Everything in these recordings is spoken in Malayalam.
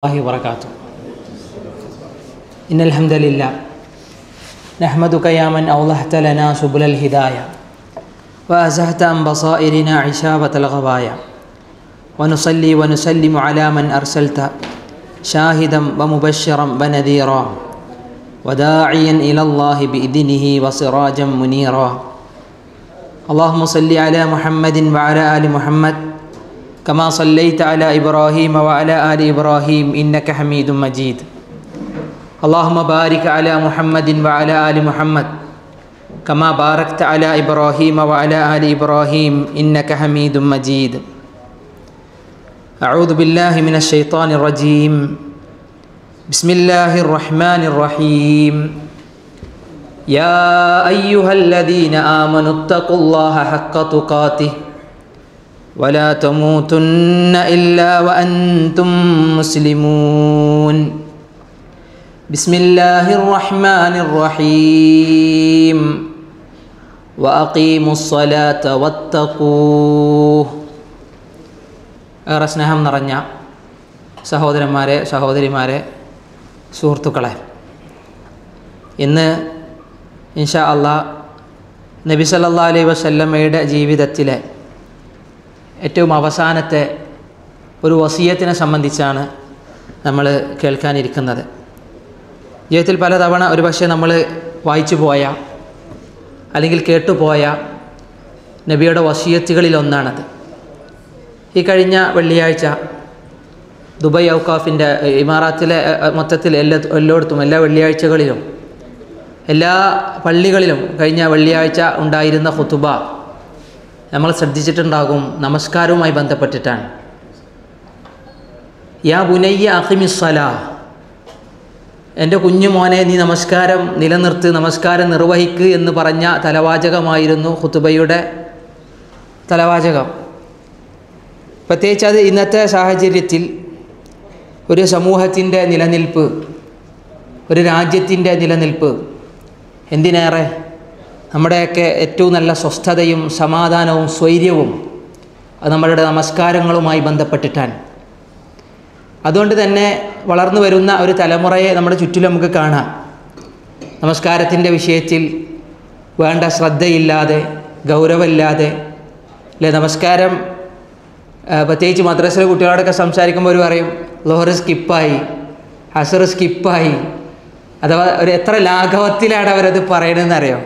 الله وبركاته. إن الحمد لله نحمدك يا من أوضحت لنا سبل الهداية وأزهت عن بصائرنا عشابة الغوايا، ونصلي ونسلم على من أرسلت شاهدا ومبشرا ونذيرا وداعيا إلى الله بإذنه وسراجا منيرا. اللهم صل على محمد وعلى آل محمد كما صليت على إبراهيم وعلى آل إبراهيم إنك حميد مجيد. اللهم بارك على محمد وعلى آل محمد كما باركت على إبراهيم وعلى آل إبراهيم إنك حميد مجيد. أعوذ بالله من الشيطان الرجيم. بسم الله الرحمن الرحيم. يا أيها الذين آمنوا اتقوا الله حق تقاته ولا تموتن إلا وأنتم مسلمون. بسم الله الرحمن الرحيم. وأقيموا الصلاة واتقوه. ഏറെ സ്നേഹം നിറഞ്ഞ സഹോദരന്മാരെ, സഹോദരിമാരെ, സുഹൃത്തുക്കളെ, ഇന്ന് ഇൻഷാ അല്ലാഹ് നബി സല്ലല്ലാഹു അലൈഹി വസല്ലമയുടെ ജീവിതത്തിലെ ഏറ്റവും അവസാനത്തെ ഒരു വസിയത്തിനെ സംബന്ധിച്ചാണ് നമ്മൾ കേൾക്കാനിരിക്കുന്നത്. ജീവിതത്തിൽ പലതവണ ഒരുപക്ഷെ നമ്മൾ വായിച്ചു പോയ അല്ലെങ്കിൽ കേട്ടുപോയ നബിയുടെ വസിയത്തുകളിലൊന്നാണത്. ഈ കഴിഞ്ഞ വെള്ളിയാഴ്ച ദുബൈ ഔക്കാഫിൻ്റെ ഇമാറാത്തിലെ മൊത്തത്തിൽ എല്ലായിടത്തും എല്ലാ വെള്ളിയാഴ്ചകളിലും എല്ലാ പള്ളികളിലും കഴിഞ്ഞ വെള്ളിയാഴ്ച ഉണ്ടായിരുന്ന ഖുതുബ നമ്മൾ ശ്രദ്ധിച്ചിട്ടുണ്ടാകും. നമസ്കാരവുമായി ബന്ധപ്പെട്ടിട്ടാണ്. യാ ബുനയ്യ അഖിമിസ്സലാ, എൻ്റെ കുഞ്ഞു മോനെ നീ നമസ്കാരം നിലനിർത്ത്, നമസ്കാരം നിർവഹിക്ക് എന്ന് പറഞ്ഞ തലവാചകമായിരുന്നു ഖുതുബയുടെ തലവാചകം. പ്രത്യേകിച്ച് അത് ഇന്നത്തെ സാഹചര്യത്തിൽ ഒരു സമൂഹത്തിൻ്റെ നിലനിൽപ്പ്, ഒരു രാജ്യത്തിൻ്റെ നിലനിൽപ്പ്, എന്തിനേറെ നമ്മുടെയൊക്കെ ഏറ്റവും നല്ല സ്വസ്ഥതയും സമാധാനവും സ്വൈര്യവും അത് നമ്മളുടെ നമസ്കാരങ്ങളുമായി ബന്ധപ്പെട്ടിട്ടാണ്. അതുകൊണ്ട് തന്നെ വളർന്നു വരുന്ന ഒരു തലമുറയെ നമ്മുടെ ചുറ്റിലും നമുക്ക് കാണാം. നമസ്കാരത്തിൻ്റെ വിഷയത്തിൽ വേണ്ട ശ്രദ്ധയില്ലാതെ, ഗൗരവമില്ലാതെ, അല്ലേ, നമസ്കാരം പ്രത്യേകിച്ച് മദ്രസയിലെ കുട്ടികളോടൊക്കെ സംസാരിക്കുമ്പോൾ അവർ പറയും ലോഹർ സ്കിപ്പായി, അസർ സ്കിപ്പായി. അഥവാ ഒരു എത്ര ലാഘവത്തിലാണ് അവരത് പറയണമെന്നറിയാം.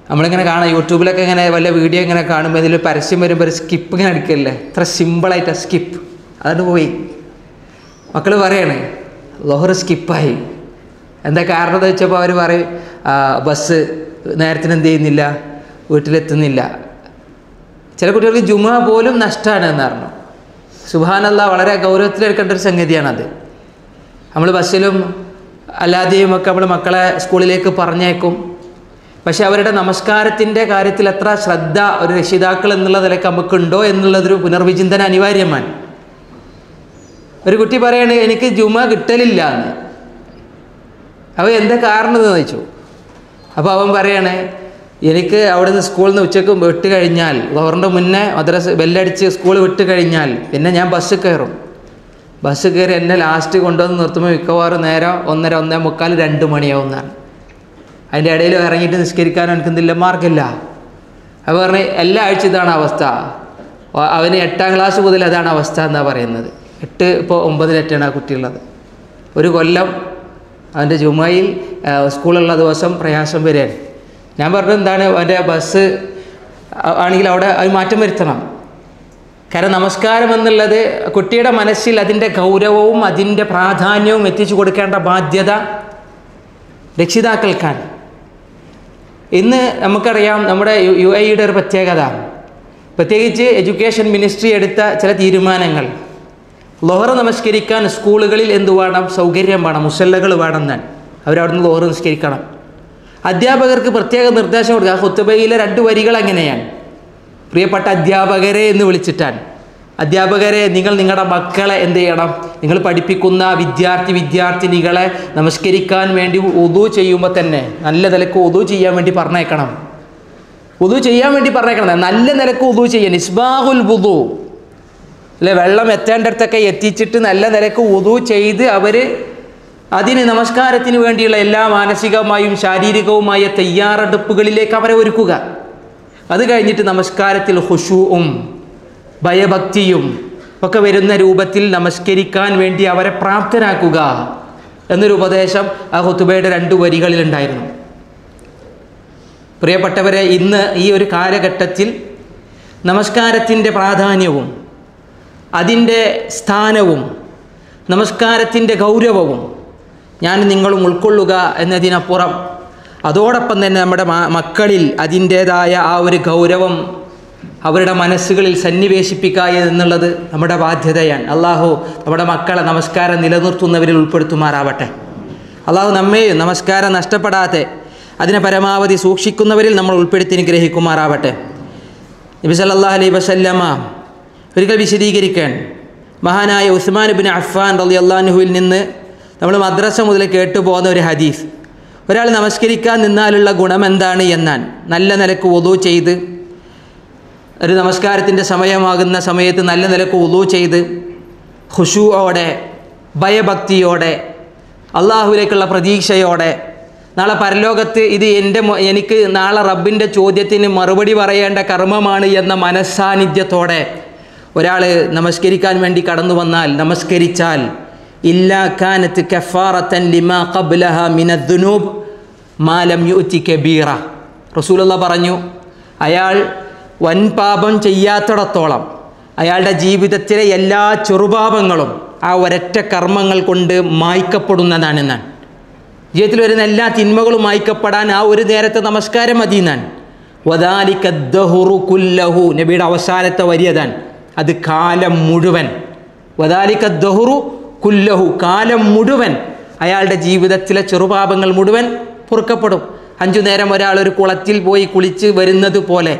നമ്മളിങ്ങനെ കാണാം, യൂട്യൂബിലൊക്കെ ഇങ്ങനെ വല്ല വീഡിയോ ഇങ്ങനെ കാണുമ്പോൾ ഇതിൽ പരസ്യം വരുമ്പോൾ ഒരു സ്കിപ്പ് ഇങ്ങനെ അടിക്കില്ലേ, എത്ര സിമ്പിളായിട്ടാണ് സ്കിപ്പ്. അതുകൊണ്ട് പോയി മക്കൾ പറയണേ ലോഹർ സ്കിപ്പായി. എന്താ കാരണം എന്ന് വെച്ചപ്പോൾ അവർ പറയും ബസ് നേരത്തിന് എന്ത് ചെയ്യുന്നില്ല, വീട്ടിലെത്തുന്നില്ല. ചില കുട്ടികൾക്ക് ജുമ പോലും നഷ്ടമാണ് എന്ന് പറഞ്ഞു. സുബ്ഹാനല്ലാഹ്, വളരെ ഗൗരവത്തിലെടുക്കേണ്ട ഒരു സംഗതിയാണത്. നമ്മൾ ബസ്സിലും അല്ലാതെയും ഒക്കെ നമ്മൾ മക്കളെ സ്കൂളിലേക്ക് പറഞ്ഞേക്കും. പക്ഷെ അവരുടെ നമസ്കാരത്തിൻ്റെ കാര്യത്തിൽ എത്ര ശ്രദ്ധ ഒരു രക്ഷിതാക്കൾ എന്നുള്ള നിലയ്ക്ക് നമുക്കുണ്ടോ എന്നുള്ളതൊരു പുനർവിചിന്തന അനിവാര്യമാണ്. ഒരു കുട്ടി പറയണേ എനിക്ക് ജുമ കിട്ടലില്ല എന്ന്. അവൻ എന്താ കാരണം എന്ന് ചോദിച്ചു. അപ്പോൾ അവൻ പറയണേ എനിക്ക് അവിടുന്ന് സ്കൂളിൽ നിന്ന് ഉച്ചക്ക് വിട്ട് കഴിഞ്ഞാൽ, ഗവറിൻ്റെ മുന്നേ മദ്രസ ബെല്ലടിച്ച് സ്കൂൾ വിട്ട് കഴിഞ്ഞാൽ പിന്നെ ഞാൻ ബസ് കയറും. ബസ് കയറി എന്നെ ലാസ്റ്റ് കൊണ്ടുവന്ന് നിർത്തുമ്പോൾ മിക്കവാറും നേരം 1:30, 1:45, 2 മണിയാവുന്നതാണ്. അതിൻ്റെ ഇടയിൽ ഇറങ്ങിയിട്ട് നിസ്കരിക്കാനും എനിക്കെന്തില്ല, മാർഗമില്ല. അപ്പോൾ പറഞ്ഞ് എല്ലാ ആഴ്ച ഇതാണ് അവസ്ഥ. അവന് 8ാം ക്ലാസ് മുതൽ അതാണ് അവസ്ഥ എന്നാണ് പറയുന്നത്. 8 ഇപ്പോൾ 9-ലെറ്റാണ് ആ കുട്ടിയുള്ളത്. ഒരു കൊല്ലം അവൻ്റെ ജുമയിൽ സ്കൂളുള്ള ദിവസം പ്രയാസം വരികയാണ്. ഞാൻ പറഞ്ഞത് എന്താണ്, അവൻ്റെ ബസ് ആണെങ്കിൽ അവിടെ അത് മാറ്റം വരുത്തണം. കാരണം നമസ്കാരം എന്നുള്ളത് കുട്ടിയുടെ മനസ്സിൽ അതിൻ്റെ ഗൗരവവും അതിൻ്റെ പ്രാധാന്യവും എത്തിച്ചു കൊടുക്കേണ്ട ബാധ്യത രക്ഷിതാക്കൾക്കാണ്. ഇന്ന് നമുക്കറിയാം നമ്മുടെ UAE-യുടെ ഒരു പ്രത്യേകത, പ്രത്യേകിച്ച് എഡ്യൂക്കേഷൻ മിനിസ്ട്രി എടുത്ത ചില തീരുമാനങ്ങൾ. ലോഹർ നമസ്കരിക്കാൻ സ്കൂളുകളിൽ എന്ത് വേണം, സൗകര്യം വേണം, മുസല്ലകൾ വേണം എന്നാണ്. അവരവിടുന്ന് ലോഹർ നിസ്കരിക്കണം. അധ്യാപകർക്ക് പ്രത്യേക നിർദ്ദേശം കൊടുക്കുക. ഖുതുബയിലെ 2 വരികൾ അങ്ങനെയാണ്, പ്രിയപ്പെട്ട അധ്യാപകരെ എന്ന് വിളിച്ചിട്ടാണ്. അധ്യാപകരെ, നിങ്ങൾ നിങ്ങളുടെ മക്കളെ എന്ത് ചെയ്യണം, നിങ്ങൾ പഠിപ്പിക്കുന്ന വിദ്യാർത്ഥിനികളെ നമസ്കരിക്കാൻ വേണ്ടി ഉദു ചെയ്യുമ്പോൾ തന്നെ നല്ല നിലക്ക് ഉദു ചെയ്യാൻ വേണ്ടി പറഞ്ഞേക്കണം. ഉദു ചെയ്യാൻ വേണ്ടി പറഞ്ഞേക്കണം, നല്ല നിലക്ക് ഉദു ചെയ്യാൻ. ഇസ്ബാഹുൽ വുദു, അല്ലെ? വെള്ളം എത്തേണ്ടടുത്തൊക്കെ എത്തിച്ചിട്ട് നല്ല നിലക്ക് വുദു ചെയ്ത് അവർ അതിന് നമസ്കാരത്തിന് വേണ്ടിയുള്ള എല്ലാ മാനസികമായും ശാരീരികവുമായ തയ്യാറെടുപ്പുകളിലേക്ക് അവരെ ഒരുക്കുക. അത് കഴിഞ്ഞിട്ട് നമസ്കാരത്തിൽ ഖുശൂഉം ഭയഭക്തിയും ഒക്കെ വരുന്ന രൂപത്തിൽ നമസ്കരിക്കാൻ വേണ്ടി അവരെ പ്രാപ്തരാക്കുക എന്നൊരു ഉപദേശം ആ ഖുതുബയുടെ 2 വരികളിലുണ്ടായിരുന്നു. പ്രിയപ്പെട്ടവരെ, ഇന്ന് ഈ ഒരു കാലഘട്ടത്തിൽ നമസ്കാരത്തിൻ്റെ പ്രാധാന്യവും അതിൻ്റെ സ്ഥാനവും നമസ്കാരത്തിൻ്റെ ഗൗരവവും ഞാൻ നിങ്ങളും ഉൾക്കൊള്ളുക എന്നതിനപ്പുറം അതോടൊപ്പം തന്നെ നമ്മുടെ മക്കളിൽ അതിൻ്റേതായ ആ ഒരു ഗൗരവം അവരുടെ മനസ്സുകളിൽ സന്നിവേശിപ്പിക്കുക എന്നുള്ളത് നമ്മുടെ ബാധ്യതയാണ്. അള്ളാഹു നമ്മുടെ മക്കളെ നമസ്കാരം നിലനിർത്തുന്നവരിൽ ഉൾപ്പെടുത്തുമാറാവട്ടെ. അള്ളാഹു നമ്മെയും നമസ്കാരം നഷ്ടപ്പെടാതെ അതിനെ പരമാവധി സൂക്ഷിക്കുന്നവരിൽ നമ്മൾ ഉൾപ്പെടുത്തി ഗ്രഹിക്കുമാറാവട്ടെ. നബി സല്ലല്ലാഹു അലൈഹി വസല്ലമ ഒരിക്കൽ വിശദീകരിക്കാൻ മഹാനായ ഉസ്മാൻ ഇബ്നു അഫ്ഫാൻ റളിയല്ലാഹു അൻഹുവിൽ നിന്ന് നമ്മൾ മദ്രസ മുതൽ കേട്ടുപോകുന്ന ഒരു ഹദീസ്. ഒരാൾ നമസ്കരിക്കാൻ നിന്നാലുള്ള ഗുണം എന്താണ് എന്നാൽ, നല്ല നിലക്ക് വുദു ചെയ്ത് ഒരു നമസ്കാരത്തിൻ്റെ സമയമാകുന്ന സമയത്ത് നല്ല നിലക്ക് വുദു ചെയ്ത് ഖുശൂഅോടെ ഭയഭക്തിയോടെ അള്ളാഹുവിലേക്കുള്ള പ്രതീക്ഷയോടെ നാളെ പരലോകത്ത് ഇത് എനിക്ക് നാളെ റബ്ബിൻ്റെ ചോദ്യത്തിന് മറുപടി പറയേണ്ട കർമ്മമാണ് എന്ന മനസ്സാന്നിധ്യത്തോടെ ഒരാൾ നമസ്കരിക്കാൻ വേണ്ടി കടന്നു വന്നാൽ, നമസ്കരിച്ചാൽ ഇല്ലാ കാനത്ത് കഫാറത്തൻ ലിമാ ഖബ്ലഹ മിനദ്ദുനൂബ് മാ ലം യുഅതി കബീറ. റസൂലുള്ളാഹി പറഞ്ഞു, അയാൾ വൻപാപം ചെയ്യാത്തിടത്തോളം അയാളുടെ ജീവിതത്തിലെ എല്ലാ ചെറുപാപങ്ങളും ആ ഒരൊറ്റ കർമ്മങ്ങൾ കൊണ്ട് മായ്ക്കപ്പെടുന്നതാണെന്നാണ്. ജീവിതത്തിൽ വരുന്ന എല്ലാ തിന്മകളും മായ്ക്കപ്പെടാൻ ആ ഒരു നേരത്തെ നമസ്കാരം മതി എന്നാണ്. വദാലിക ദഹ്റു കുല്ലഹു, നബിയുടെ അവസാനത്തെ വരിയതാണ്. അത് കാലം മുഴുവൻ. വദാലിക ദഹ്റു കുല്ലഹു, കാലം മുഴുവൻ അയാളുടെ ജീവിതത്തിലെ ചെറുപാപങ്ങൾ മുഴുവൻ പൊറുക്കപ്പെടും. 5 നേരം ഒരാൾ ഒരു കുളത്തിൽ പോയി കുളിച്ച് വരുന്നത് പോലെ,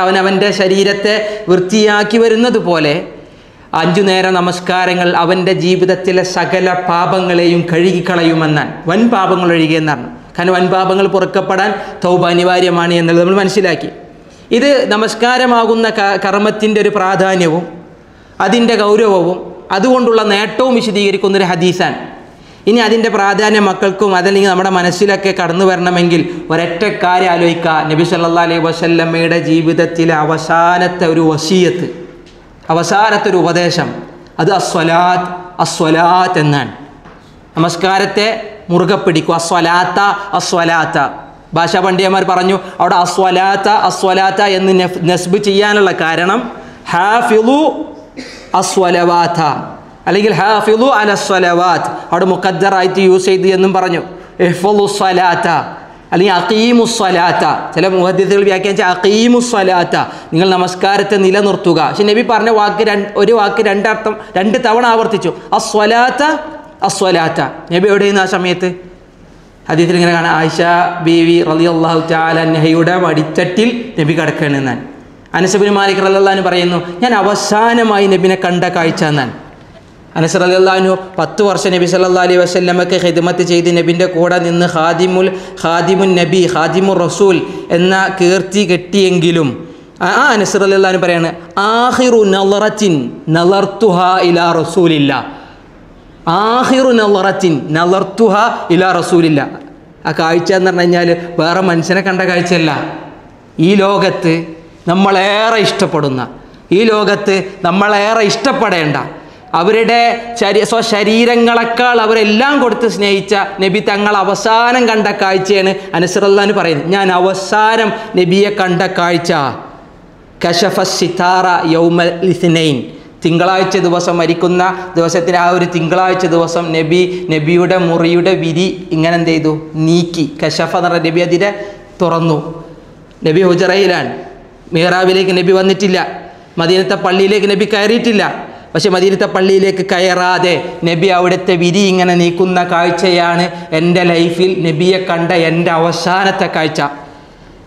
അവനവൻ്റെ ശരീരത്തെ വൃത്തിയാക്കി വരുന്നത് പോലെ 5 നേരം നമസ്കാരങ്ങൾ അവൻ്റെ ജീവിതത്തിലെ സകല പാപങ്ങളെയും കഴുകിക്കളയുമെന്നാണ്. വൻ പാപങ്ങൾ ഒഴികെന്നാണ്. കാരണം വൻ പാപങ്ങൾ പൊറുക്കപ്പെടാൻ തൗബ അനിവാര്യമാണ് എന്നുള്ളത് നമ്മൾ മനസ്സിലാക്കി. ഇത് നമസ്കാരമാകുന്ന കർമ്മത്തിൻ്റെ ഒരു പ്രാധാന്യവും അതിൻ്റെ ഗൗരവവും അതുകൊണ്ടുള്ള നേട്ടവും വിശദീകരിക്കുന്നൊരു ഹദീസാണ്. ഇനി അതിൻ്റെ പ്രാധാന്യം മക്കൾക്കും അതല്ലെങ്കിൽ നമ്മുടെ മനസ്സിലൊക്കെ കടന്നു വരണമെങ്കിൽ ഒരൊറ്റ കാര്യം ആലോചിക്കുക. നബി സല്ലല്ലാഹു അലൈഹി വസല്ലമയുടെ ജീവിതത്തിലെ അവസാനത്തെ ഒരു വസിയത്ത്, അവസാനത്തെ ഒരു ഉപദേശം, അത് അസ്വലാത്ത് എന്നാണ്. നമസ്കാരത്തെ മുറുകെ പിടിക്കുക. അസ്വലാത്ത ഭാഷാ പണ്ഡിതന്മാർ പറഞ്ഞു, അവിടെ അസ്വലാത്ത എന്ന് നസ്ബ് ചെയ്യാനുള്ള കാരണം ഹാഫിളു അസ്വലവാത്ത അല്ലെങ്കിൽ ഹാഫിളു അലസ്വലവാത്ത് അവിടെ മുഖദ്ദറായിട്ട് യൂസ് ചെയ്ത് എന്നും പറഞ്ഞു. ഇഹ്ഫളുസ്സലാത്ത അല്ലെങ്കിൽ അഖീമുസ്സലാത്ത, ചില മുഹദ്ദിസുകൾ വ്യാഖ്യാനിച്ച അഖീമുസ്സലാത്ത, നിങ്ങൾ നമസ്കാരത്തെ നിലനിർത്തുക. പക്ഷെ നബി പറഞ്ഞ ഒരു വാക്ക് 2 തവണ ആവർത്തിച്ചു. അസ്വലാത്ത. നബി എവിടെയെന്ന് ആ സമയത്ത് ഹദീസിൽ ഇങ്ങനെ കാണാം, ആയിഷ ബീവി റളിയല്ലാഹു തആല അൻഹയുടെ മടിത്തട്ടിൽ നബി കിടക്കണെന്നാണ്. അനസ് ഇബ്നു മാലിക് റളിയല്ലാഹു അൻഹു പറയുന്നു, ഞാൻ അവസാനമായി നബിനെ കണ്ട കാഴ്ച എന്നാണ്. അനസ് റളിയല്ലാഹു അൻഹു 10 വർഷം നബി സല്ലല്ലാഹു അലൈഹി വസല്ലമക്ക് ഖിദ്മത്ത് ചെയ്ത് നബിൻ്റെ കൂടെ നിന്ന് ഖാദിമുൻ നബി ഖാദിമുർ റസൂൽ എന്ന കീർത്തി കിട്ടിയെങ്കിലും ആ അനസ് റളിയല്ലാഹു അൻഹു പറയാണ്, ആഖിറു നളറത്തിൻ നളർതുഹാ ഇലാ റസൂലില്ലാ, ആഖിറു നളറത്തിൻ നളർതുഹാ ഇലാ റസൂലില്ലാ. ആ കാഴ്ച എന്ന് പറഞ്ഞു കഴിഞ്ഞാൽ വേറെ മനുഷ്യനെ കണ്ട കാഴ്ചയല്ല. ഈ ലോകത്ത് നമ്മളേറെ ഇഷ്ടപ്പെടുന്ന, ഈ ലോകത്ത് നമ്മളേറെ ഇഷ്ടപ്പെടേണ്ട, അവരുടെ സ്വശരീരങ്ങളെക്കാൾ അവരെല്ലാം കൊടുത്ത് സ്നേഹിച്ച നബി തങ്ങൾ അവസാനം കണ്ട കാഴ്ചയാണ് അനസ് റളിയല്ലാഹു അൻഹു പറയുന്നത്. ഞാൻ അവസാനം നബിയെ കണ്ട കാഴ്ച കശഫ സിതാറ യൗമൽ ഇസ്നൈൻ, തിങ്കളാഴ്ച ദിവസം മരിക്കുന്ന ദിവസത്തിന് ആ ഒരു തിങ്കളാഴ്ച ദിവസം നബിയുടെ മുറിയുടെ വിരി ഇങ്ങനെ എന്ത് ചെയ്തു, നീക്കി. കശഫ എന്ന് പറഞ്ഞ നബി അതിനെ തുറന്നു. നബി ഹുജറയിലാണ്, മിഹ്റാബിലേക്ക് നബി വന്നിട്ടില്ല, മദീനത്തെ പള്ളിയിലേക്ക് നബി കയറിയിട്ടില്ല. പക്ഷെ മദീനത്തെ പള്ളിയിലേക്ക് കയറാതെ നബി അവിടുത്തെ വിരി ഇങ്ങനെ നീക്കുന്ന കാഴ്ചയാണ് എൻ്റെ ലൈഫിൽ നബിയെ കണ്ട എൻ്റെ അവസാനത്തെ കാഴ്ച.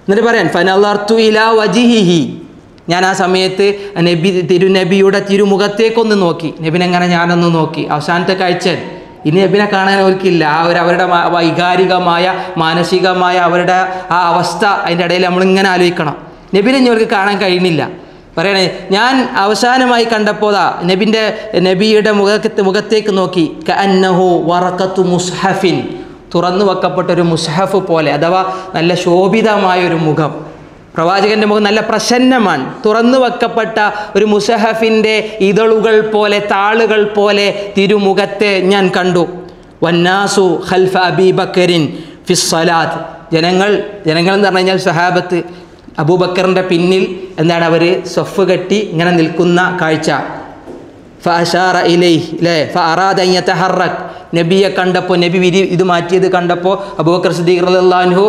എന്നിട്ട് പറയാൻ ഫനളർതു ഇലാ വജിഹിഹി, ഞാൻ ആ സമയത്ത് തിരുനബിയുടെ തിരുമുഖത്തേക്കൊന്ന് നോക്കി. നബിനെങ്ങനെ ഞാനൊന്ന് നോക്കി. അവസാനത്തെ കാഴ്ച. ഇനി നബിനെ കാണാൻ അവർക്കില്ല. അവരുടെ വൈകാരികമായ മാനസികമായ അവരുടെ ആ അവസ്ഥ അതിൻ്റെ ഇടയിൽ നമ്മളിങ്ങനെ ആലോചിക്കണം. നബിനെ ഇനി അവർക്ക് കാണാൻ കഴിയുന്നില്ല. പറയണേ, ഞാൻ അവസാനമായി കണ്ടപ്പോൾ നബിയുടെ മുഖത്തേക്ക് നോക്കി, കഅന്നഹു വറഖത്തു മുസ്ഹഫിൻ, തുറന്നു വെക്കപ്പെട്ടൊരു മുസ്ഹഫ് പോലെ, അഥവാ നല്ല ശോഭിതമായൊരു മുഖം. പ്രവാചകൻ്റെ മുഖം നല്ല പ്രസന്നമാണ്. തുറന്നു വെക്കപ്പെട്ട ഒരു മുസ്ഹഫിൻ്റെ ഇതളുകൾ പോലെ, താളുകൾ പോലെ തിരുമുഖത്തെ ഞാൻ കണ്ടു. വന്നാസു ഖൽഫ അബീ ബക്കറിൻ ഫിസ്സലാത്ത്, ജനങ്ങൾ എന്ന് പറഞ്ഞു കഴിഞ്ഞാൽ സഹാബത്ത്, അബൂബക്കറിൻ്റെ പിന്നിൽ എന്താണ് അവർ സഫ് കെട്ടി ഇങ്ങനെ നിൽക്കുന്ന കാഴ്ച. ഫഅശാറ ഇലൈഹി ലേ ഫഅറാദ അൻ യതഹറക്, നബിയെ കണ്ടപ്പോൾ, നബി ഇത് മാറ്റിയത് കണ്ടപ്പോൾ അബൂബക്കർ സിദ്ദീഖ് റളിയല്ലാഹു അൻഹു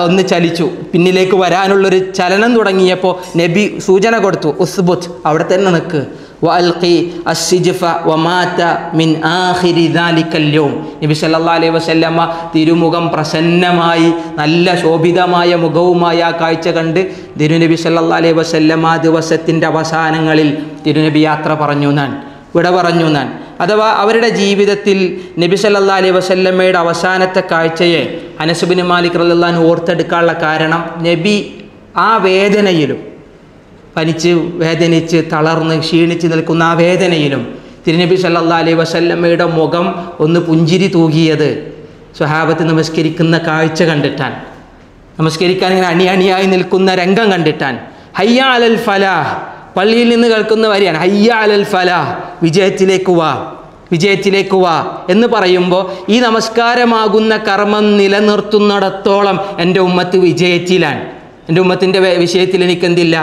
ഒന്ന് ചലിച്ചു. പിന്നിലേക്ക് വരാനുള്ളൊരു ചലനം തുടങ്ങിയപ്പോൾ നബി സൂചന കൊടുത്തു, ഉസ്ബുത്, അവിടെ തന്നെ നിൽക്ക്. വഅൽഖി അസ്സിജ്ഫ വമാത മിൻ ആഖിരി ദാലിക്കൽ യൗം, നബി സല്ലല്ലാഹു അലൈഹി വസല്ലമ തിരുമുഖം പ്രസന്നമായി നല്ല ശോഭിതമായ മുഖവുമായി ആ കാഴ്ച കണ്ട് തിരുനബി സല്ലല്ലാഹു അലൈഹി വസല്ലമ ദിവസത്തിൻ്റെ അവസാനങ്ങളിൽ തിരുനബി യാത്ര പറഞ്ഞു ഞാൻ, വിട പറഞ്ഞു ഞാൻ. അഥവാ അവരുടെ ജീവിതത്തിൽ നബി സല്ലല്ലാഹു അലൈഹി വസല്ലമയുടെ അവസാനത്തെ കാഴ്ചയെ അനസ് ഇബ്നു മാലിക് റളിയല്ലാഹു അൻഹു ഓർത്തെടുക്കാനുള്ള കാരണം, നബി ആ വേദനയിലും, പനിച്ച് വേദനിച്ച് തളർന്ന് ക്ഷീണിച്ച് നിൽക്കുന്ന ആ വേദനയിലും തിരുനബി സല്ലല്ലാഹു അലൈഹി വസല്ലമയുടെ മുഖം ഒന്ന് പുഞ്ചിരി തൂകിയത് സ്വഹാബത്ത് നമസ്കരിക്കുന്ന കാഴ്ച കണ്ടിട്ടാൻ, നമസ്കരിക്കാൻ ഇങ്ങനെ അണിയായി നിൽക്കുന്ന രംഗം കണ്ടിട്ടാൻ. ഹയ്യ അലൽ ഫലാഹ്, പള്ളിയിൽ നിന്ന് കേൾക്കുന്ന വരിയാണ്, ഹയ്യ അലൽ ഫലാഹ്, വിജയത്തിലേക്ക് വാ എന്ന് പറയുമ്പോൾ ഈ നമസ്കാരമാകുന്ന കർമ്മം നിലനിർത്തുന്നിടത്തോളം എൻ്റെ ഉമ്മത്ത് വിജയത്തിലാണ്. എൻ്റെ ഉമ്മത്തിൻ്റെ വിഷയത്തിൽ എനിക്കെന്തില്ല,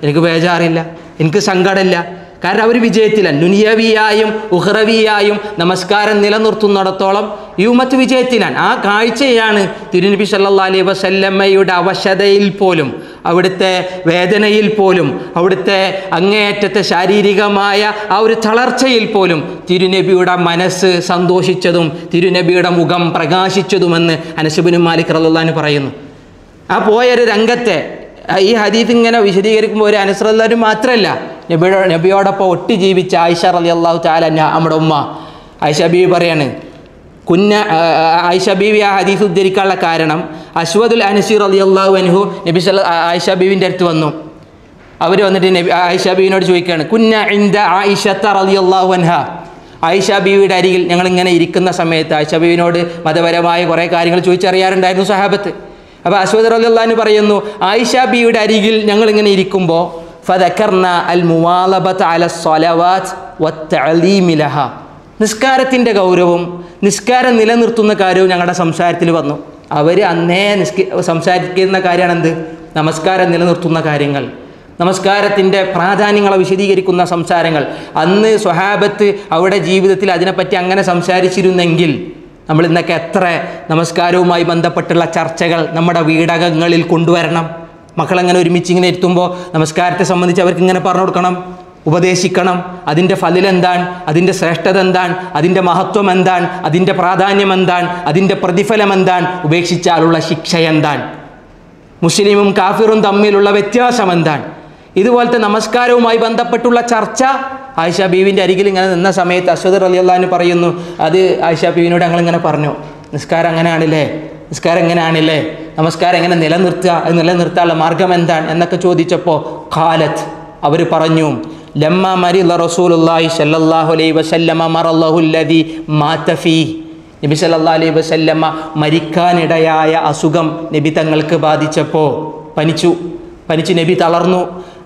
എനിക്ക് ബേജാറില്ല, എനിക്ക് സങ്കടമില്ല. കാരണം അവർ വിജയത്തിലാണ്. ദുനിയവിയായും ഉഖ്റവിയായും നമസ്കാരം നിലനിർത്തുന്നിടത്തോളം ഈ ഉമ്മത്ത് വിജയത്തിലാണ്. ആ കാഴ്ചയാണ് തിരുനബി സല്ലല്ലാഹു അലൈഹി വസല്ലമയുടെ അവശതയിൽ പോലും, അവിടുത്തെ വേദനയിൽ പോലും, അവിടുത്തെ അങ്ങേയറ്റത്തെ ശാരീരികമായ ആ ഒരു തളർച്ചയിൽ പോലും തിരുനബിയുടെ മനസ്സ് സന്തോഷിച്ചതും തിരുനബിയുടെ മുഖം പ്രകാശിച്ചതുമെന്ന് അനസ് ഇബ്നു മാലിക് റളിയല്ലാഹു അൻഹു പറയുന്നു. ആ പോയൊരു രംഗത്തെ ഈ ഹദീസ് ഇങ്ങനെ വിശദീകരിക്കുമ്പോൾ ഒരു അനസ് റളിയല്ലാഹു അൻഹു മാത്രമല്ല, നബിയോടൊപ്പം ഒട്ടി ജീവിച്ച ആയിഷ റളിയല്ലാഹു തആല അൻഹ, നമ്മുടെ ഉമ്മ ആയിഷ ബീവി പറയാണ്, ആയിഷ ബീവി ആ ഹദീസ് ഉദ്ധരിക്കാനുള്ള കാരണം, അസ്വദുൽ അനസി റളിയല്ലാഹു അൻഹു ആയിഷ ബീവിൻ്റെ അടുത്ത് വന്നു. അവർ വന്നിട്ട് ആയിഷ ബീവിനോട് ചോദിക്കുകയാണ്, കുന്ന ഇൻദ ആയിഷത റളിയല്ലാഹു അൻഹ, ആയിഷ ബീവിയുടെ അരികിൽ ഞങ്ങളിങ്ങനെ ഇരിക്കുന്ന സമയത്ത് ആയിഷ ബീവിനോട് മതപരമായ കുറേ കാര്യങ്ങൾ ചോദിച്ചറിയാറുണ്ടായിരുന്നു സഹാബത്ത്. അപ്പോൾ അസ്വദ് റളിയല്ലാഹു അൻഹു പറയുന്നു, ആയിഷ ബീവിയുടെ അരികിൽ ഞങ്ങളിങ്ങനെ ഇരിക്കുമ്പോൾ ഫദക്കർന അൽ മുവാലബത അല സ്വലവാത്ത് വത്തഅലീമി ലഹ, നിസ്കാരത്തിൻ്റെ ഗൗരവവും നിസ്കാരം നിലനിർത്തുന്ന കാര്യവും ഞങ്ങളുടെ സംസാരത്തിൽ വന്നു. അവർ അന്നേ സംസാരിക്കുന്ന കാര്യമാണ് എന്ത്, നമസ്കാരം നിലനിർത്തുന്ന കാര്യങ്ങൾ, നമസ്കാരത്തിൻ്റെ പ്രാധാന്യങ്ങളെ വിശദീകരിക്കുന്ന സംസാരങ്ങൾ. അന്ന് സ്വഹാബത്ത് അവരുടെ ജീവിതത്തിൽ അതിനെപ്പറ്റി അങ്ങനെ സംസാരിച്ചിരുന്നെങ്കിൽ നമ്മൾ ഇന്നൊക്കെ എത്ര നമസ്കാരവുമായി ബന്ധപ്പെട്ടുള്ള ചർച്ചകൾ നമ്മുടെ വീടകങ്ങളിൽ കൊണ്ടുവരണം. മക്കളങ്ങനെ ഒരുമിച്ച് ഇങ്ങനെ ഇരുത്തുമ്പോൾ നമസ്കാരത്തെ സംബന്ധിച്ച് അവർക്ക് ഇങ്ങനെ പറഞ്ഞു കൊടുക്കണം, ഉപദേശിക്കണം. അതിൻ്റെ ഫലിലെന്താണ്, അതിൻ്റെ ശ്രേഷ്ഠത എന്താണ്, അതിൻ്റെ മഹത്വം എന്താണ്, അതിൻ്റെ പ്രാധാന്യം എന്താണ്, അതിൻ്റെ പ്രതിഫലം എന്താണ്, ഉപേക്ഷിച്ചാലുള്ള ശിക്ഷ എന്താണ്, മുസ്ലിമും കാഫിറും തമ്മിലുള്ള വ്യത്യാസം എന്താണ്. ഇതുപോലത്തെ നമസ്കാരവുമായി ബന്ധപ്പെട്ടുള്ള ചർച്ച ആയിഷ ബീവിൻ്റെ അരികിൽ ഇങ്ങനെ നിന്ന സമയത്ത് അസ്വദ് റളിയല്ലാഹു അൻഹു പറയുന്നു, അത് ആയിഷ ബീവിനോട് ഞങ്ങളിങ്ങനെ പറഞ്ഞു, നിസ്കാരം അങ്ങനെയാണില്ലേ, നിസ്കാരം എങ്ങനെയാണില്ലേ, നമസ്കാരം എങ്ങനെ നിലനിർത്താനുള്ള മാർഗം എന്താണ് എന്നൊക്കെ ചോദിച്ചപ്പോൾ ഖാലത്ത്, അവർ പറഞ്ഞു, ലമ്മ മരിള റസൂലുള്ളാഹി സ്വല്ലല്ലാഹു അലൈഹി വസല്ലമ മറല്ലഹുല്ലദി മാത ഫീഹി, നബി സല്ലല്ലാഹു അലൈഹി വസല്ലമ മരിക്കാനിടയായ അസുഖം നബി തങ്ങൾക്ക് ബാധിച്ചപ്പോൾ, പനിച്ചു നബി തളർന്നു.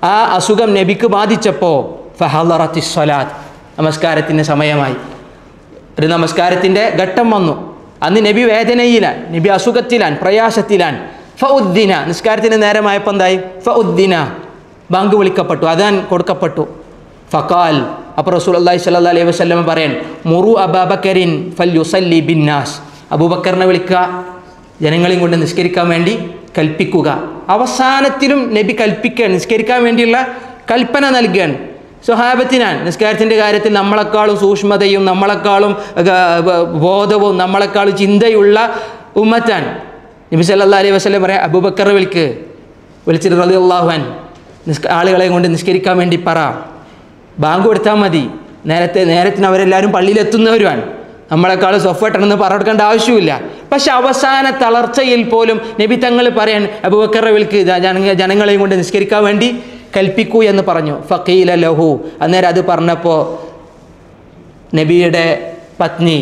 ആ അസുഖം നബിക്ക് ബാധിച്ചപ്പോൾ ഫഹളറത്തിസ് സ്വലാത്ത്, നമസ്കാരത്തിൻ്റെ സമയമായി, ഒരു നമസ്കാരത്തിൻ്റെ ഘട്ടം വന്നു. അന്ന് നബി വേദനയിലാണ്, നബി അസുഖത്തിലാണ്, പ്രയാസത്തിലാണ്. ഫഉദ്ദിന, നിസ്കാരത്തിന് നേരമായപ്പോൾ എന്തായി, ഫഉദ്ദിന, ബാങ്ക് വിളിക്കപ്പെട്ടു, അദാൻ കൊടുക്കപ്പെട്ടു. ഫഖാൽ, അപ്പോൾ റസൂലുള്ളാഹി സ്വല്ലല്ലാഹു അലൈഹി വസല്ലം പറയാൻ, മുറു അബൂബക്കറിൻ ഫൽയുസല്ലി ബിന്നാസ്, അബൂബക്കറിനെ വിളിക്കുക, ജനങ്ങളെയും കൊണ്ട് നിസ്കരിക്കാൻ വേണ്ടി കൽപ്പിക്കുക. അവസാനത്തിലും നബി കൽപ്പിക്കുകയാണ്, നിസ്കരിക്കാൻ വേണ്ടിയുള്ള കൽപ്പന നൽകുകയാണ് സ്വഹാബത്തിനാണ്. നിസ്കാരത്തിൻ്റെ കാര്യത്തിൽ നമ്മളെക്കാളും സൂക്ഷ്മതയും നമ്മളെക്കാളും ബോധവും നമ്മളെക്കാളും ചിന്തയുള്ള ഉമ്മത്താണ്. നബി സല്ലല്ലാഹു അലൈഹി വസല്ലം പറയാം, അബൂബക്കറെ വിളിച്ചിട്ട് റളിയല്ലാഹു അൻഹു ആളുകളെ കൊണ്ട് നിസ്കരിക്കാൻ വേണ്ടി പറ, ബാങ്ക് കൊടുത്താൽ മതി, നേരത്തിന് അവരെല്ലാവരും പള്ളിയിലെത്തുന്നവരുമാണ്, നമ്മളെക്കാളും സൊഫട്ടെന്ന് പറഞ്ഞെടുക്കേണ്ട ആവശ്യമില്ല. പക്ഷെ അവസാന തളർച്ചയിൽ പോലും നബി തങ്ങൾ പറയാൻ, അബൂബക്കറെ ജനങ്ങളെയും കൊണ്ട് നിസ്കരിക്കാൻ വേണ്ടി കൽപ്പിക്കൂ എന്ന് പറഞ്ഞു. ഫഖീല ലഹു, അന്നേരം അത് പറഞ്ഞപ്പോൾ നബിയുടെ പത്നി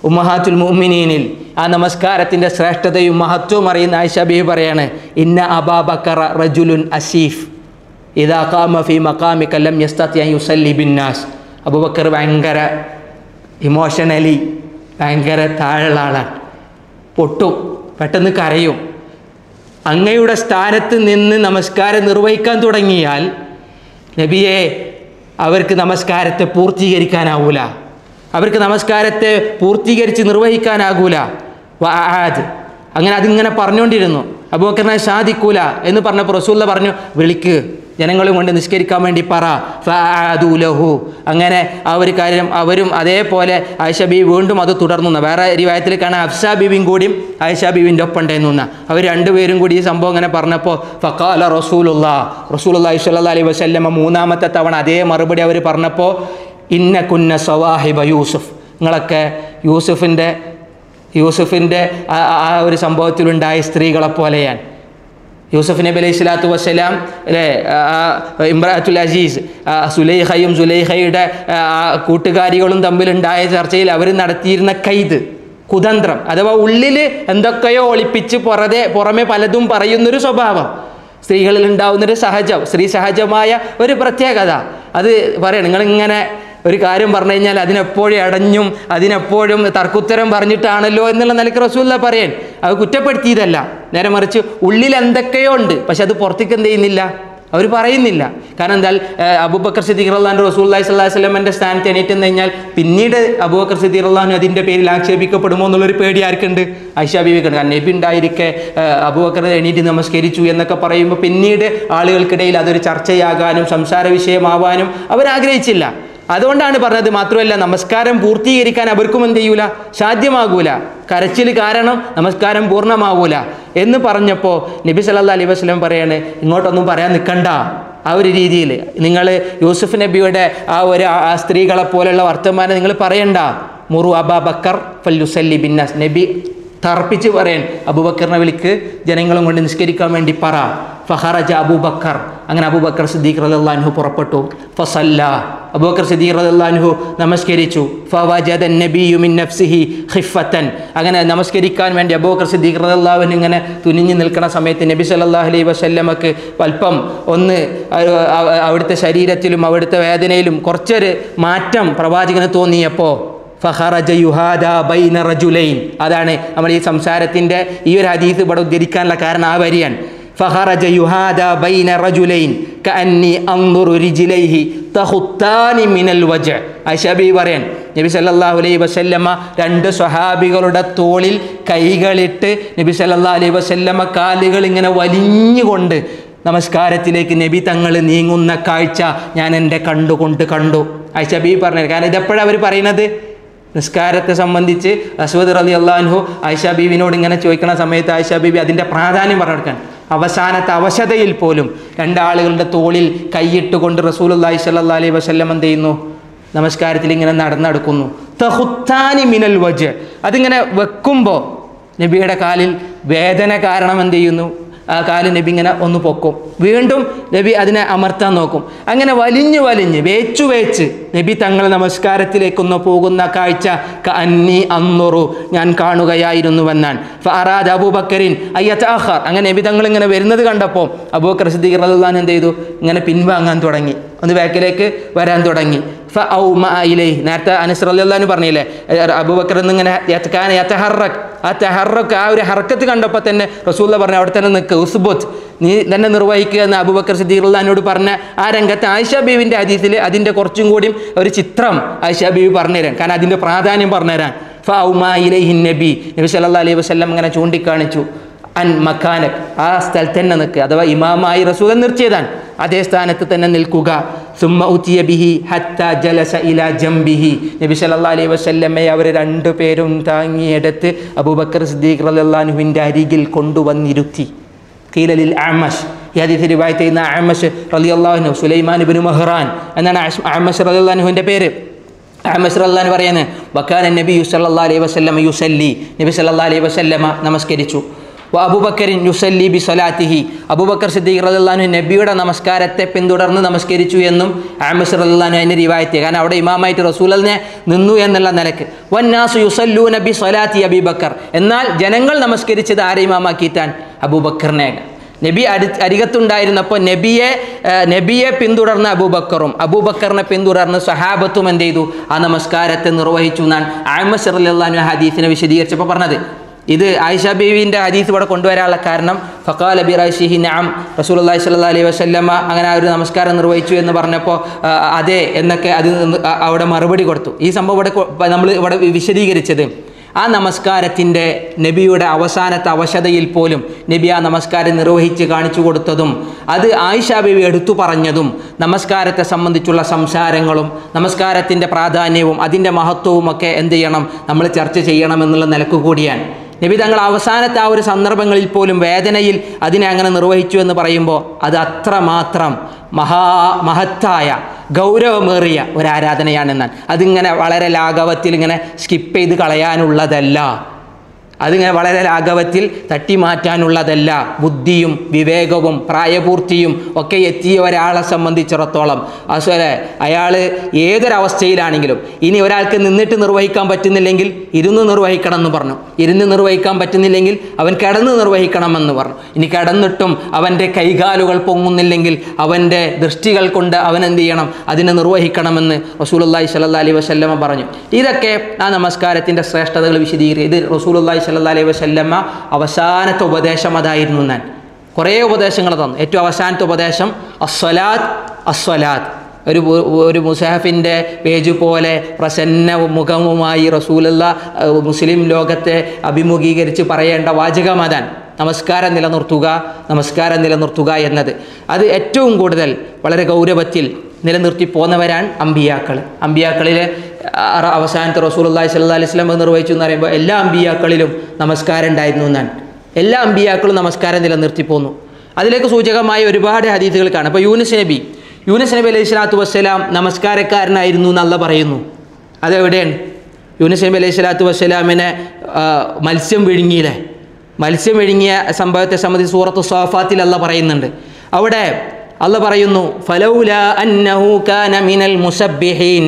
ഉമ്മഹാത്തുൽ മുഅ്മിനീനിൽ ആ നമസ്കാരത്തിൻ്റെ ശ്രേഷ്ഠതയും മഹത്വവും അറിയുന്ന ആയിഷ ബീവി പറയാണ്, ഇന്ന അബാബക്കറ റജുലുൻ അസീഫ് ഇദാ ഖാമ ഫീ മഖാമിക ലം യസ്തതി അൻ യുസല്ലി ബിന്നാസ്. അബൂബക്കർ ഭയങ്കര ഇമോഷണലി ഭയങ്കര താഴെയുള്ള ആളാണ്, പൊട്ടും, പെട്ടെന്ന് കരയും. അങ്ങയുടെ സ്ഥാനത്ത് നിന്ന് നമസ്കാരം നിർവഹിക്കാൻ തുടങ്ങിയാൽ നബിയെ അവർക്ക് നമസ്കാരത്തെ പൂർത്തീകരിക്കാനാവൂല, അവർക്ക് നമസ്കാരത്തെ പൂർത്തീകരിച്ച് നിർവഹിക്കാനാകൂല. വഅദ്, അങ്ങനെ അതിങ്ങനെ പറഞ്ഞുകൊണ്ടിരുന്നു. അബൂബക്കറിനെ സാധിക്കൂല എന്ന് പറഞ്ഞപ്പോൾ റസൂലുള്ള പറഞ്ഞു, വിളിക്ക്, ജനങ്ങളും കൊണ്ട് നിസ്കരിക്കാൻ വേണ്ടി പറ. ഫഅദു ലഹു, അങ്ങനെ ആ ഒരു കാര്യം അവരും അതേപോലെ ആയിഷ ബീവി വീണ്ടും അത് തുടർന്നു. വേറെ റിവായത്തിൽ കാണാൻ ഹഫ്സ ബീവിയും കൂടിയും ആയിഷ ബീവിൻ്റെ ഒപ്പം ഉണ്ടായിരുന്നു. അവർ രണ്ടുപേരും കൂടി ഈ സംഭവം അങ്ങനെ പറഞ്ഞപ്പോൾ ഫഖാല റസൂലുള്ളാഹി സ്വല്ലല്ലാഹി അലൈഹി വസല്ലമ മൂന്നാമത്തെ തവണ അതേ മറുപടി അവർ പറഞ്ഞപ്പോൾ, ഇന്ന കുന്ന സവാഹിബ യൂസുഫ്, നിങ്ങളൊക്കെ യൂസുഫിൻ്റെ ആ ഒരു സംഭവത്തിലുണ്ടായ സ്ത്രീകളെ പോലെയാണ്. യൂസുഫ് നബി അലൈഹി സ്വലാത്തു വസ്സലാം അല്ലേ, ഇമ്രാത്തുൽ അസീസ് സുലൈഖയും സുലൈഖയുടെ കൂട്ടുകാരികളും തമ്മിലുണ്ടായ ചർച്ചയിൽ അവർ നടത്തിയിരുന്ന കുതന്ത്രം, അഥവാ ഉള്ളിൽ എന്തൊക്കെയോ ഒളിപ്പിച്ച് പുറമെ പലതും പറയുന്നൊരു സ്വഭാവം സ്ത്രീകളിൽ ഉണ്ടാവുന്നൊരു സ്ത്രീ സഹജമായ ഒരു പ്രത്യേകത. അത് പറയണം, നിങ്ങളിങ്ങനെ ഒരു കാര്യം പറഞ്ഞു കഴിഞ്ഞാൽ അതിനെപ്പോഴും അടഞ്ഞും അതിനെപ്പോഴും തർക്കുത്തരം പറഞ്ഞിട്ടാണല്ലോ എന്നുള്ള നിലയ്ക്ക് റസൂലുള്ള പറയാൻ അത് കുറ്റപ്പെടുത്തിയതല്ല, നേരെ മറിച്ച് ഉള്ളിൽ എന്തൊക്കെയോ ഉണ്ട്, പക്ഷെ അത് പുറത്തേക്ക് എന്ത് ചെയ്യുന്നില്ല, അവർ പറയുന്നില്ല. കാരണം എന്താ, അബൂബക്കർ സിദ്ദീഖ് റളിയല്ലാഹു അൻഹു റസൂലുള്ളാഹി സ്വല്ലല്ലാഹി അലൈഹി വസല്ലമയുടെ സ്ഥാനത്ത് എണീറ്റെന്ന് കഴിഞ്ഞാൽ പിന്നീട് അബൂബക്കർ സിദ്ദീഖ് റളിയല്ലാഹു അൻഹു അതിൻ്റെ പേരിൽ ആക്ഷേപിക്കപ്പെടുമോ എന്നുള്ളൊരു പേടി ആർക്കുണ്ട്? ആയിഷ ബീവിക്കുണ്ട്. കാരണം നബി ഉണ്ടായിരിക്കെ അബൂബക്കർ എണീറ്റ് നമസ്കരിച്ചു എന്നൊക്കെ പറയുമ്പോൾ പിന്നീട് ആളുകൾക്കിടയിൽ അതൊരു ചർച്ചയാകാനും സംസാര വിഷയമാവാനും അവരാഗ്രഹിച്ചില്ല. അതുകൊണ്ടാണ് പറഞ്ഞത്. മാത്രമല്ല, നമസ്കാരം പൂർത്തീകരിക്കാൻ അവർക്കും എന്ത് ചെയ്യൂല, സാധ്യമാകൂല, കരച്ചിൽ കാരണം നമസ്കാരം പൂർണ്ണമാവൂല എന്ന് പറഞ്ഞപ്പോൾ നബി സല്ലല്ലാഹു അലൈഹി വസല്ലം പറയാണ്, ഇങ്ങോട്ടൊന്നും പറയാൻ നിൽക്കണ്ട. ആ ഒരു രീതിയിൽ നിങ്ങൾ യൂസുഫ് നബിയുടെ ആ സ്ത്രീകളെ പോലെയുള്ള വർത്തമാനം നിങ്ങൾ പറയണ്ട. മുറു അബൂബക്കർ ഫൽയുസല്ലി ബിന്നാസ്, നബി തർപ്പിച്ച് പറയാൻ, അബൂബക്കറിനെ വിളിക്ക്, ജനങ്ങളും കൊണ്ട് നിസ്കരിക്കാൻ വേണ്ടി പറ. ഫഖറജ അബൂബക്കർ, അങ്ങനെ അബൂബക്കർ സിദ്ദീഖ് റളിയല്ലാഹു അൻഹു പുറപ്പെട്ടു. ഫസല്ല, അബൂബക്കർ സിദ്ദീഖ് റളിയല്ലാഹു അൻഹു നമസ്കരിച്ചു. ഫവജദ അൻ-നബിയ്യു മിൻ നഫ്സിഹി ഖിഫത്തൻ, അങ്ങനെ നമസ്കരിക്കാൻ വേണ്ടി അബൂബക്കർ സിദ്ദീഖ് റളിയല്ലാഹു അൻഹു ഇങ്ങനെ തുനിഞ്ഞു നിൽക്കുന്ന സമയത്ത് നബി സല്ലല്ലാഹു അലൈഹി വസല്ലമക്ക് അല്പം ഒന്ന് അവിടുത്തെ ശരീരത്തിലും അവിടുത്തെ വേദനയിലും കുറച്ചൊരു മാറ്റം പ്രവാചകന് തോന്നിയപ്പോൾ ഫഖറജ യുഹാദ ബൈന റജുലൈൻ, അതാണ് നമ്മൾ ഈ സംസാരത്തിൻ്റെ ഈ ഒരു ഹദീസ് ഇവിടെ ഉദ്ധരിക്കാനുള്ള കാരണം ആ വരിയാണ്. ഫഖറജ യുഹാദ ബൈന റജുലൈൻ കഅന്നി അൻദുറു റിജ്ലൈഹി തഖുത്താനി മിനൽ വജ്. ആയിഷ ബീവി പറയാൻ, നബി സല്ലല്ലാഹു അലൈഹി വസല്ലമ രണ്ട് സ്വഹാബികളുടെ തോളിൽ കൈകളിട്ട് നബി സല്ലല്ലാഹു അലൈഹി വസല്ലമ കാലുകൾ ഇങ്ങനെ വലിഞ്ഞുകൊണ്ട് നമസ്കാരത്തിലേക്ക് നബി തങ്ങൾ നീങ്ങുന്ന കാഴ്ച ഞാൻ എൻ്റെ കണ്ടുകൊണ്ട് കണ്ടു. ആയിഷ ബീവി പറഞ്ഞു. കാരണം ഇതെപ്പോഴാണ് അവർ പറയുന്നത്? നിസ്കാരത്തെ സംബന്ധിച്ച് അസ്വദ് റളിയല്ലാഹു അൻഹു ആയിഷ ബീവിനോട് ഇങ്ങനെ ചോദിക്കുന്ന സമയത്ത് ആയിഷ ബീവി അതിൻ്റെ പ്രാധാന്യം പറഞ്ഞെടുക്കാൻ, അവസാനത്തെ അവശതയിൽ പോലും രണ്ടാളുകളുടെ തോളിൽ കൈയിട്ടുകൊണ്ട് റസൂലുള്ളാഹി സ്വല്ലല്ലാഹു അലൈഹി വസല്ലം എന്ത് ചെയ്യുന്നു, നമസ്കാരത്തിൽ ഇങ്ങനെ നടന്നെടുക്കുന്നു. തഖുത്താനി മിനൽ വജ്, അതിങ്ങനെ വെക്കുമ്പോൾ നബിയുടെ കാലിൽ വേദന കാരണം എന്ത് ചെയ്യുന്നു, ആ കാല് നബി ഇങ്ങനെ ഒന്ന് പൊക്കും, വീണ്ടും നബി അതിനെ അമർത്താൻ നോക്കും. അങ്ങനെ വലിഞ്ഞ് വേച്ച് നബി തങ്ങൾ നമസ്കാരത്തിലേക്കൊന്ന് പോകുന്ന കാഴ്ച കഅന്നി അൻദുറു, ഞാൻ കാണുകയായിരുന്നുവെന്നാണ്. ഫഅറാദ അബൂബക്കറിൻ അയ്യതഅഖർ, അങ്ങനെ നബി തങ്ങൾ ഇങ്ങനെ വരുന്നത് കണ്ടപ്പോൾ അബൂബക്കർ സിദ്ദീഖ് റളിയല്ലാഹു അൻഹു എന്ത് ചെയ്തു, ഇങ്ങനെ പിൻവാങ്ങാൻ തുടങ്ങി, ഒന്ന് ബാക്കിലേക്ക് വരാൻ തുടങ്ങി. ഫഔമഅ ഇലൈഹി, നേരത്തെ അനസ് റളിയല്ലാഹു അൻഹു പറഞ്ഞില്ലേ, അബൂബക്കർ എന്നിങ്ങനെ ആ ഒരു ഹർക്കത്ത് കണ്ടപ്പോൾ തന്നെ റസൂലുള്ളാഹി പറഞ്ഞു, അവിടെ തന്നെ നിൽക്കുക, ഉസ്ബുത്ത്, നീ തന്നെ നിർവഹിക്കുക എന്ന് അബൂബക്കർ സിദ്ദീഖ് റളിയല്ലാഹു അൻഹു പറഞ്ഞ ആ രംഗത്ത് ആയിഷ ബീവിൻ്റെ ഹദീസിൽ അതിൻ്റെ കുറച്ചും കൂടി ഒരു ചിത്രം ആയിഷ ബീവി പറഞ്ഞുതരാൻ, കാരണം അതിൻ്റെ പ്രാധാന്യം പറഞ്ഞുതരാൻ. ഫഔമഅ ഇലൈഹി നബി സല്ലല്ലാഹു അലൈഹി വസല്ലം ഇങ്ങനെ ചൂണ്ടിക്കാണിച്ചു, അൻ മക്കാനക്, ആ സ്ഥലത്ത് തന്നെ നിൽക്കുക, അഥവാ ഇമാമായി റസൂൽ നിർത്തിയതാണ്, അതേ സ്ഥാനത്ത് തന്നെ നിൽക്കുക. സുമ്മ ഉതിയ ബിഹി ഹത്താ ജലസ ഇലാ ജംബിഹി, നബി സല്ലല്ലാഹു അലൈഹി വസല്ലമയെ അവർ രണ്ടുപേരും താങ്ങിയെടുത്ത് അബൂബക്കർ സിദ്ദീഖ് റളിയല്ലാഹു അൻഹുവിൻ്റെ അരികിൽ കൊണ്ടുവന്നിരുത്തി. ഖീല ലിൽ അഅ്മശ്, ഈ ഹദീസ് റിവായത്ത് ചെയ്യുന്ന അഅ്മശ് റളിയല്ലാഹു അൻഹു സുലൈമാൻ ഇബ്നു മഹ്റാൻ എന്നാണ് അഅ്മശ് റളിയല്ലാഹു അൻഹുവിൻ്റെ പേര്. അഅ്മശ് റളിയല്ലാഹു അൻഹു പറയുന്നത്, വകാന നബി സല്ലല്ലാഹു അലൈഹി വസല്ലമ യുസല്ലി, നബി സല്ലല്ലാഹു അലൈഹി വസല്ലമ നമസ്കരിച്ചു. അബൂബക്കറിൻ യുസല്ലി ബി സ്വലാത്തിഹി, അബൂബക്കർ സിദ്ദീഖ് റളിയല്ലാഹു അൻഹു നബിയുടെ നമസ്കാരത്തെ പിന്തുടർന്ന് നമസ്കരിച്ചു എന്നും ആമിസ് റളിയല്ലാഹു അൻഹു അതിൻ്റെ റിവായത്ത്. കാരണം അവിടെ ഇമാമായിട്ട് റസൂലിനെ നിന്നു എന്നുള്ള നിലക്ക്. വന്നാസു യുസല്ലൂന ബി സ്വലാത്തി അബീബക്കർ, എന്നാൽ ജനങ്ങൾ നമസ്കരിച്ചത് ആരെ ഇമാമാക്കിയിട്ടാണ്? അബൂബക്കറിനെ. നബി അരികത്തുണ്ടായിരുന്നപ്പോൾ നബിയെ പിന്തുടർന്ന അബൂബക്കറിനെ പിന്തുടർന്ന് സഹാബത്തും എന്ത് ചെയ്തു? ആ നമസ്കാരത്തെ നിർവഹിച്ചു എന്നാണ് ആമിസ് റളിയല്ലാഹു അൻഹു ഹദീസിനെ വിശദീകരിച്ചപ്പോൾ പറഞ്ഞത്. ഇത് ആയിഷ ബീവിൻ്റെ ഹദീസ് ഇവിടെ കൊണ്ടുവരാനുള്ള കാരണം ഫഖാല ബിറൈശിഹി നഅം, റസൂലുള്ളാഹി സ്വല്ലല്ലാഹു അലൈഹി വസല്ലമ അങ്ങനെ ആ ഒരു നമസ്കാരം നിർവഹിച്ചു എന്ന് പറഞ്ഞപ്പോൾ അതെ എന്നൊക്കെ അത് അവിടെ മറുപടി കൊടുത്തു. ഈ സംഭവം ഇവിടെ നമ്മൾ ഇവിടെ വിശദീകരിച്ചത് ആ നമസ്കാരത്തിൻ്റെ നബിയുടെ അവസാനത്തെ അവശതയിൽ പോലും നബി ആ നമസ്കാരം നിർവഹിച്ച് കാണിച്ചു കൊടുത്തതും അത് ആയിഷ ബീവി എടുത്തു പറഞ്ഞതും നമസ്കാരത്തെ സംബന്ധിച്ചുള്ള സംസാരങ്ങളും നമസ്കാരത്തിൻ്റെ പ്രാധാന്യവും അതിൻ്റെ മഹത്വവും ഒക്കെ എന്ത് ചെയ്യണം? നമ്മൾ ചർച്ച ചെയ്യണം എന്നുള്ള നിലക്ക് കൂടിയാണ്. നബി തങ്ങൾ അവസാനത്തെ ആ ഒരു സന്ദർഭങ്ങളിൽ പോലും വേദനയിൽ അതിനെ അങ്ങനെ നിർവഹിച്ചു എന്ന് പറയുമ്പോൾ അത് അത്രമാത്രം മഹത്തായ ഗൗരവമേറിയ ഒരാരാധനയാണെന്നാൽ അതിങ്ങനെ വളരെ ലാഘവത്തിൽ ഇങ്ങനെ സ്കിപ്പ് ചെയ്ത് കളയാനുള്ളതല്ല, അതിങ്ങനെ വളരെ ലാഘവത്തിൽ തട്ടിമാറ്റാനുള്ളതല്ല. ബുദ്ധിയും വിവേകവും പ്രായപൂർത്തിയും ഒക്കെ എത്തിയ ഒരാളെ സംബന്ധിച്ചിടത്തോളം അതുപോലെ അയാൾ ഏതൊരവസ്ഥയിലാണെങ്കിലും ഇനി ഒരാൾക്ക് നിന്നിട്ട് നിർവഹിക്കാൻ പറ്റുന്നില്ലെങ്കിൽ ഇരുന്ന് നിർവഹിക്കണം എന്ന് പറഞ്ഞു, ഇരുന്ന് നിർവഹിക്കാൻ പറ്റുന്നില്ലെങ്കിൽ അവൻ കിടന്ന് നിർവഹിക്കണമെന്ന് പറഞ്ഞു. ഇനി കിടന്നിട്ടും അവൻ്റെ കൈകാലുകൾ പൊങ്ങുന്നില്ലെങ്കിൽ അവൻ്റെ ദൃഷ്ടികൾ കൊണ്ട് അവൻ എന്ത് ചെയ്യണം? അതിനെ നിർവഹിക്കണമെന്ന് റസൂലുള്ളാഹി സ്വല്ലല്ലാഹു അലൈഹി വസല്ലമ പറഞ്ഞു. ഇതൊക്കെ ആ നമസ്കാരത്തിൻ്റെ ശ്രേഷ്ഠതകൾ വിശദീകരിക്കും. ഇത് റസൂലുള്ളാഹി സ്വല്ലല്ലാഹു അലൈഹി വസല്ലമ അവസാനത്തെ ഉപദേശം അതായിരുന്നു. ഞാൻ കുറേ ഉപദേശങ്ങൾ തന്നു. ഏറ്റവും അവസാനത്തെ ഉപദേശം അസ്വലാത്ത്. ഒരു മുസാഫിൻ്റെ പേജ് പോലെ പ്രസന്ന മുഖവുമായി റസൂലുള്ളാഹി മുസ്ലിം ലോകത്തെ അഭിമുഖീകരിച്ച് പറയേണ്ട വാചകം അതാണ്. നമസ്കാരം നിലനിർത്തുക എന്നത് അത് ഏറ്റവും കൂടുതൽ വളരെ ഗൗരവത്തിൽ നിലനിർത്തി പോന്നവരാണ് അമ്പിയാക്കളിലെ അവസാനത്തെ റസൂലുള്ളാഹി സ്വല്ലല്ലാഹു അലൈഹി വസല്ലം നിർവഹിച്ചു എന്ന് പറയുമ്പോൾ എല്ലാ അമ്പിയാക്കളിലും നമസ്കാരം ഉണ്ടായിരുന്നു എന്നാണ്. എല്ലാ അമ്പിയാക്കളും നമസ്കാരം നിലനിർത്തി പോന്നു. അതിലേക്ക് സൂചകമായ ഒരുപാട് ഹദീസുകൾ കാണാം. അപ്പോൾ യൂനുസ് നബി അലൈഹി സ്വലാത്തു വസ്സലാം നമസ്കാരക്കാരനായിരുന്നു എന്നല്ല പറയുന്നു. അതെവിടെയാണ്? യൂനുസ് നബി അലൈഹി സ്വലാത്തു വസ്സലാമിനെ മത്സ്യം വിഴുങ്ങിയ സംഭവത്തെ സംബന്ധിച്ച് സൂറത്തു സ്വാഫാത്തിൽ അല്ല പറയുന്നുണ്ട്. അവിടെ അല്ല പറയുന്നു ഫലൗലാ അന്നഹു കാന മിനൽ മുസബ്ബിഹീൻ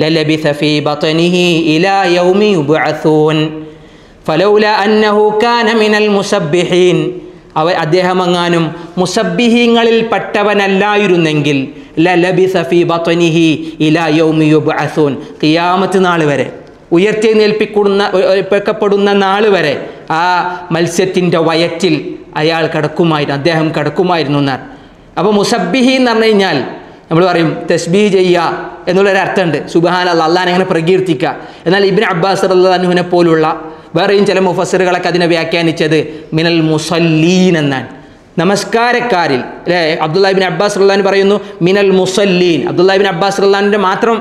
ലലബിഥ ഫീ ബത്നിഹി ഇലാ യൗമി യുബ്അസൂൻ. ഫലൗലാ അന്നഹു കാന മിനൽ മുസബ്ബിഹീൻ, അദ്ദേഹം എങ്ങാനും മുസബ്ബിഹീങ്ങളിൽ പെട്ടവനല്ലായിരുന്നെങ്കിൽ ലലബിഥ ഫീ ബത്നിഹി ഇലാ യൗമി യുബ്അസൂൻ, ഖിയാമത്ത് നാൾ വരെ ഉയർത്തിയെഴുന്നേൽപ്പിക്കപ്പെടുന്ന നാൾ വരെ ആ മത്സ്യത്തിൻ്റെ വയറ്റിൽ അദ്ദേഹം കിടക്കുമായിരുന്നു എന്നാണ്. അപ്പോൾ മുസബ്ബിഹി എന്ന് പറഞ്ഞു കഴിഞ്ഞാൽ നമ്മൾ പറയും തസ്ബീഹ് ചെയ്യുക എന്നുള്ളൊരർത്ഥമുണ്ട്. സുബ്ഹാനല്ലാഹ്, അല്ലാഹനെ അങ്ങനെ പ്രകീർത്തിക്കുക. എന്നാൽ ഇബ്നു അബ്ബാസ് റളിയല്ലാഹു അൻഹുവിനെ പോലുള്ള വേറെയും ചില മുഫസ്സിറുകളൊക്കെ അതിനെ വ്യാഖ്യാനിച്ചത് മിനൽ മുസല്ലീൻ എന്നാണ്. നമസ്കാരക്കാരിൽ അല്ലേ? അബ്ദുല്ലാഹി ഇബ്നു അബ്ബാസ് റളിയല്ലാഹു അൻഹു പറയുന്നു മിനൽ മുസല്ലീൻ. അബ്ദുല്ലാഹി ഇബ്നു അബ്ബാസ് റളിയല്ലാഹു അൻഹുവിൻ്റെ മാത്രം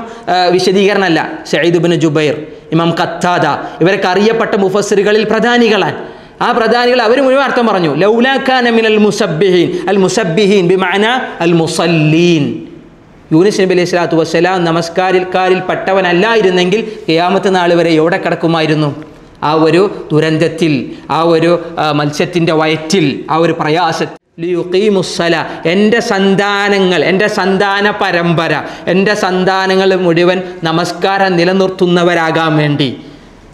വിശദീകരണമല്ല, സഈദ് ഇബ്നു ജുബൈർ, ഇമാം ഖത്താദ ഇവരൊക്കെ അറിയപ്പെട്ട മുഫസ്സിറുകളിൽ പ്രധാനികളാണ്. ആ പ്രധാനികൾ അവർ മുഴുവൻ അർത്ഥം പറഞ്ഞു. ലൗലാ കാന മിനൽ മുസബ്ബിഹീൻ, അൽ മുസബ്ബിഹീൻ ബിമഅന അൽ മുസല്ലീൻ. യൂനുസ് നബി അലൈഹി സ്വലാത്തു വസ്സലാം നമസ്കാരക്കാരിൽ പെട്ടവനല്ലായിരുന്നെങ്കിൽ ഖിയാമത്ത് നാൾ വരെ എവിടെ കിടക്കുമായിരുന്നു? ആ ഒരു ദുരന്തത്തിൽ, ആ ഒരു മത്സ്യത്തിൻ്റെ വയറ്റിൽ, ആ ഒരു പ്രയാസത്തിൽ. ലിയുഖീമുസ്സല, എൻ്റെ സന്താന പരമ്പര, എൻ്റെ സന്താനങ്ങൾ മുഴുവൻ നമസ്കാരം നിലനിർത്തുന്നവരാകാൻ വേണ്ടി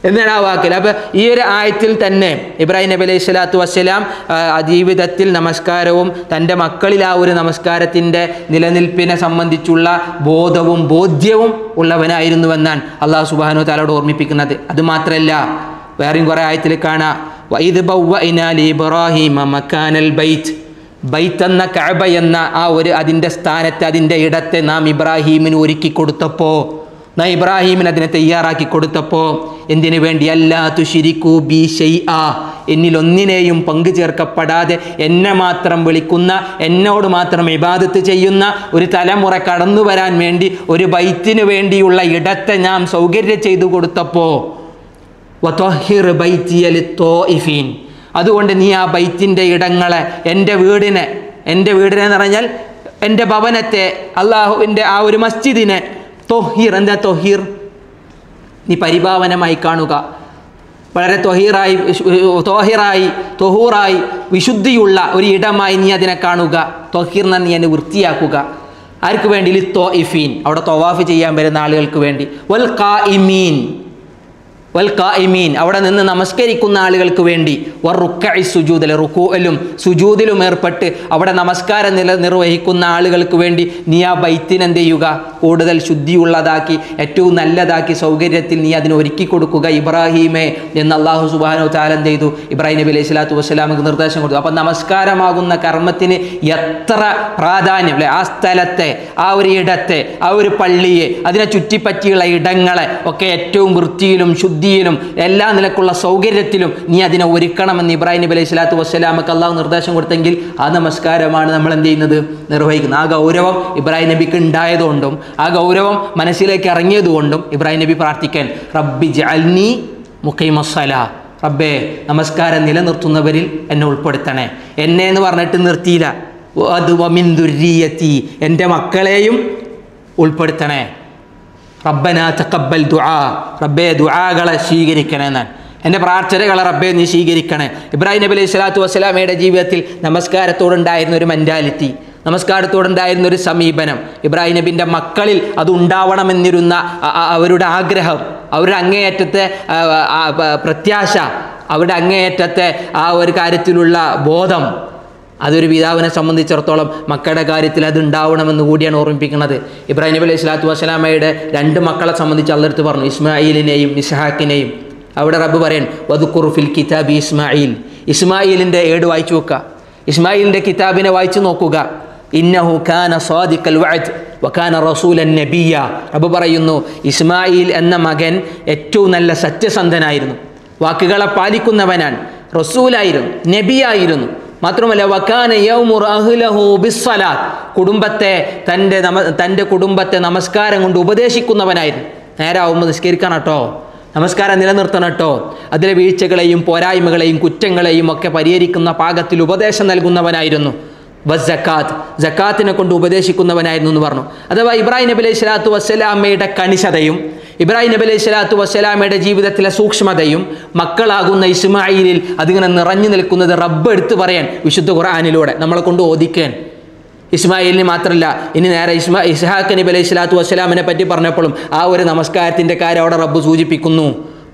എന്നാണ് ആ വാക്കിൽ. അപ്പോൾ ഈ ഒരു ആയത്തിൽ തന്നെ ഇബ്രാഹിം നബി അലൈഹി സ്വലാത്തു വസ്സലാം ജീവിതത്തിൽ നമസ്കാരവും തൻ്റെ മക്കളിൽ ആ ഒരു നമസ്കാരത്തിൻ്റെ നിലനിൽപ്പിനെ സംബന്ധിച്ചുള്ള ബോധ്യവും ഉള്ളവനായിരുന്നുവെന്നാണ് അള്ളാഹു സുബ്ഹാനഹു വ തആലയോട് ഓർമ്മിപ്പിക്കുന്നത്. അതുമാത്രമല്ല, വേറെയും കുറേ ആയത്തിൽ കാണാം വഇദ് ബവ്വഅനാ ലിഇബ്രാഹീമ മകാനൽ ബൈത്ത് എന്ന കഅബ എന്ന ആ ഒരു അതിൻ്റെ സ്ഥാനത്ത്, അതിൻ്റെ ഇടത്തെ നാം ഇബ്രാഹീമിന് ഒരുക്കി കൊടുത്തപ്പോൾ, നാം ഇബ്രാഹീമിന് അതിനെ തയ്യാറാക്കി കൊടുത്തപ്പോൾ എന്തിനു വേണ്ടി? അല്ലാ തുശ്രികൂ ബി ശൈആ, എന്നിലൊന്നിനെയും പങ്കു ചേർക്കപ്പെടാതെ എന്നെ മാത്രം വിളിക്കുന്ന, എന്നോട് മാത്രം ഇബാദത്ത് ചെയ്യുന്ന ഒരു തലമുറ കടന്നു വരാൻ വേണ്ടി ഒരു ബൈത്തിന് വേണ്ടിയുള്ള ഇടത്തെ നാം സൗകര്യം ചെയ്തു കൊടുത്തപ്പോൾ വതഹിർ ബൈതിയ ലിത്വാഇഫീൻ, അതുകൊണ്ട് നീ ആ ബൈത്തിൻ്റെ ഇടങ്ങളെ, എൻ്റെ വീടിനെ എന്ന് പറഞ്ഞാൽ എൻ്റെ ഭവനത്തെ, അള്ളാഹുവിൻ്റെ ആ ഒരു മസ്ജിദിനെ തൊഹീർ, എന്താ തൊഹീർ? നീ പരിഭാവനമായി കാണുക. വളരെ തൊഹൂറായി വിശുദ്ധിയുള്ള ഒരു ഇടമായി നീ അതിനെ കാണുക. തൊഹീർന നീ അതിനെ വൃത്തിയാക്കുക. ആർക്ക് വേണ്ടി? ലിത്വാഇഫീൻ, അവിടെ തവാഫ് ചെയ്യാൻ വരുന്ന ആളുകൾക്ക് വേണ്ടി. വൽ ഖായിമീൻ, അവിടെ നിന്ന് നമസ്കരിക്കുന്ന ആളുകൾക്ക് വേണ്ടി. വറുക്കഇ സുജൂദ്, റുകൂഇലും സുജൂദിലും ഏർപ്പെട്ട് അവിടെ നമസ്കാരം നിർവഹിക്കുന്ന ആളുകൾക്ക് വേണ്ടി നീ ആ ബൈത്തിനെ എന്ത് ചെയ്യുക? കൂടുതൽ ശുദ്ധിയുള്ളതാക്കി, ഏറ്റവും നല്ലതാക്കി, സൗകര്യത്തിൽ നീ അതിനെ ഒരുക്കി കൊടുക്കുക ഇബ്രാഹീമേ എന്ന് അല്ലാഹു സുബ്ഹാനഹു വ തആല എന്ത് ചെയ്തു? ഇബ്രാഹിം നബി അലൈഹി സ്വലാത്തു വസ്സലാമിക്ക് നിർദ്ദേശം കൊടുത്തു. അപ്പം നമസ്കാരമാകുന്ന കർമ്മത്തിന് എത്ര പ്രാധാന്യം അല്ലെ! ആ സ്ഥലത്തെ, ആ ഒരു ഇടത്തെ, ആ ഒരു പള്ളിയെ, അതിനെ ചുറ്റിപ്പറ്റിയുള്ള ഇടങ്ങളെ ഒക്കെ ഏറ്റവും വൃത്തിയിലും ശുദ്ധിയിലും എല്ലാ നിലക്കുള്ള സൗകര്യത്തിലും നീ അതിനെ ഒരുക്കണമെന്ന് ഇബ്രാഹിം നബി അലൈഹി സ്വലാത്തു വസ്സലാമക്ക് അള്ളാഹു നിർദ്ദേശം കൊടുത്തെങ്കിൽ ആ നമസ്കാരമാണ് നമ്മൾ എന്ത് ചെയ്യുന്നത്? നിർവഹിക്കുന്നത്. ആ ഗൗരവം ഇബ്രാഹിം നബിക്ക് ഉണ്ടായതുകൊണ്ടും ആ ഗൗരവം മനസ്സിലേക്ക് ഇറങ്ങിയതുകൊണ്ടും ഇബ്രാഹിം നബി പ്രാർത്ഥിക്കാൻ, റബ്ബി ജഅൽനി മുഖീമസ്സലാ, റബ്ബേ നമസ്കാരം നിലനിർത്തുന്നവരിൽ എന്നെ ഉൾപ്പെടുത്തണേ. എന്നെ എന്ന് പറഞ്ഞിട്ട് നിർത്തിയില്ല, വമിൻ ദുർരിയതി, എൻ്റെ മക്കളെയും ഉൾപ്പെടുത്തണേ. റബ്ബനാ തഖബ്ബൽ ദുആ, റബ്ബേ ദുആകളെ സ്വീകരിക്കണേ എന്നാണ്. എൻ്റെ പ്രാർത്ഥനകളെ റബ്ബേ നീ സ്വീകരിക്കണേ. ഇബ്രാഹിം നബി അലൈഹി സ്വലാത്തു വസ്സലാമയുടെ ജീവിതത്തിൽ നമസ്കാരത്തോടുണ്ടായിരുന്ന ഒരു മെൻറ്റാലിറ്റി, നമസ്കാരത്തോടുണ്ടായിരുന്ന ഒരു സമീപനം, ഇബ്രാഹിം നബിൻ്റെ മക്കളിൽ അത് ഉണ്ടാവണമെന്നിരുന്ന അവരുടെ ആഗ്രഹം, അവരുടെ അങ്ങേയറ്റത്തെ പ്രത്യാശ, അവരുടെ അങ്ങേയറ്റത്തെ ആ ഒരു കാര്യത്തിലുള്ള ബോധം, അതൊരു പിതാവിനെ സംബന്ധിച്ചിടത്തോളം മക്കളുടെ കാര്യത്തിൽ അത് ഉണ്ടാവണമെന്ന് കൂടിയാണ് ഓർമ്മിപ്പിക്കുന്നത്. ഇബ്രാഹിം നബി അലൈഹി സ്വലാത്തു വസ്സലാമയുടെ 2 മക്കളെ സംബന്ധിച്ച് അല്ലാഹു അടുത്ത് പറഞ്ഞു, ഇസ്മായിലിനെയും ഇസ്ഹാക്കിനെയും. അവിടെ റബ്ബ് പറയൻ വദ്കുർ ഫിൽ കിതാബി ഇസ്മായിൽ, ഇസ്മായിലിൻ്റെ ഏട് വായിച്ചു നോക്കുക, ഇസ്മായിലിൻ്റെ കിതാബിനെ വായിച്ചു നോക്കുക. ഇന്നഹു കാന സാദിഖൽ വഅദ് വകാന റസൂലൻ നബിയ്യ. റബ്ബ് പറയുന്നു, ഇസ്മായിൽ എന്ന മകൻ ഏറ്റവും നല്ല സത്യസന്ധനായിരുന്നു, വാക്കുകളെ പാലിക്കുന്നവനാണ്, റസൂലായിരുന്നു, നബിയായിരുന്നു. മാത്രമല്ല വകാന യൗമുറു അഹ്ലഹു ബിസ്സലാത്ത്, കുടുംബത്തെ തൻ്റെ കുടുംബത്തെ നമസ്കാരം കൊണ്ട് ഉപദേശിക്കുന്നവനായിരുന്നു. നേരാവുമ്പോൾ നിസ്കരിക്കണം കേട്ടോ, നമസ്കാരം നിലനിർത്തണം കേട്ടോ, അതിലെ വീഴ്ചകളെയും പോരായ്മകളെയും കുറ്റങ്ങളെയും ഒക്കെ പരിഹരിക്കുന്ന പാകത്തിൽ ഉപദേശം നൽകുന്നവനായിരുന്നു. വസ്സക്കാത്ത്, സക്കാത്തിനെ കൊണ്ട് ഉപദേശിക്കുന്നവനായിരുന്നു എന്ന് പറഞ്ഞു. അഥവാ ഇബ്രാഹിം നബി അലൈഹി സ്വലാത്തു വസ്സലാമയുടെ കണിശതയും ഇബ്രാഹിം നബി അലൈഹി സ്വലാത്തു വസ്സലാമയുടെ ജീവിതത്തിലെ സൂക്ഷ്മതയും മക്കളാകുന്ന ഇസ്മായിലിൽ അതിങ്ങനെ നിറഞ്ഞു നിൽക്കുന്നത് റബ്ബ് എടുത്തു പറയാൻ വിശുദ്ധ ഖുർആനിലൂടെ നമ്മളെ കൊണ്ട് ഓദിക്കാൻ. ഇസ്മായിലിന് മാത്രമല്ല, ഇനി നേരെ ഇസ്ഹാഖ് നബി അലൈഹി സ്വലാത്തു വസ്സലാമിനെ പറ്റി പറഞ്ഞപ്പോഴും ആ ഒരു നമസ്കാരത്തിൻ്റെ കാര്യം അവിടെ റബ്ബ് സൂചിപ്പിക്കുന്നു.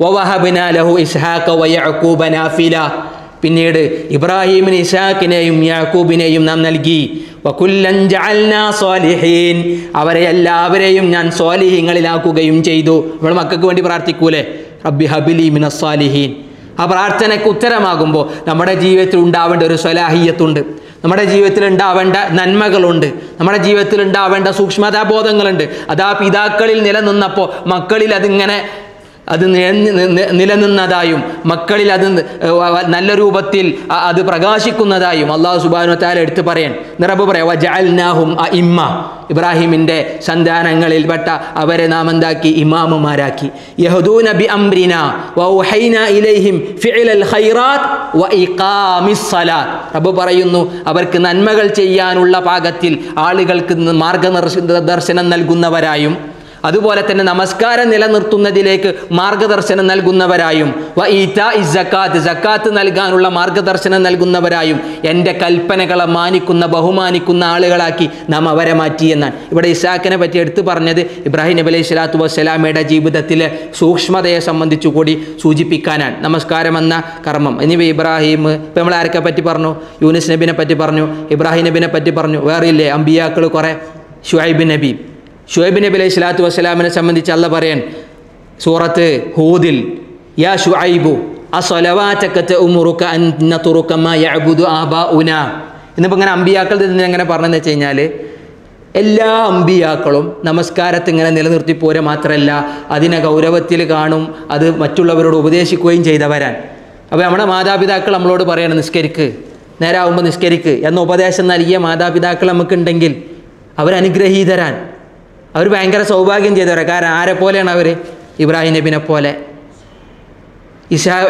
വവഹബ്നാ ലഹു ഇസ്ഹാഖ വയഅഖൂബ നാഫില, പിന്നീട് ഇബ്രാഹിമിന് ഇസ്ഹാഖിനെയും യാക്കൂബിനെയും നാം നൽകി. വകുല്ലൻ ജഅൽനാ സ്വാലിഹീൻ, അവരെ എല്ലാവരെയും ഞാൻ സ്വാലിഹീങ്ങളിലാക്കുകയും ചെയ്തു. നമ്മൾ മക്കൾക്ക് വേണ്ടി പ്രാർത്ഥിക്കൂലേ, റബ്ബി ഹബ്ലി മിനസ് സ്വാലിഹീൻ. ആ പ്രാർത്ഥനയ്ക്ക് ഉത്തരമാകുമ്പോൾ നമ്മുടെ ജീവിതത്തിൽ ഉണ്ടാവേണ്ട ഒരു സ്വലാഹിയത്തുണ്ട്, നമ്മുടെ ജീവിതത്തിൽ ഉണ്ടാവേണ്ട നന്മകളുണ്ട്, നമ്മുടെ ജീവിതത്തിൽ ഉണ്ടാവേണ്ട സൂക്ഷ്മതാബോധങ്ങളുണ്ട്. അതാ പിതാക്കളിൽ നിലനിന്നപ്പോൾ മക്കളിൽ അതിങ്ങനെ നിലനിന്നതായും മക്കളിൽ അത് നല്ല രൂപത്തിൽ അത് പ്രകാശിക്കുന്നതായും അല്ലാഹു സുബ്ഹാനഹു വ തആല എടുത്തു പറയാൻ നിറബ് പറയാം, വജഅൽനാഹും അഇമ്മ, ഇബ്രാഹിമിൻ്റെ സന്താനങ്ങളിൽപ്പെട്ട അവരെ നാം എന്താക്കി? ഇമാമുമാരാക്കി. യഹ്ദൂന ബി അംരിനാ വൗഹൈനാ ഇലൈഹിം ഫിഅലൽ ഖൈറാത്ത് വഇഖാമിസ് സ്വലാത്ത്. റബ്ബ് പറയുന്നു, അവർക്ക് നന്മകൾ ചെയ്യാനുള്ള പാകത്തിൽ ആളുകൾക്ക് മാർഗദർശനം നൽകുന്നവരായും അതുപോലെ തന്നെ നമസ്കാരം നിലനിർത്തുന്നതിലേക്ക് മാർഗദർശനം നൽകുന്നവരായും സക്കാത്ത് നൽകാനുള്ള മാർഗദർശനം നൽകുന്നവരായും എൻ്റെ കൽപ്പനകളെ ബഹുമാനിക്കുന്ന ആളുകളാക്കി നാം അവരെ മാറ്റി എന്നാണ്. ഇവിടെ ഇസ്ഹാഖിനെ പറ്റി എടുത്തു പറഞ്ഞത് ഇബ്രാഹിം നബി അലൈഹി സ്വലാത്തു വസ്സലാമയുടെ ജീവിതത്തിലെ സൂക്ഷ്മതയെ സംബന്ധിച്ചു കൂടി സൂചിപ്പിക്കാനാണ് നമസ്കാരം എന്ന കർമ്മം. ഇനി ഇബ്രാഹിം, ഇപ്പം നമ്മൾ ആരൊക്കെ പറ്റി പറഞ്ഞു? യൂനുസ് നബിനെ പറ്റി പറഞ്ഞു, ഇബ്രാഹിം നബിനെ പറ്റി പറഞ്ഞു, വേറെ ഇല്ലേ അമ്പിയാക്കൾ കുറേ. ഷുഐബ് നബി അലൈഹി സ്വലാത്തു വസ്സലാമിനെ സംബന്ധിച്ച് അല്ലാഹ് പറയാൻ സൂറത്ത് ഹൂദിൽ, യാ ഷുഐബു അസ്സലവാതക തഅമുറുക അൻ നതുറുക മാ യഅബുദു ആബാഉനാ. എന്നിപ്പോൾ ഇങ്ങനെ അമ്പിയാക്കൾ എങ്ങനെ പറഞ്ഞെന്ന് വെച്ച് കഴിഞ്ഞാൽ, എല്ലാ അമ്പിയാക്കളും നമസ്കാരത്തെ ഇങ്ങനെ നിലനിർത്തി പോരെ മാത്രമല്ല അതിനെ ഗൗരവത്തിൽ കാണും, അത് മറ്റുള്ളവരോട് ഉപദേശിക്കുകയും ചെയ്തവരാൻ. അപ്പോൾ നമ്മുടെ മാതാപിതാക്കൾ നമ്മളോട് പറയണം നിസ്കരിക്ക്, നേരാവുമ്പോൾ നിസ്കരിക്ക് എന്ന ഉപദേശം നൽകിയ മാതാപിതാക്കൾ നമുക്കുണ്ടെങ്കിൽ അവരനുഗ്രഹീതരാൻ, അവർ ഭയങ്കര സൗഭാഗ്യം ചെയ്തവരാ. കാരണം ആരെ പോലെയാണ് അവർ? ഇബ്രാഹിം നബിനെ പോലെ,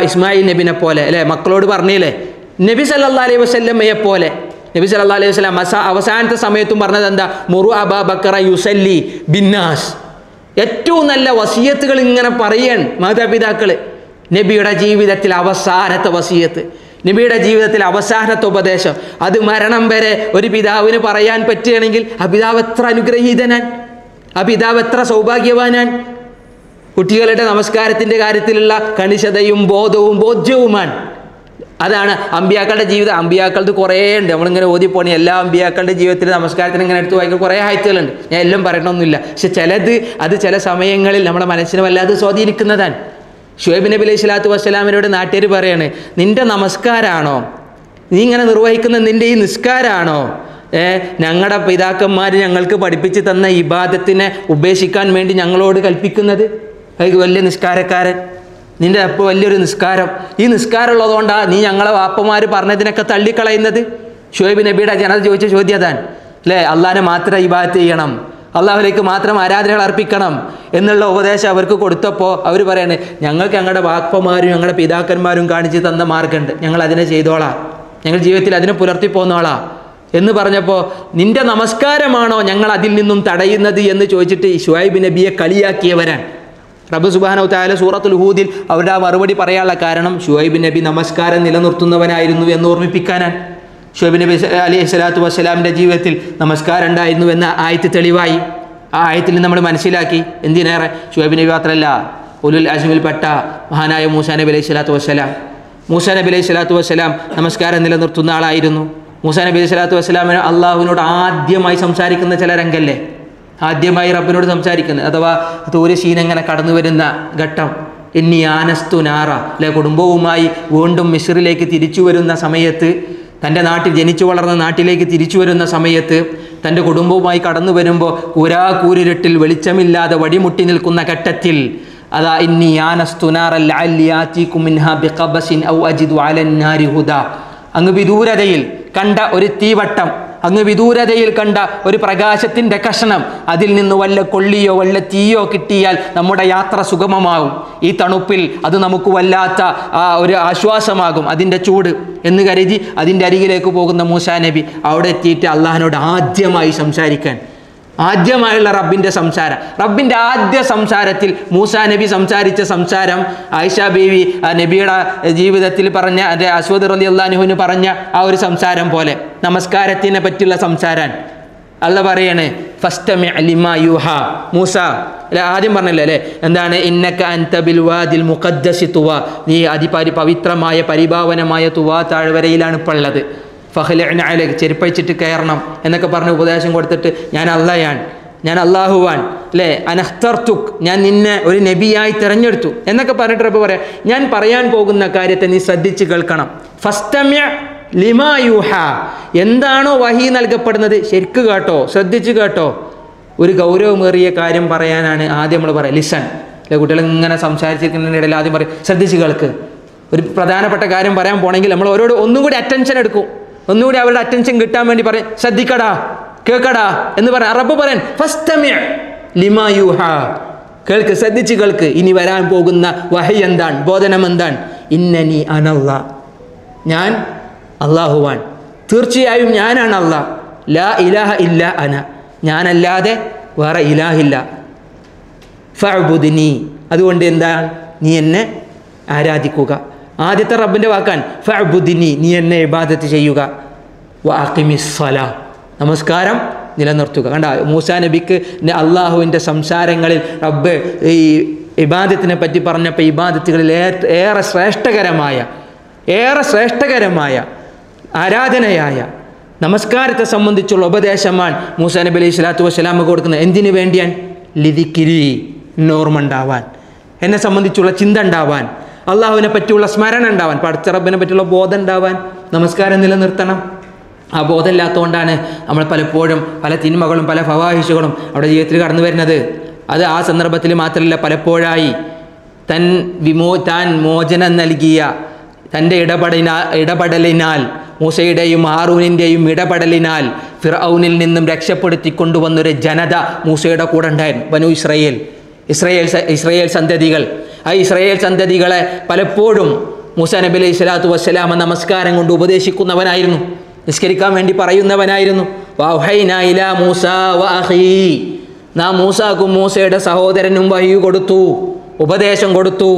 ഇസ്മായിൽ നബിനെ പോലെ അല്ലേ? മക്കളോട് പറഞ്ഞില്ലേ, നബി സല്ലല്ലാഹു അലൈഹി വസല്ലമയെ പോലെ. നബി സല്ലല്ലാഹു അലൈഹി വസല്ലം അവസാനത്തെ സമയത്തും പറഞ്ഞത് എന്താ? മുറു അബാ ബക്കറ യുസല്ലി ബിന്നാസ്. ഏറ്റവും നല്ല വസിയത്തുകൾ ഇങ്ങനെ പറയാൻ മാതാപിതാക്കൾ. നബിയുടെ ജീവിതത്തിൽ അവസാനത്തെ വസിയത്ത്, നബിയുടെ ജീവിതത്തിൽ അവസാനത്തെ ഉപദേശം, അത് മരണം വരെ ഒരു പിതാവിന് പറയാൻ പറ്റുകയാണെങ്കിൽ ആ പിതാവ് എത്ര അനുഗ്രഹീതനാൻ, ആ പിതാവ് എത്ര സൗഭാഗ്യവാനാൻ. കുട്ടികളുടെ നമസ്കാരത്തിൻ്റെ കാര്യത്തിലുള്ള കണിശതയും ബോധ്യവുമാണ്. അതാണ് അമ്പിയാക്കളുടെ ജീവിതം. അമ്പിയാക്കളത് കുറേ ഉണ്ട്, നമ്മളിങ്ങനെ ഓതിപ്പോണി എല്ലാ അമ്പിയാക്കളുടെ ജീവിതത്തിൽ നമസ്കാരത്തിന് ഇങ്ങനെ എടുത്ത് വായിക്കുന്ന കുറേ ആയത്തുകളുണ്ട്. ഞാൻ എല്ലാം പറയണമെന്നില്ല, പക്ഷെ അത് ചില സമയങ്ങളിൽ നമ്മുടെ മനസ്സിനെ വല്ലാതെ സ്വാധീനിക്കുന്നതാണ്. ഷുഐബ് നബി അലൈഹി സ്വലാത്തു വസ്സലാമിനോട് നാട്ടുകാർ പറയാണ്, നിൻ്റെ നമസ്കാരമാണോ, നീ ഇങ്ങനെ നിർവഹിക്കുന്ന നിൻ്റെ ഈ നിസ്കാരമാണോ ഞങ്ങളുടെ പിതാക്കന്മാർ ഞങ്ങൾക്ക് പഠിപ്പിച്ച് തന്ന ഇബാദത്തിനെ ഉപേക്ഷിക്കാൻ വേണ്ടി ഞങ്ങളോട് കൽപ്പിക്കുന്നത്? വലിയ നിസ്കാരക്കാരൻ, നിൻ്റെ അപ്പോൾ വലിയൊരു നിസ്കാരം, ഈ നിസ്കാരം ഉള്ളതുകൊണ്ടാണ് നീ ഞങ്ങളെ വാപ്പമാർ പറഞ്ഞതിനൊക്കെ തള്ളിക്കളയുന്നത്? ഷുഐബ് നബിയുടെ ജനത ചോദിച്ച ചോദ്യം അതാണ് അല്ലേ. അള്ളാഹിനെ മാത്രം ഇബാദത്ത് ചെയ്യണം, അള്ളാഹുലേക്ക് മാത്രം ആരാധനകൾ അർപ്പിക്കണം എന്നുള്ള ഉപദേശം അവർക്ക് കൊടുത്തപ്പോൾ അവർ പറയാണ്, ഞങ്ങൾക്ക് ഞങ്ങളുടെ വാപ്പമാരും ഞങ്ങളുടെ പിതാക്കന്മാരും കാണിച്ച് തന്ന മാർഗമുണ്ട്, ഞങ്ങൾ അതിനെ ചെയ്തോളാം, ഞങ്ങൾ ജീവിതത്തിൽ അതിനെ പുലർത്തി പോന്നോളാം എന്ന് പറഞ്ഞപ്പോൾ നിൻ്റെ നമസ്കാരമാണോ ഞങ്ങൾ അതിൽ നിന്നും തടയുന്നത് എന്ന് ചോദിച്ചിട്ട് ഷുഐബ് നബിയെ കളിയാക്കിയവരാണ്. റബ്ബ് സുബ്ഹാനഹു തആല സൂറത്തുൽ ഹൂദിൽ അവരുടെ ആ മറുപടി പറയാനുള്ള കാരണം ഷുഐബ് നബി നമസ്കാരം നിലനിർത്തുന്നവനായിരുന്നു എന്ന് ഓർമ്മിപ്പിക്കാനാണ്. ഷുഐബ് നബി അലൈഹി സ്വലാത്തു വസ്സലാമിൻ്റെ ജീവിതത്തിൽ നമസ്കാരം ഉണ്ടായിരുന്നു എന്ന ആയത്ത് തെളിവായി. ആ ആയത്തിൽ നമ്മൾ മനസ്സിലാക്കി എന്തിനേറെ ഷുഐബ് നബി മാത്രമല്ല, ഉലുൽ അസ്മിൽപ്പെട്ട മഹാനായ മൂസാ നബി അലൈഹി സ്വലാത്തു വസ്സലാം. മൂസാ നബി അലൈഹി സ്വലാത്തു വസ്സലാം നമസ്കാരം നിലനിർത്തുന്ന ആളായിരുന്നു. മൂസാ നബി അലൈഹി സ്വലാത്തു വസ്സലാമിന് അള്ളാഹുവിനോട് ആദ്യമായി സംസാരിക്കുന്ന ചില രംഗല്ലേ, ആദ്യമായി റബ്ബിനോട് സംസാരിക്കുന്നത്, അഥവാ തൂര് ശീനങ്ങനെ കടന്നു വരുന്ന ഘട്ടം, ഇന്നി ആനസ്തു നാറ അല്ലെ, കുടുംബവുമായി വീണ്ടും മിസ്റിലേക്ക് തിരിച്ചു വരുന്ന സമയത്ത്, തൻ്റെ നാട്ടിൽ ജനിച്ചു വളർന്ന നാട്ടിലേക്ക് തിരിച്ചു വരുന്ന സമയത്ത് തൻ്റെ കുടുംബവുമായി കടന്നു വരുമ്പോൾ കൂരിരുട്ടിൽ വെളിച്ചമില്ലാതെ വടിമുട്ടി നിൽക്കുന്ന ഘട്ടത്തിൽ അതാ ഇന്നി ആനസ്തു നാറ ലഅല്ലി ആതീകും മിൻഹാ ബിഖബസിൻ ഔ അജിദു അലൻ നാരി ഹുദാ, അങ്ങ് വിദൂരതയിൽ കണ്ട ഒരു തീവട്ടം, അങ്ങ് വിദൂരതയിൽ കണ്ട ഒരു പ്രകാശത്തിൻ്റെ കഷണം, അതിൽ നിന്ന് വല്ല കൊള്ളിയോ വല്ല തീയോ കിട്ടിയാൽ നമ്മുടെ യാത്ര സുഗമമാകും, ഈ തണുപ്പിൽ അത് നമുക്ക് വല്ലാത്ത ഒരു ആശ്വാസമാകും അതിൻ്റെ ചൂട് എന്ന് കരുതി അതിൻ്റെ അരികിലേക്ക് പോകുന്ന മൂസാ നബി അവിടെ എത്തിയിട്ട് അള്ളാഹിനോട് ആദ്യമായി സംസാരിക്കാൻ, ആദ്യമായുള്ള റബ്ബിൻ്റെ സംസാരം, റബ്ബിൻ്റെ ആദ്യ സംസാരത്തിൽ മൂസാ നബി സംസാരിച്ച സംസാരം ആയിഷ ബീവി നബിയുടെ ജീവിതത്തിൽ പറഞ്ഞ അസ്വദ് റളിയല്ലാഹു അൻഹുവിന് പറഞ്ഞ ആ ഒരു സംസാരം പോലെ നമസ്കാരത്തിനെ പറ്റിയുള്ള സംസാരം. അള്ള പറയണേ ഫസ്തമി ലിമാ യൂഹാ, മൂസ ആദ്യം പറഞ്ഞല്ലേ അല്ലേ, എന്താണ് ഇന്നക അൻത ബിൽ വാദിൽ മുഖദ്ദസി തുവാ, നീ പവിത്രമായ പരിഭാവനമായ തുവാ താഴ്വരയിലാണ് ഇപ്പോൾ ഉള്ളത്. ഫഖ്ലഅന അലൈക, ചെരുപ്പഴിച്ചിട്ട് കയറണം എന്നൊക്കെ പറഞ്ഞ് ഉപദേശം കൊടുത്തിട്ട് ഞാൻ അള്ളയാണ്, ഞാൻ അള്ളാഹുവാൻ അല്ലേ, അനഖ്തർതുക്, ഞാൻ നിന്നെ ഒരു നബിയായി തിരഞ്ഞെടുത്തു എന്നൊക്കെ പറഞ്ഞിട്ട് റബ്ബ് പറയാം, ഞാൻ പറയാൻ പോകുന്ന കാര്യത്തെ നീ ശ്രദ്ധിച്ച് കേൾക്കണം. ഫസ്തമി ലിമാ യൂഹാ, എന്താണോ വഹി നൽകപ്പെടുന്നത് ശരിക്ക് കേട്ടോ, ശ്രദ്ധിച്ച് കേട്ടോ. ഒരു ഗൗരവമേറിയ കാര്യം പറയാനാണ് ആദ്യം നമ്മൾ പറയാം, ലിസൺ അല്ലെ. കുട്ടികൾ ഇങ്ങനെ സംസാരിച്ചിരിക്കുന്നതിനിടയിൽ ആദ്യം പറയും ശ്രദ്ധിച്ച് കേൾക്ക്. ഒരു പ്രധാനപ്പെട്ട കാര്യം പറയാൻ പോണെങ്കിൽ നമ്മൾ ഓരോട് ഒന്നും കൂടി അറ്റൻഷൻ എടുക്കും, ഒന്നുകൂടി അവരുടെ അറ്റൻഷൻ കിട്ടാൻ വേണ്ടി പറയും ശ്രദ്ധിക്കടാ കേൾക്കടാ എന്ന് പറയാം. റബ്ബ് പറയാൻ ഫസ്തമി ലിമാ യൂഹാ, കേൾക്ക്, ശ്രദ്ധിച്ച് കേൾക്ക്. ഇനി വരാൻ പോകുന്ന വഹി എന്താണ്, ബോധനം എന്താണ്? ഇന്നനി അനല്ലാ, ഞാൻ അള്ളാഹുവാൻ, തീർച്ചയായും ഞാനാണ് അള്ളാഹ്. ലാ ഇലാഹ ഇല്ല അന, ഞാനല്ലാതെ വേറെ ഇലാഹില്ല. ഫഅ്ബുദ്നി, അതുകൊണ്ട് എന്താണ് നീ എന്നെ ആരാധിക്കുക. ആദ്യത്തെ റബ്ബിൻ്റെ വാക്കാൻ ഫഅ്ബുദ്നി, നീ എന്നെ ഇബാദത്ത് ചെയ്യുക. വഅഖിമിസ് സ്വലാ, നമസ്കാരം നിലനിർത്തുക. കണ്ട മൂസാ നബിക്ക് അള്ളാഹുവിൻ്റെ സംസാരങ്ങളിൽ റബ്ബ് ഈ ഇബാദത്തിനെ പറ്റി പറഞ്ഞപ്പോൾ ഇബാദത്തുകളിൽ ഏറെ ശ്രേഷ്ഠകരമായ ആരാധനയായ നമസ്കാരത്തെ സംബന്ധിച്ചുള്ള ഉപദേശമാണ് മൂസാ നബി അലൈഹി സ്വലാത്തു വസ്സലാം കൊടുക്കുന്നത്. എന്തിനു വേണ്ടിയാണ്? ലിദിക്രി, ഓർമ്മ ഉണ്ടാവാൻ, എന്നെ സംബന്ധിച്ചുള്ള ചിന്ത ഉണ്ടാവാൻ, അള്ളാഹുവിനെ പറ്റിയുള്ള സ്മരണ ഉണ്ടാവാൻ, പടച്ച റബ്ബിനെ പറ്റിയുള്ള ബോധം ഉണ്ടാവാൻ നമസ്കാരം നിലനിർത്തണം. ആ ബോധമില്ലാത്തതുകൊണ്ടാണ് നമ്മൾ പലപ്പോഴും പല തിന്മകളും പല ഫവാഹിഷുകളും അവിടെ ജീവിതത്തിൽ കടന്നു വരുന്നത്. അത് ആ സന്ദർഭത്തിൽ മാത്രമല്ല, പലപ്പോഴായി താൻ മോചനം നൽകിയ തൻ്റെ ഇടപെടലിനാൽ മൂസയുടെയും ഹാറൂനിൻ്റെയും ഇടപെടലിനാൽ ഫിർഔനിൽ നിന്നും രക്ഷപ്പെടുത്തിക്കൊണ്ടുവന്നൊരു ജനത മൂസയുടെ കൂടെ ഉണ്ടായിരുന്നു. ബനു ഇസ്രയേൽ സന്തതികൾ. ആ ഇസ്രയേൽ സന്തതികളെ പലപ്പോഴും മൂസാ നബി അലൈഹി സ്വലാത്തു വസ്സലാമ നമസ്കാരം കൊണ്ട് ഉപദേശിക്കുന്നവനായിരുന്നു, നിസ്കരിക്കാൻ വേണ്ടി പറയുന്നവനായിരുന്നു. വൗഹൈനാ ഇലാ മൂസാ വഅഖീ, നാം മൂസാക്കും മൂസയുടെ സഹോദരനും വഹി കൊടുത്തു, ഉപദേശം കൊടുത്തു.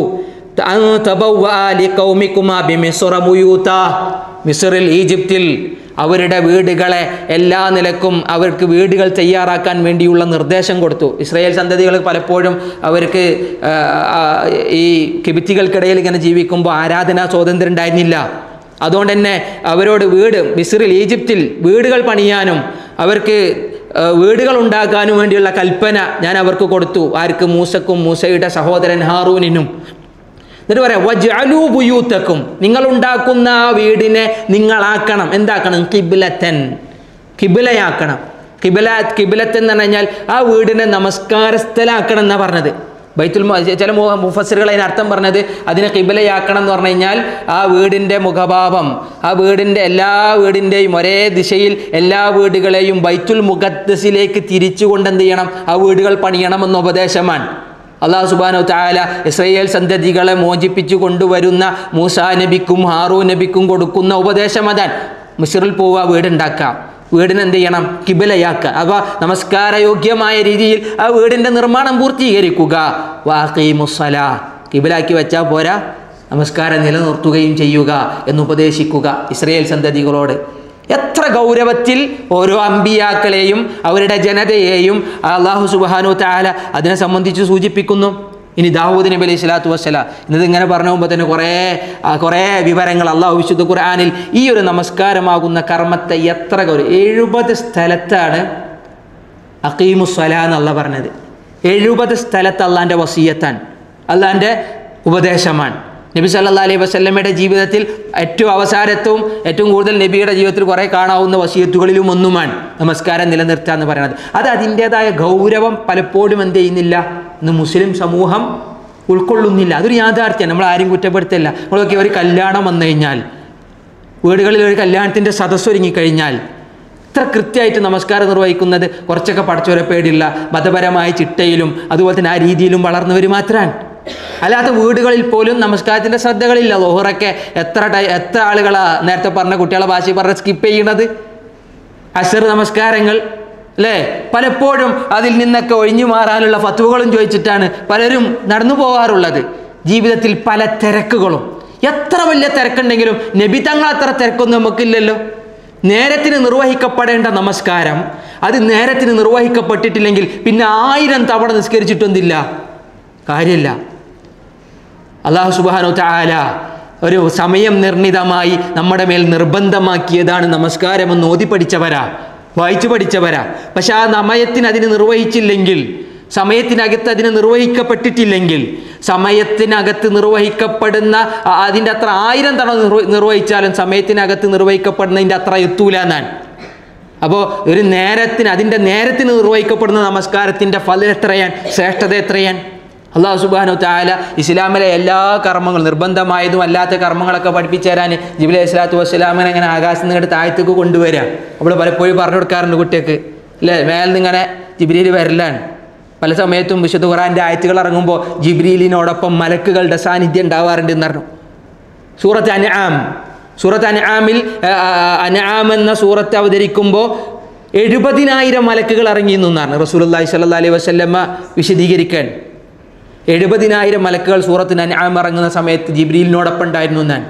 മിസ്റിൽ, ഈജിപ്തിൽ അവരുടെ വീടുകളെ എല്ലാ നിലക്കും അവർക്ക് വീടുകൾ തയ്യാറാക്കാൻ വേണ്ടിയുള്ള നിർദ്ദേശം കൊടുത്തു. ഇസ്രായേൽ സന്തതികൾ പലപ്പോഴും അവർക്ക് ഈ കിബിത്തികൾക്കിടയിൽ ഇങ്ങനെ ജീവിക്കുമ്പോൾ ആരാധനാ സ്വാതന്ത്ര്യം ഉണ്ടായിരുന്നില്ല. അതുകൊണ്ട് തന്നെ അവരോട് മിസ്റിൽ, ഈജിപ്തിൽ വീടുകൾ പണിയാനും അവർക്ക് വീടുകൾ ഉണ്ടാക്കാനും വേണ്ടിയുള്ള കൽപ്പന ഞാൻ അവർക്ക് കൊടുത്തു. ആർക്ക്? മൂസക്കും മൂസയുടെ സഹോദരൻ ഹാറൂനിനും. എന്നിട്ട് പറയാം, വജ്അലൂ ബുയൂതക്കും, നിങ്ങൾ ഉണ്ടാക്കുന്ന ആ വീടിനെ നിങ്ങളാക്കണം, എന്താക്കണം? ഖിബ്ലത്തൻ, ഖിബ്ലയാക്കണം. ഖിബ്ലത്തൻ എന്ന് പറഞ്ഞാൽ ആ വീടിനെ നമസ്കാര സ്ഥലമാക്കണം എന്നാണ് പറഞ്ഞത്. ചില മുഫസ്സിറുകൾ അതിന് അർത്ഥം പറഞ്ഞത് അതിനെ ഖിബ്ലയാക്കണം എന്ന് പറഞ്ഞു കഴിഞ്ഞാൽ ആ വീടിൻ്റെ മുഖഭാവം, ആ എല്ലാ വീടിൻ്റെയും ഒരേ ദിശയിൽ എല്ലാ വീടുകളെയും ബൈത്തുൽ മുഖദ്ദസിലേക്ക് തിരിച്ചുകൊണ്ട് എന്ത് ചെയ്യണം? ആ വീടുകൾ പണിയണമെന്ന ഉപദേശമാണ്. അല്ലാഹു സുബ്ഹാനഹു വ തആല ഇസ്രായേൽ സന്തതികളെ മോചിപ്പിച്ചു കൊണ്ടുവരുന്ന മൂസാ നബിക്കും ഹാറൂൻ നബിക്കും കൊടുക്കുന്ന ഉപദേശം അതാണ്. മിസ്റിൽ പോവുക, വീടുണ്ടാക്കുക, വീടിന് എന്ത് ചെയ്യണം? ഖിബ്ലയാക്കുക. അപ്പോൾ നമസ്കാരയോഗ്യമായ രീതിയിൽ ആ വീടിൻ്റെ നിർമ്മാണം പൂർത്തീകരിക്കുക. വഅഖീമുസ്സലാ, ഖിബ്ലാക്കി വെച്ചാൽ പോരാ, നമസ്കാരം നിലനിർത്തുകയും ചെയ്യുക എന്ന് ഉപദേശിക്കുക ഇസ്രായേൽ സന്തതികളോട്. എത്ര ഗൗരവത്തിൽ ഓരോ അമ്പിയാക്കളെയും അവരുടെ ജനതയെയും അല്ലാഹു സുബ്ഹാനഹു വ തആല അതിനെ സംബന്ധിച്ച് സൂചിപ്പിക്കുന്നു. ഇനി ദാവൂദ് നബി അലൈഹി സ്വലാത്തു വസ്സലാം, ഇങ്ങനെ പറഞ്ഞു പോകുമ്പോൾ തന്നെ കുറേ വിവരങ്ങൾ അല്ലാഹു വിശുദ്ധ ഖുർആനിൽ ഈ ഒരു നമസ്കാരമാകുന്ന കർമ്മത്തെ എത്ര 70 സ്ഥലത്താണ് അഖീമുസ്സലാ എന്നല്ല പറഞ്ഞത്. 70 സ്ഥലത്ത് അള്ളാൻ്റെ വസിയ്യത്താണ്, അള്ളാൻ്റെ ഉപദേശമാണ്. നബി സല്ലല്ലാഹു അലൈഹി വസല്ലമയുടെ ജീവിതത്തിൽ ഏറ്റവും അവസാനത്തും ഏറ്റവും കൂടുതൽ നബിയുടെ ജീവിതത്തിൽ കുറേ കാണാവുന്ന വസിയത്തുകളിലും ഒന്നുമാണ് നമസ്കാരം നിലനിർത്തുക എന്ന് പറയുന്നത്. അത് അതിൻ്റേതായ ഗൗരവം പലപ്പോഴും എന്ത് ചെയ്യുന്നില്ല, ഇന്ന് മുസ്ലിം സമൂഹം ഉൾക്കൊള്ളുന്നില്ല. അതൊരു യാഥാർത്ഥ്യമാണ്, നമ്മൾ ആരും കുറ്റപ്പെടുത്തില്ല. നമ്മളൊക്കെ ഒരു കല്യാണം വന്നു കഴിഞ്ഞാൽ, വീടുകളിൽ ഒരു കല്യാണത്തിൻ്റെ സദസ്സൊരുങ്ങിക്കഴിഞ്ഞാൽ ഇത്ര കൃത്യമായിട്ട് നമസ്കാരം നിർവഹിക്കുന്നത് കുറച്ചൊക്കെ പഠിച്ചവരെ പേടിയുള്ള മതപരമായ ചിട്ടയിലും അതുപോലെ തന്നെ ആ രീതിയിലും വളർന്നവർ മാത്രമാണ്. അല്ലാത്ത വീടുകളിൽ പോലും നമസ്കാരത്തിൻ്റെ ശ്രദ്ധകളില്ല. ലോഹറൊക്കെ എത്ര ആളുകളാണ് നേരത്തെ പറഞ്ഞ കുട്ടികളെ ഭാഷയിൽ പറഞ്ഞ സ്കിപ്പ് ചെയ്യണത്. അസർ നമസ്കാരങ്ങൾ അല്ലേ, പലപ്പോഴും അതിൽ നിന്നൊക്കെ ഒഴിഞ്ഞു മാറാനുള്ള ഫത്വകളും ചോദിച്ചിട്ടാണ് പലരും നടന്നു പോകാറുള്ളത്. ജീവിതത്തിൽ പല തിരക്കുകളും, എത്ര വലിയ തിരക്കുണ്ടെങ്കിലും നബി തങ്ങൾ അത്ര തിരക്കൊന്നും നമുക്കില്ലല്ലോ. നേരത്തിന് നിർവഹിക്കപ്പെടേണ്ട നമസ്കാരം അത് നേരത്തിന് നിർവഹിക്കപ്പെട്ടിട്ടില്ലെങ്കിൽ പിന്നെ 1000 തവണ നിസ്കരിച്ചിട്ടൊന്നില്ല, കാര്യമില്ല. അല്ലാഹു സുബ്ഹാനഹു വ തആല ഒരു സമയം നിർണിതമായി നമ്മുടെ മേൽ നിർബന്ധമാക്കിയതാണ് നമസ്കാരമെന്ന് ഓതി പഠിച്ചവരാ, വായിച്ചു പഠിച്ചവരാ. പക്ഷെ ആ സമയത്തിന് അതിന് നിർവഹിച്ചില്ലെങ്കിൽ, സമയത്തിനകത്ത് അതിന് നിർവഹിക്കപ്പെട്ടിട്ടില്ലെങ്കിൽ, സമയത്തിനകത്ത് നിർവഹിക്കപ്പെടുന്ന അതിൻ്റെ അത്ര 1000 തവണ നിർവഹിച്ചാലും സമയത്തിനകത്ത് നിർവഹിക്കപ്പെടുന്നതിൻ്റെ അത്ര എത്തൂല എന്നാണ്. അപ്പോൾ ഒരു അതിൻ്റെ നേരത്തിന് നിർവഹിക്കപ്പെടുന്ന നമസ്കാരത്തിൻ്റെ ഫലം എത്രയാണ്, ശ്രേഷ്ഠത എത്രയാണ്. അല്ലാഹു സുബ്ഹാനഹു വ തആല ഇസ്ലാമിലെ എല്ലാ കർമ്മങ്ങളും നിർബന്ധമായതും അല്ലാത്ത കർമ്മങ്ങളൊക്കെ പഠിപ്പിച്ചു തരാൻ ജിബ്രീൽ അലൈഹി സ്വലാത്തു വസ്സലാമിനെ ഇങ്ങനെ ആകാശത്ത് നിന്ന് താഴത്തേക്ക് കൊണ്ടുവരിക. നമ്മൾ പലപ്പോഴും പറഞ്ഞു കൊടുക്കാറുണ്ട് കുട്ടികൾക്ക് അല്ലേ, മേൽ നിന്നിങ്ങനെ ജിബ്രീൽ വരലാണ്. പല സമയത്തും വിശുദ്ധ ഖുർആൻ്റെ ആയത്തുകൾ ഇറങ്ങുമ്പോൾ ജിബ്രീലിനോടൊപ്പം മലക്കുകളുടെ സാന്നിധ്യം ഉണ്ടാവാറുണ്ട് എന്ന് പറഞ്ഞു. സൂറത്ത് അൻആമിൽ അൻആം എന്ന സൂറത്ത് അവതരിക്കുമ്പോൾ 70,000 മലക്കുകൾ ഇറങ്ങി എന്നാണ് റസൂലുള്ളാഹി സ്വല്ലല്ലാഹു അലൈഹി വസല്ലമ വിശദീകരിക്കാൻ. 70,000 മലക്കുകൾ സൂറത്തിന് അൻആം ഇറങ്ങുന്ന സമയത്ത് ജിബ്രീലിനോടൊപ്പം ഉണ്ടായിരുന്നു എന്നാണ്.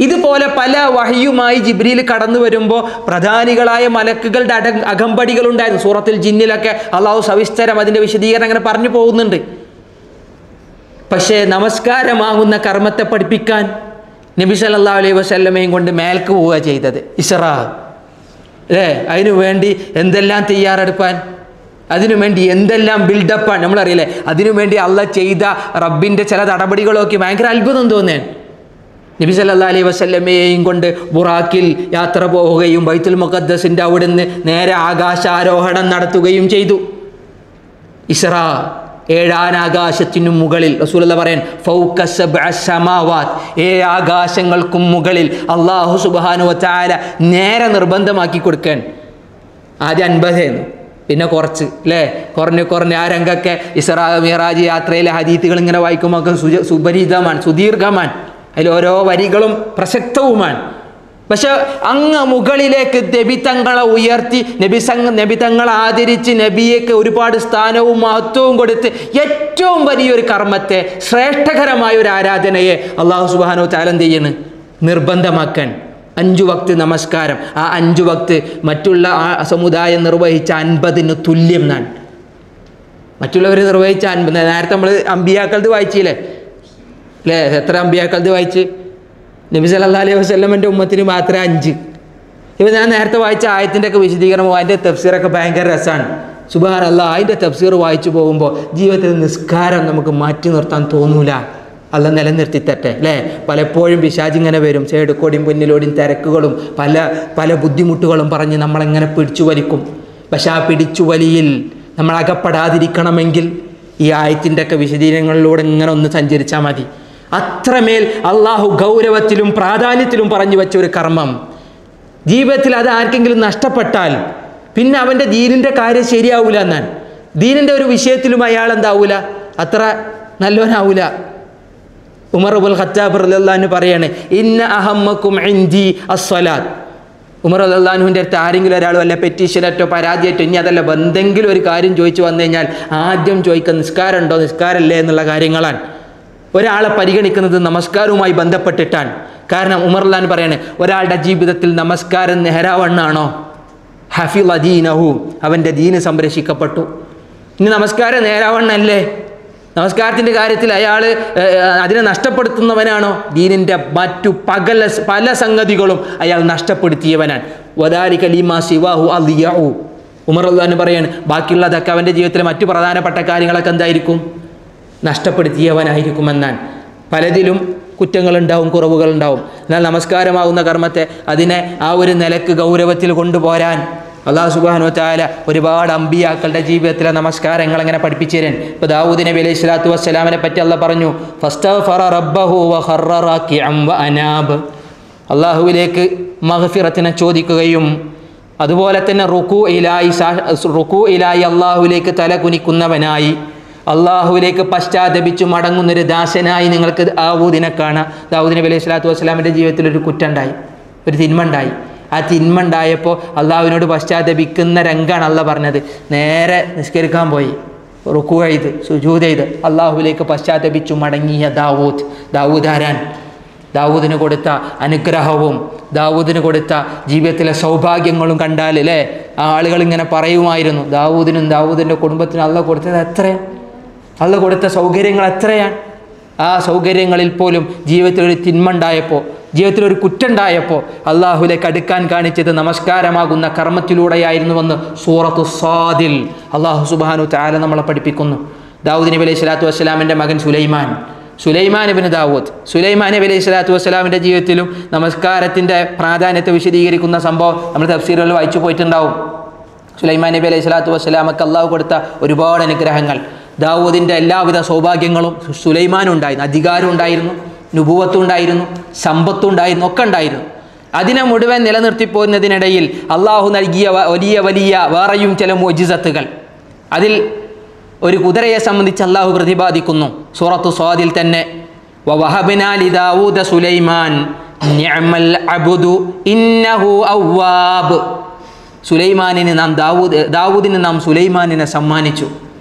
ഇതുപോലെ പല വഹയുമായി ജിബ്രീൽ കടന്നു വരുമ്പോൾ പ്രധാനികളായ മലക്കുകളുടെ അകമ്പടികളുണ്ടായിരുന്നു. സൂറത്തുൽ ജിന്നിലൊക്കെ അള്ളാഹു സവിസ്തരം അതിൻ്റെ വിശദീകരണം അങ്ങനെ പറഞ്ഞു പോകുന്നുണ്ട്. പക്ഷേ നമസ്കാരമാകുന്ന കർമ്മത്തെ പഠിപ്പിക്കാൻ നബി സല്ലല്ലാഹു അലൈഹി വസല്ലമയും കൊണ്ട് മേൽക്ക് പോവുക ചെയ്തത്, ഇസ്റാ അല്ലേ. അതിനു വേണ്ടി എന്തെല്ലാം തയ്യാറെടുപ്പാൻ, അതിനുവേണ്ടി എന്തെല്ലാം ബിൽഡപ്പാണ് നമ്മളറിയില്ലേ. അതിനുവേണ്ടി അള്ളാഹ് ചെയ്ത റബ്ബിൻ്റെ ചില നടപടികളൊക്കെ ഭയങ്കര അത്ഭുതം തോന്നുകയാണ്. നബി സല്ലല്ലാഹു അലൈഹി വസല്ലമയെയും കൊണ്ട് ബുറാക്കിൽ യാത്ര പോവുകയും ബൈത്തുൽ മുഖദ്ദസിൻ്റെ അവിടുന്ന് നേരെ ആകാശാരോഹണം നടത്തുകയും ചെയ്തു. ഇസ്റാ, 7 ആകാശത്തിനും മുകളിൽ റസൂലുള്ളാഹി പറയാൻ ഫൗക സബ്അ സമാവാത്ത്, 7 ആകാശങ്ങൾക്കും മുകളിൽ അല്ലാഹു സുബ്ഹാനഹു വ തആല നേരെ നിർബന്ധമാക്കി കൊടുക്കാൻ. ആദ്യം 50 പിന്നെ കുറച്ച് അല്ലേ, കുറഞ്ഞ് ആ രംഗമൊക്കെ ഇസ്റാ മിറാജ് യാത്രയിലെ ഹദീത്തുകൾ ഇങ്ങനെ വായിക്കുമ്പോൾ സുപരിചിതമാണ്, സുദീർഘമാണ്. അതിൽ ഓരോ വരികളും പ്രസക്തവുമാണ്. പക്ഷെ അങ്ങ് മുകളിലേക്ക് നബി തങ്ങളെ ഉയർത്തി നബി തങ്ങളെ ആദരിച്ച് നബിയേക്ക് ഒരുപാട് സ്ഥാനവും മഹത്വവും കൊടുത്ത് ഏറ്റവും വലിയൊരു കർമ്മത്തെ, ശ്രേഷ്ഠകരമായ ഒരു ആരാധനയെ അള്ളാഹു സുബ്ഹാനഹു വ തആല എന്ത് ചെയ്യണ്? നിർബന്ധമാക്കാൻ. 5 വക്ത് നമസ്കാരം. ആ 5 വക്ത് മറ്റുള്ള ആ സമുദായം നിർവഹിച്ച 50-ന് തുല്യം എന്നാണ്. മറ്റുള്ളവർ നിർവഹിച്ച 50. നേരത്തെ നമ്മൾ അമ്പിയാക്കളത് വായിച്ചില്ലേ അല്ലേ? എത്ര അമ്പിയാക്കളത് വായിച്ച്? നബി സല്ലല്ലാഹു അലൈഹി വസല്ലമൻ്റെ ഉമ്മത്തിന് മാത്രമേ 5. ഇപ്പോൾ ഞാൻ നേരത്തെ വായിച്ച ആയത്തിൻ്റെ ഒക്കെ വിശദീകരണം, അതിൻ്റെ തഫ്സീറൊക്കെ ഭയങ്കര രസമാണ്. സുബ്ഹാനല്ലാഹ്, അതിൻ്റെ തഫ്സീർ വായിച്ചു പോകുമ്പോൾ ജീവിതത്തിൽ നിസ്കാരം നമുക്ക് മാറ്റി നിർത്താൻ തോന്നൂല. അല്ല നിലനിർത്തി തട്ടെ അല്ലേ? പലപ്പോഴും പിശാച് ഇങ്ങനെ വരും, സൈഡിക്കോടിയും പിന്നിലോടിയും തിരക്കുകളും പല ബുദ്ധിമുട്ടുകളും പറഞ്ഞ് നമ്മളെങ്ങനെ പിടിച്ചു വലിക്കും. പക്ഷെ ആ പിടിച്ചു വലിയിൽ നമ്മൾ അകപ്പെടാതിരിക്കണമെങ്കിൽ ഈ ആയത്തിൻ്റെ ഒക്കെ വിശദീകരണങ്ങളിലൂടെ ഇങ്ങനെ ഒന്ന് സഞ്ചരിച്ചാൽ മതി. അത്രമേൽ അള്ളാഹു ഗൗരവത്തിലും പ്രാധാന്യത്തിലും പറഞ്ഞു വെച്ച ഒരു കർമ്മം. ജീവിതത്തിൽ അത് ആർക്കെങ്കിലും നഷ്ടപ്പെട്ടാൽ പിന്നെ അവൻ്റെ ദീനിൻ്റെ കാര്യം ശരിയാവൂല എന്നാണ്. ദീനിൻ്റെ ഒരു വിഷയത്തിലും അയാൾ എന്താവൂല, അത്ര നല്ലവനാവൂല. ഉമർ ഇബ്നുൽ ഖത്താബ് റളിയല്ലാഹു അൻഹു പറയാണ്, ഇന്ന അഹമ്മക്കും ഇൻദി അസ്സലാത്ത്. ഉമർ റളിയല്ലാഹു അൻഹുവിൻ്റെ അടുത്ത് ആരെങ്കിലും ഒരാൾ വല്ല പെറ്റീഷനറ്റോ പരാതിയായിട്ടോ ഇനി അതല്ല എന്തെങ്കിലും ഒരു കാര്യം ചോദിച്ചു വന്നു കഴിഞ്ഞാൽ ആദ്യം ചോദിക്കുക നിസ്കാരം ഉണ്ടോ നിസ്കാരമല്ലേ എന്നുള്ള കാര്യങ്ങളാണ്. ഒരാളെ പരിഗണിക്കുന്നത് നമസ്കാരവുമായി ബന്ധപ്പെട്ടിട്ടാണ്. കാരണം ഉമർ റളിയല്ലാഹു അൻഹു പറയാണ്, ഒരാളുടെ ജീവിതത്തിൽ നമസ്കാരം നെഹരാവണ്ണാണോ ഹഫിള ദീനഹു, അവൻ്റെ ദീന് സംരക്ഷിക്കപ്പെട്ടു. ഇനി നമസ്കാരം നേരാവണ്ണല്ലേ, നമസ്കാരത്തിൻ്റെ കാര്യത്തിൽ അയാൾ അതിനെ നഷ്ടപ്പെടുത്തുന്നവനാണോ, ദീനിൻ്റെ മറ്റു പല സംഗതികളും അയാൾ നഷ്ടപ്പെടുത്തിയവനാണ്. വദാലിക ലിമാ സിവാഹു അളിയഉ. ഉമർ റളിയല്ലാഹു അൻഹു പറയാണ്, ബാക്കിയുള്ളതൊക്കെ അവൻ്റെ ജീവിതത്തിലെ മറ്റു പ്രധാനപ്പെട്ട കാര്യങ്ങളൊക്കെ എന്തായിരിക്കും, നഷ്ടപ്പെടുത്തിയവനായിരിക്കുമെന്നാണ്. പലതിലും കുറ്റങ്ങളുണ്ടാവും, കുറവുകളുണ്ടാവും. എന്നാൽ നമസ്കാരമാകുന്ന കർമ്മത്തെ അതിനെ ആ ഒരു നിലക്ക് ഗൗരവത്തിൽ കൊണ്ടുപോരാൻ അല്ലാഹു സുബ്ഹാനഹു വ തആല ഒരുപാട് അമ്പിയാക്കളുടെ ജീവിതത്തിലെ നമസ്കാരങ്ങൾ എങ്ങനെ പഠിപ്പിച്ചു തരാൻ. ഇപ്പോൾ ദാവൂദ് നബി അലൈഹി സ്വലാത്തു വസ്സലാമിനെ പറ്റി അല്ലാഹ് പറഞ്ഞു, ഫസ്തഗ്ഫറ റബ്ബഹു വഖറ റാക്കിഅൻ വഅനാബ്. അള്ളാഹുവിലേക്ക് മഗ്ഫിറത്തിനെ ചോദിക്കുകയും അതുപോലെ തന്നെ റുകൂഇലായി അള്ളാഹുവിലേക്ക് തല കുനിക്കുന്നവനായി അള്ളാഹുവിലേക്ക് പശ്ചാത്തപിച്ചു മടങ്ങുന്നൊരു ദാസനായി നിങ്ങൾക്ക് ദാവൂദിനെ കാണാം. ദാവൂദ് നബി അലൈഹി സ്വലാത്തു വസ്സലാമിൻ്റെ ജീവിതത്തിൽ ഒരു കുറ്റുണ്ടായി, ഒരു തിന്മ ഉണ്ടായി. ആ തിന്മ ഉണ്ടായപ്പോൾ അള്ളാഹുവിനോട് പശ്ചാത്തപിക്കുന്ന രംഗാണ് അള്ളാഹ് പറഞ്ഞത്. നേരെ നിസ്കരിക്കാൻ പോയി, റുക്കൂ ചെയ്ത് സുജൂദ് ചെയ്ത് അള്ളാഹുവിലേക്ക് പശ്ചാത്തപിച്ചു മടങ്ങിയ ദാവൂദ് ആരാൻ? ദാവൂദിന് കൊടുത്ത അനുഗ്രഹവും ദാവൂദിന് കൊടുത്ത ജീവിതത്തിലെ സൗഭാഗ്യങ്ങളും കണ്ടാൽ അല്ലേ ആളുകൾ ഇങ്ങനെ പറയുമായിരുന്നു, ദാവൂദിനും ദാവൂദിൻ്റെ കുടുംബത്തിനും അള്ളാഹ് കൊടുത്തത് എത്രയാണ്, അള്ളാഹ് കൊടുത്ത സൗകര്യങ്ങൾ എത്രയാണ്. ആ സൗകര്യങ്ങളിൽ പോലും ജീവിതത്തിലൊരു തിന്മ ഉണ്ടായപ്പോൾ, ജീവിതത്തിലൊരു കുറ്റുണ്ടായപ്പോൾ അള്ളാഹുലേക്ക് അടുക്കാൻ കാണിച്ചത് നമസ്കാരമാകുന്ന കർമ്മത്തിലൂടെയായിരുന്നുവെന്ന് സൂറത്തു സ്വാദിൽ അള്ളാഹു സുബ്ഹാനഹു വ തആല നമ്മളെ പഠിപ്പിക്കുന്നു. ദാവൂദ് നബി അലൈഹി സ്വലാത്തു വസ്സലാമിൻ്റെ മകൻ സുലൈമാൻ ഇബ്നു ദാവൂദ്. സുലൈമാൻ നബി അലൈഹി സ്വലാത്തു വസ്സലാമിൻ്റെ ജീവിതത്തിലും നമസ്കാരത്തിൻ്റെ പ്രാധാന്യത്തെ വിശദീകരിക്കുന്ന സംഭവം നമ്മൾ തഫ്സീറുകളിൽ വായിച്ചു പോയിട്ടുണ്ടാവും. സുലൈമാൻ നബി അലൈഹി സ്വലാത്തു വസ്സലാമക്ക് അള്ളാഹു കൊടുത്ത ഒരുപാട് അനുഗ്രഹങ്ങൾ, ദാവൂദിൻ്റെ എല്ലാവിധ സൗഭാഗ്യങ്ങളും സുലൈമാനുണ്ടായിരുന്നു. അധികാരം ഉണ്ടായിരുന്നു, നുബുവത്തും ഉണ്ടായിരുന്നു, സമ്പത്തും ഉണ്ടായിരുന്നു, ഒക്കെ ഉണ്ടായിരുന്നു. അതിനെ മുഴുവൻ നിലനിർത്തിപ്പോകുന്നതിനിടയിൽ അള്ളാഹു നൽകിയ വലിയ വേറെയും ചില മുഅ്ജിസത്തുകൾ. അതിൽ ഒരു കുതിരയെ സംബന്ധിച്ച് അള്ളാഹു പ്രതിപാദിക്കുന്നു സൂറത്തു സ്വാദിൽ തന്നെ, വവഹബ്നാ ലിദാവൂദ സുലൈമാൻ നിഅമൽ അബ്ദു ഇന്നഹു അവ്വാബ്. സുലൈമാനിന് ദാവൂദിന് നാം സുലൈമാനിനെ സമ്മാനിച്ചു.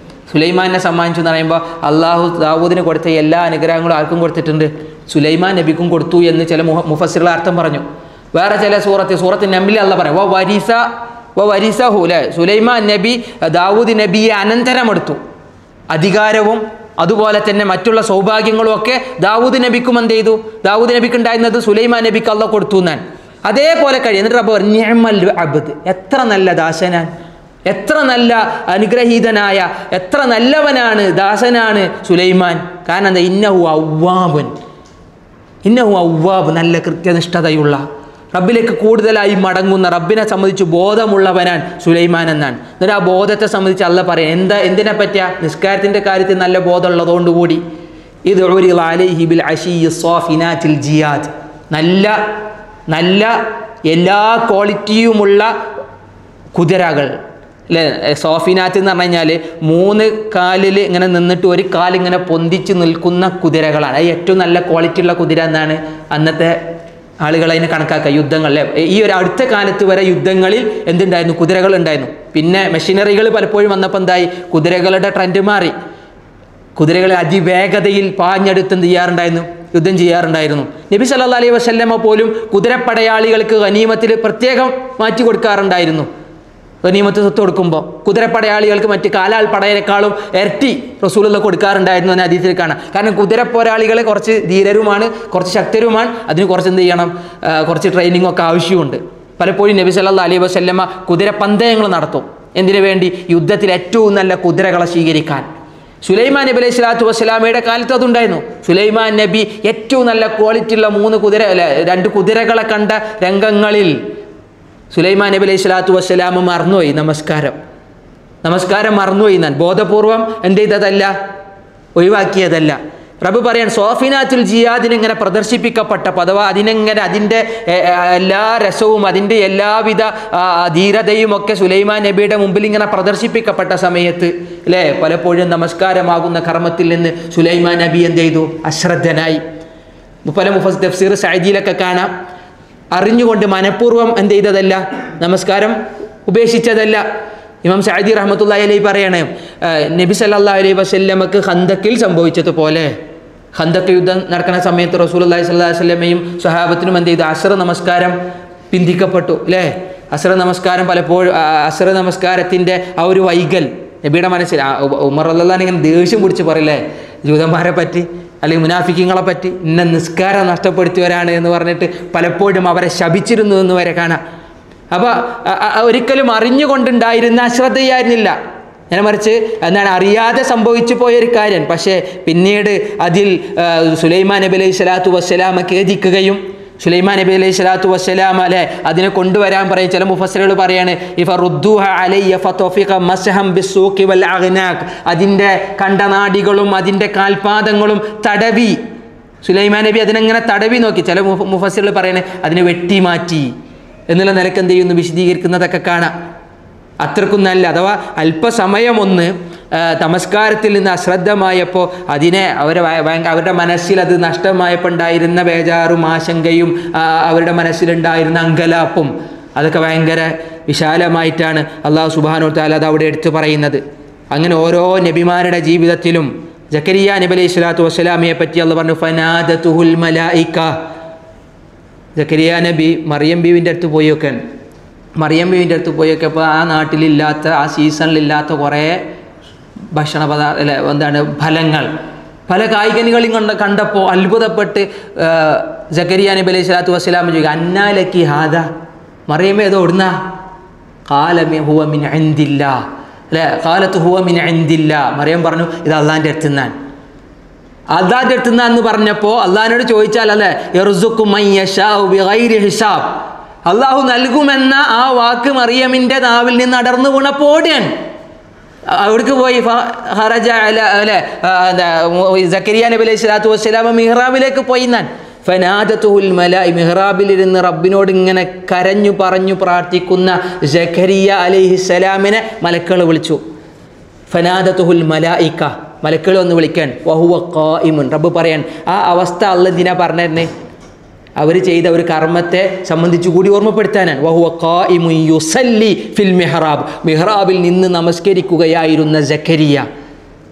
സുലൈമാനിനെ സമ്മാനിച്ചു എന്ന് പറയുമ്പോൾ അള്ളാഹു ദാവൂദിന് കൊടുത്ത എല്ലാ അനുഗ്രഹങ്ങളും ആർക്കും കൊടുത്തിട്ടുണ്ട്, സുലൈമാൻ നബിക്കും കൊടുത്തു എന്ന് ചില മുഫസ്സിറുകൾ അർത്ഥം പറഞ്ഞു. വേറെ ചില സൂറത്ത് നംലിൽ അള്ളാഹ് പറയും വരിസഹു അല്ലേ, സുലൈമാൻ നബി ദാവൂദ് നബിയെ അനന്തരമെടുത്തു. അധികാരവും അതുപോലെ തന്നെ മറ്റുള്ള സൗഭാഗ്യങ്ങളും ഒക്കെ ദാവൂദ് നബിക്കും എന്ത് ചെയ്തു, ദാവൂദ് നബിക്ക് ഉണ്ടായിരുന്നത് സുലൈമാൻ നബിക്ക് അള്ളാഹ് കൊടുത്തു എന്നാണ്. അതേപോലെ കഴിയും. എന്നിട്ട് റബ്ബ് പറഞ്ഞു നിഅമൽ അബ്ദ്, എത്ര നല്ല ദാസനാൻ, എത്ര നല്ല അനുഗ്രഹീതനായ, എത്ര നല്ലവനാണ്, ദാസനാണ് സുലൈമാൻ. കാരണം എന്താ, ഇന്നഹു അവ്വാബ്, നല്ല കൃത്യനിഷ്ഠതയുള്ള, റബ്ബിലേക്ക് കൂടുതലായി മടങ്ങുന്ന, റബ്ബിനെ സംബന്ധിച്ച് ബോധമുള്ളവനാണ് സുലൈമാൻ എന്നാണ്. എന്നിട്ട് ആ ബോധത്തെ സംബന്ധിച്ച് അള്ളാഹ് പറയാം എന്തിനെ പറ്റിയ, നിസ്കാരത്തിൻ്റെ കാര്യത്തിൽ നല്ല ബോധമുള്ളതുകൊണ്ടുകൂടി ഇത് അലൈഹി ബിൽ അശിയ്യി സ്വാഫിനാത്തിൽ ജിയാദ്, നല്ല എല്ലാ ക്വാളിറ്റിയുമുള്ള കുതിരകൾ അല്ലേ. സോഫിനാത്ത് എന്ന് പറഞ്ഞു കഴിഞ്ഞാൽ 3 കാലിൽ ഇങ്ങനെ നിന്നിട്ട് ഒരു കാലിങ്ങനെ പൊന്തിച്ച് നിൽക്കുന്ന കുതിരകളാണ്. അത് ഏറ്റവും നല്ല ക്വാളിറ്റി ഉള്ള കുതിര എന്നാണ് അന്നത്തെ ആളുകൾ അതിനെ കണക്കാക്കുക. യുദ്ധങ്ങളിൽ ഈ ഒരു അടുത്ത കാലത്ത് വരെ യുദ്ധങ്ങളിൽ എന്തുണ്ടായിരുന്നു? കുതിരകൾ ഉണ്ടായിരുന്നു. പിന്നെ മെഷീനറികൾ പലപ്പോഴും വന്നപ്പോൾ എന്തായി? കുതിരകളുടെ ട്രെൻഡ് മാറി. കുതിരകളെ അതിവേഗതയിൽ പാഞ്ഞെടുത്ത് ചെയ്യാറുണ്ടായിരുന്നു, യുദ്ധം ചെയ്യാറുണ്ടായിരുന്നു. നബി സല്ലല്ലാഹു അലൈഹി വസല്ലമ പോലും കുതിരപ്പടയാളികൾക്ക് ഗനീമത്തിൽ പ്രത്യേകം മാറ്റി കൊടുക്കാറുണ്ടായിരുന്നു. ഗനീമത്ത് സ്വത്ത് കൊടുക്കുമ്പോൾ കുതിരപ്പടയാളികൾക്ക് മറ്റ് കാലാൾ പടയേക്കാളും ഇരട്ടി റസൂലുള്ളാഹി കൊടുക്കാറുണ്ടായിരുന്നു എന്ന ഹദീസിൽ കാണാം. കാരണം കുതിരപ്പോരാളികൾ കുറച്ച് ധീരരുമാണ്, കുറച്ച് ശക്തരുമാണ്. അതിന് കുറച്ച് എന്ത് ചെയ്യണം? കുറച്ച് ട്രെയിനിങ് ഒക്കെ ആവശ്യമുണ്ട്. പലപ്പോഴും നബി സല്ലല്ലാഹു അലൈഹി വസല്ലമ കുതിരപ്പന്തയങ്ങൾ നടത്തും. എന്തിനു വേണ്ടി? യുദ്ധത്തിൽ ഏറ്റവും നല്ല കുതിരകളെ സ്വീകരിക്കാൻ. സുലൈമാൻ നബി അലൈഹി സ്വലാത്തു വസ്സലാമയുടെ കാലത്ത് അതുണ്ടായിരുന്നു. സുലൈമാൻ നബി ഏറ്റവും നല്ല ക്വാളിറ്റി ഉള്ള 2 കുതിരകളെ കണ്ട രംഗങ്ങളിൽ സുലൈമാൻ നബി അലൈഹി സ്വലാത്തു വസ്സലാം മറന്നുപോയി നമസ്കാരം മറന്നുപോയി. ഞാൻ ബോധപൂർവം എന്ത് ചെയ്തതല്ല, ഒഴിവാക്കിയതല്ല. റബ്ബ് പറയാൻ സോഫിനാത്തുൽ ജിയാദിന് ഇങ്ങനെ പ്രദർശിപ്പിക്കപ്പെട്ടപ്പോൾ, അഥവാ അതിനെങ്ങനെ അതിൻ്റെ എല്ലാ രസവും അതിൻ്റെ എല്ലാവിധ ധീരതയും ഒക്കെ സുലൈമാൻ നബിയുടെ മുമ്പിൽ ഇങ്ങനെ പ്രദർശിപ്പിക്കപ്പെട്ട സമയത്ത് അല്ലേ, പലപ്പോഴും നമസ്കാരമാകുന്ന കർമ്മത്തിൽ നിന്ന് സുലൈമാൻ നബി എന്ത് ചെയ്തു? അശ്രദ്ധനായി. പല തഫ്സീർ സഅദിയിലൊക്കെ കാണാം, അറിഞ്ഞുകൊണ്ട് മനഃപൂർവ്വം എന്ത് ചെയ്തതല്ല, നമസ്കാരം ഉപേക്ഷിച്ചതല്ല. ഇമാം സഅദി റഹ്മത്തുള്ളാഹി അലൈഹി പറയാണ്, നബി സല്ലല്ലാഹു അലൈഹി വസല്ലമക്ക് ഖന്തക്കിൽ സംഭവിച്ചതുപോലെ, ഖന്തക്ക് യുദ്ധം നടക്കുന്ന സമയത്ത് റസൂലുള്ളാഹി സ്വല്ലല്ലാഹു അലൈഹി വസല്ലമയും സ്വഹാബത്തിനും എന്ത് ചെയ്തു? അസ്ർ നമസ്കാരം പിന്തിക്കപ്പെട്ടു അല്ലേ. അസ്ർ നമസ്കാരം പലപ്പോഴും അസ്ർ നമസ്കാരത്തിൻ്റെ ആ ഒരു വൈകൽ നബിയുടെ മനസ്സിൽ, ഉമർ റളിയല്ലാഹു അൻഹു ഇങ്ങനെ ദേഷ്യം പിടിച്ച് പറയില്ലേ ജൂതന്മാരെ പറ്റി അല്ലെങ്കിൽ മുനാഫിക്കീങ്ങളെ പറ്റി, ഇന്ന നിസ്കാരം നഷ്ടപ്പെടുത്തിയവരാണ് എന്ന് പറഞ്ഞിട്ട് പലപ്പോഴും അവരെ ശപിച്ചിരുന്നു എന്ന് വരെ കാണാം. അപ്പോൾ ഒരിക്കലും അറിഞ്ഞുകൊണ്ടുണ്ടായിരുന്ന അശ്രദ്ധയായിരുന്നില്ല, നേരെ മറിച്ച് എന്താണ് അറിയാതെ സംഭവിച്ചു പോയൊരു കാര്യം. പക്ഷേ പിന്നീട് അതിൽ സുലൈമാൻ നബി അലൈഹി സ്വലാത്തു വസ്സലാമ ഖേദിക്കുകയും സുലൈമാൻ നബി അലൈഹി സ്വലാത്തു വസ്സലാം അല്ലെ അതിനെ കൊണ്ടുവരാൻ പറയും. ചില മുഫസ്സിറുകൾ പറയാണ് അതിൻ്റെ കണ്ടനാടികളും അതിൻ്റെ കാൽപാദങ്ങളും തടവി, സുലൈമാൻ നബി അതിനെങ്ങനെ തടവി നോക്കി. ചില മുഫസ്സിറുകൾ പറയണേ അതിനെ വെട്ടിമാറ്റി എന്നുള്ള നിലക്ക് എന്ത് ചെയ്യുന്നു വിശദീകരിക്കുന്നതൊക്കെ കാണാം. അത്രക്കും നല്ല, അഥവാ അല്പസമയം ഒന്ന് നമസ്കാരത്തിൽ നിന്ന് അശ്രദ്ധമായപ്പോൾ അതിനെ അവരുടെ മനസ്സിൽ അത് നഷ്ടമായപ്പോൾ ഉണ്ടായിരുന്ന ബേജാറും ആശങ്കയും അവരുടെ മനസ്സിലുണ്ടായിരുന്ന അങ്കലാപ്പും അതൊക്കെ ഭയങ്കര വിശാലമായിട്ടാണ് അള്ളാഹു സുബ്ഹാനഹു വ തആല അത് അവിടെ എടുത്തു പറയുന്നത്. അങ്ങനെ ഓരോ നബിമാരുടെ ജീവിതത്തിലും ജക്കരിയ നബി അലൈഹി സ്വലാത്തു വസ്സലാമിയെ പറ്റി അള്ളാഹു പറഞ്ഞു, ഫനാദതുഹുൽ മലായിക. ജക്കരിയ നബി മറിയം ബീവിൻ്റെ അടുത്ത് പോയൊക്കെ അപ്പോൾ ആ നാട്ടിലില്ലാത്ത, ആ സീസണിലില്ലാത്ത കുറേ ഭക്ഷണ ഫലങ്ങൾ, പല കായ്കനികളും കണ്ടപ്പോൾ അത്ഭുതപ്പെട്ട് ജക്കരിയ നബി അലൈഹി സ്വലാത്തു വസ്സലാം ചോദിക്കുക, അന്നാലക്കി ഹാദ, മറിയമേ ഏതോ ഓടുന്ന? ഖാലമി ഹുവ മിൻ ഇൻദില്ലാ അല്ലേ, ഖാലത്ത് ഹുവ മിൻ ഇൻദില്ലാ. മറിയം പറഞ്ഞു ഇത് അള്ളാഹിൻ്റെ അടുത്തുനിന്നാണ്. അള്ളാഹിൻ്റെ അടുത്തുനിന്ന് പറഞ്ഞപ്പോൾ അള്ളാഹിനോട് ചോദിച്ചാൽ അല്ലേ, യർസുഖു മൻ യശാഉ ബിഗൈരി ഹിസാബ്, അള്ളാഹു നൽകുമെന്ന ആ വാക്ക് മറിയമിൻ്റെ നാവിൽ നിന്ന് അടർന്നു വീണപ്പോൾ ഓടിയാണ്. അവിടേക്ക് പോയി ഹറജ അല്ലേ സക്കരിയ നബി അലൈഹി സ്വലാത്തു വസ്സലാം മിഹ്റാബിലേക്ക് പോയി. ഞാൻ ഫനാദതുഹുൽ മലായി, മിഹ്റാബിലിരുന്ന് റബ്ബിനോട് ഇങ്ങനെ കരഞ്ഞു പറഞ്ഞു പ്രാർത്ഥിക്കുന്ന സക്കരിയ അലൈഹിസ്സലാമിനെ മലക്കുകൾ വിളിച്ചു. ഫനാദതുഹുൽ മലായിക, മലക്കുകൾ ഒന്ന് വിളിക്കാൻ. വഹുവ ഖായിമുൻ, റബ്ബ് പറയാൻ ആ അവസ്ഥ അല്ലാഹ് ദിന പറഞ്ഞിരുന്നേ, അവർ ചെയ്ത ഒരു കർമ്മത്തെ സംബന്ധിച്ചു കൂടി ഓർമ്മപ്പെടുത്താനാണ്. വഹുവ ഖായിമുൻ യുസല്ലി ഫിൽ മിഹ്റാബ്, മിഹ്റാബിൽ നിന്ന് നമസ്കരിക്കുകയായിരുന്ന സക്കരിയ.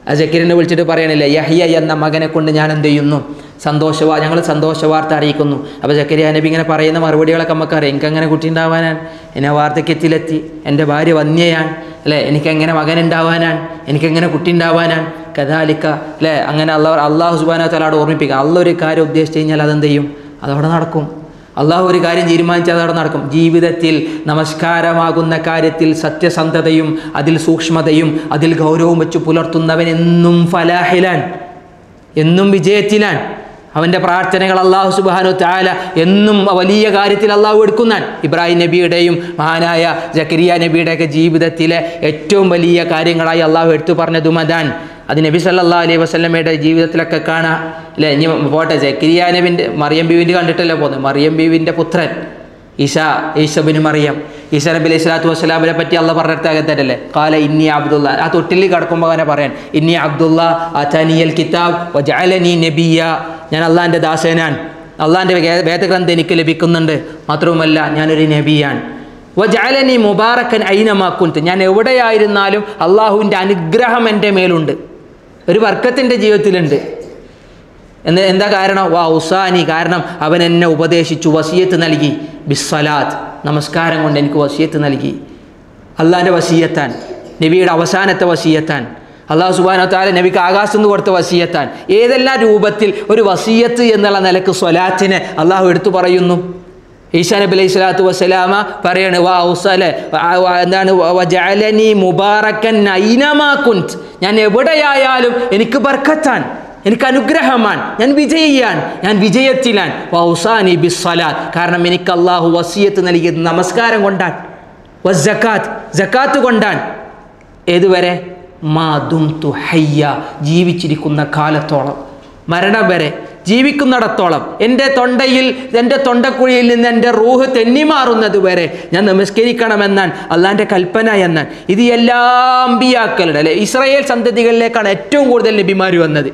ആ സക്കരിയനെ വിളിച്ചിട്ട് പറയണില്ല, യഹ്യ എന്ന മകനെ കൊണ്ട് ഞാൻ എന്ത് ചെയ്യുന്നു, ഞങ്ങൾ സന്തോഷവാർത്ത അറിയിക്കുന്നു. അപ്പോൾ സക്കരിയ നബി ഇങ്ങനെ പറയുന്ന മറുപടികളൊക്കെ നമുക്കറിയാം. എനിക്കങ്ങനെ കുട്ടി ഉണ്ടാവാനാണ്, എന്നെ വാർദ്ധക്യത്തിലെത്തി, എൻ്റെ ഭാര്യ വന്യയാണ് അല്ലേ, എനിക്കെങ്ങനെ മകൻ ഉണ്ടാവാനാണ്, എനിക്കെങ്ങനെ കുട്ടി ഉണ്ടാവാനാണ്, കദാലിക്ക അല്ലേ. അങ്ങനെ അള്ളാഹു സുബ്ഹാനഹു വ തആല ഓർമ്മിപ്പിക്കുക. അള്ളാഹ് ഒരു കാര്യം ഉദ്ദേശിച്ച് കഴിഞ്ഞാൽ അതെന്ത് ചെയ്യും, അതവിടെ നടക്കും. അള്ളാഹു ഒരു കാര്യം തീരുമാനിച്ചാൽ അതവിടെ നടക്കും. ജീവിതത്തിൽ നമസ്കാരമാകുന്ന കാര്യത്തിൽ സത്യസന്ധതയും അതിൽ സൂക്ഷ്മതയും അതിൽ ഗൗരവവും വെച്ച് പുലർത്തുന്നവൻ എന്നും ഫലാഹിലാൻ, എന്നും വിജയത്തിലാണ്. അവൻ്റെ പ്രാർത്ഥനകൾ അള്ളാഹു സുബ്ഹാനഹു വ തആല എന്നും വലിയ കാര്യത്തിൽ അള്ളാഹു എടുക്കുന്നതാണ്. ഇബ്രാഹിം നബിയുടെയും മഹാനായ സക്കരിയ നബിയുടെയൊക്കെ ജീവിതത്തിലെ ഏറ്റവും വലിയ കാര്യങ്ങളായി അള്ളാഹു എടുത്തു പറഞ്ഞതും അതാണ്. അത് നബി സല്ലല്ലാഹു അലൈഹി വസല്ലമയുടെ ജീവിതത്തിലൊക്കെ കാണാം അല്ലേ. ഇനി പോട്ടെ, സക്കരിയ നബിൻ്റെ മറിയം ബീവിൻ്റെ കണ്ടിട്ടല്ലേ പോകുന്നത്. മറിയം ബീവിൻ്റെ പുത്രൻ ഈസബിന് മറിയം, ഈസാ നബി അലൈഹി സ്വലാത്തു വസ്സലാമിനെ പറ്റി അള്ളാഹ് പറഞ്ഞിട്ടല്ലേ, ഖാല ഇന്നി അബ്ദുല്ലാ. ആ തൊട്ടിൽ കിടക്കുമ്പോൾ അങ്ങനെ പറയാൻ, ഇന്നി അബ്ദുല്ലാ അതാനിയൽ കിതാബ് വജഅലനി നബിയ്യ, ഞാൻ അള്ളാഹിൻ്റെ ദാസനാണ്, അള്ളാഹിൻ്റെ വേദഗ്രന്ഥം എനിക്ക് ലഭിക്കുന്നുണ്ട്. മാത്രവുമല്ല ഞാനൊരു നബിയാണ്. വജഅലനി മുബാറക്കൻ ഐനമാ കുന്തു, ഞാൻ എവിടെയായിരുന്നാലും അള്ളാഹുവിൻ്റെ അനുഗ്രഹം എൻ്റെ മേലുണ്ട്, ഒരു ബർക്കത്തിൻ്റെ ജീവിതത്തിലുണ്ട്. എന്താ കാരണം? ഉസാനി, കാരണം അവൻ എന്നെ ഉപദേശിച്ചു, വസിയത്ത് നൽകി. ബിസ്സലാത്ത്, നമസ്കാരം കൊണ്ട് എനിക്ക് വസിയത്ത് നൽകി. അള്ളാഹിൻ്റെ വസിയത്താൻ, നബിയുടെ അവസാനത്തെ വസിയത്താൻ, അള്ളാഹു സുബ്ഹാനഹു വ തആല നബിക്ക് ആകാശത്ത് നിന്ന് കൊടുത്ത വസിയത്താൻ. ഏതെല്ലാം രൂപത്തിൽ ഒരു വസിയത്ത് എന്നുള്ള നിലക്ക് സ്വലാത്തിനെ അള്ളാഹു എടുത്തു പറയുന്നു. ഈസാ നബി അലൈഹി സ്വലാത്തു വസ്സലാമ പറയാണ് എന്താണ്? വജഅലനി മുബാറക്കൻ ഐനമാ കുന്ത്, ഞാൻ എവിടെയായാലും എനിക്ക് ബർക്കത്താൻ, എനിക്ക് അനുഗ്രഹമാണ്, ഞാൻ വിജയിയാണ്, ഞാൻ വിജയത്തിലാണ്. വൗസാനി ബിസ്സലാത്ത്, കാരണം എനിക്ക് അള്ളാഹു വസിയത്ത് നൽകിയത് നമസ്കാരം കൊണ്ടാണ്. വസ്സകാത്ത്, സകാത്ത് കൊണ്ടാണ്. ഏതുവരെ? മാ ദുംതു ഹയ്യ, ജീവിച്ചിരിക്കുന്ന കാലത്തോളം, മരണം വരെ ജീവിക്കുന്നിടത്തോളം, എൻ്റെ തൊണ്ടയിൽ, എൻ്റെ തൊണ്ടക്കുഴിയിൽ നിന്ന് എൻ്റെ റൂഹ് തെന്നിമാറുന്നത് വരെ ഞാൻ നമസ്കരിക്കണമെന്നാണ് അള്ളാഹിൻ്റെ കൽപ്പന എന്നാണ്. ഇത് എല്ലാ അമ്പിയാക്കളുടെ, അല്ലെ, ഇസ്രായേൽ സന്തതികളിലേക്കാണ് ഏറ്റവും കൂടുതൽ നബിമാർ വന്നത്.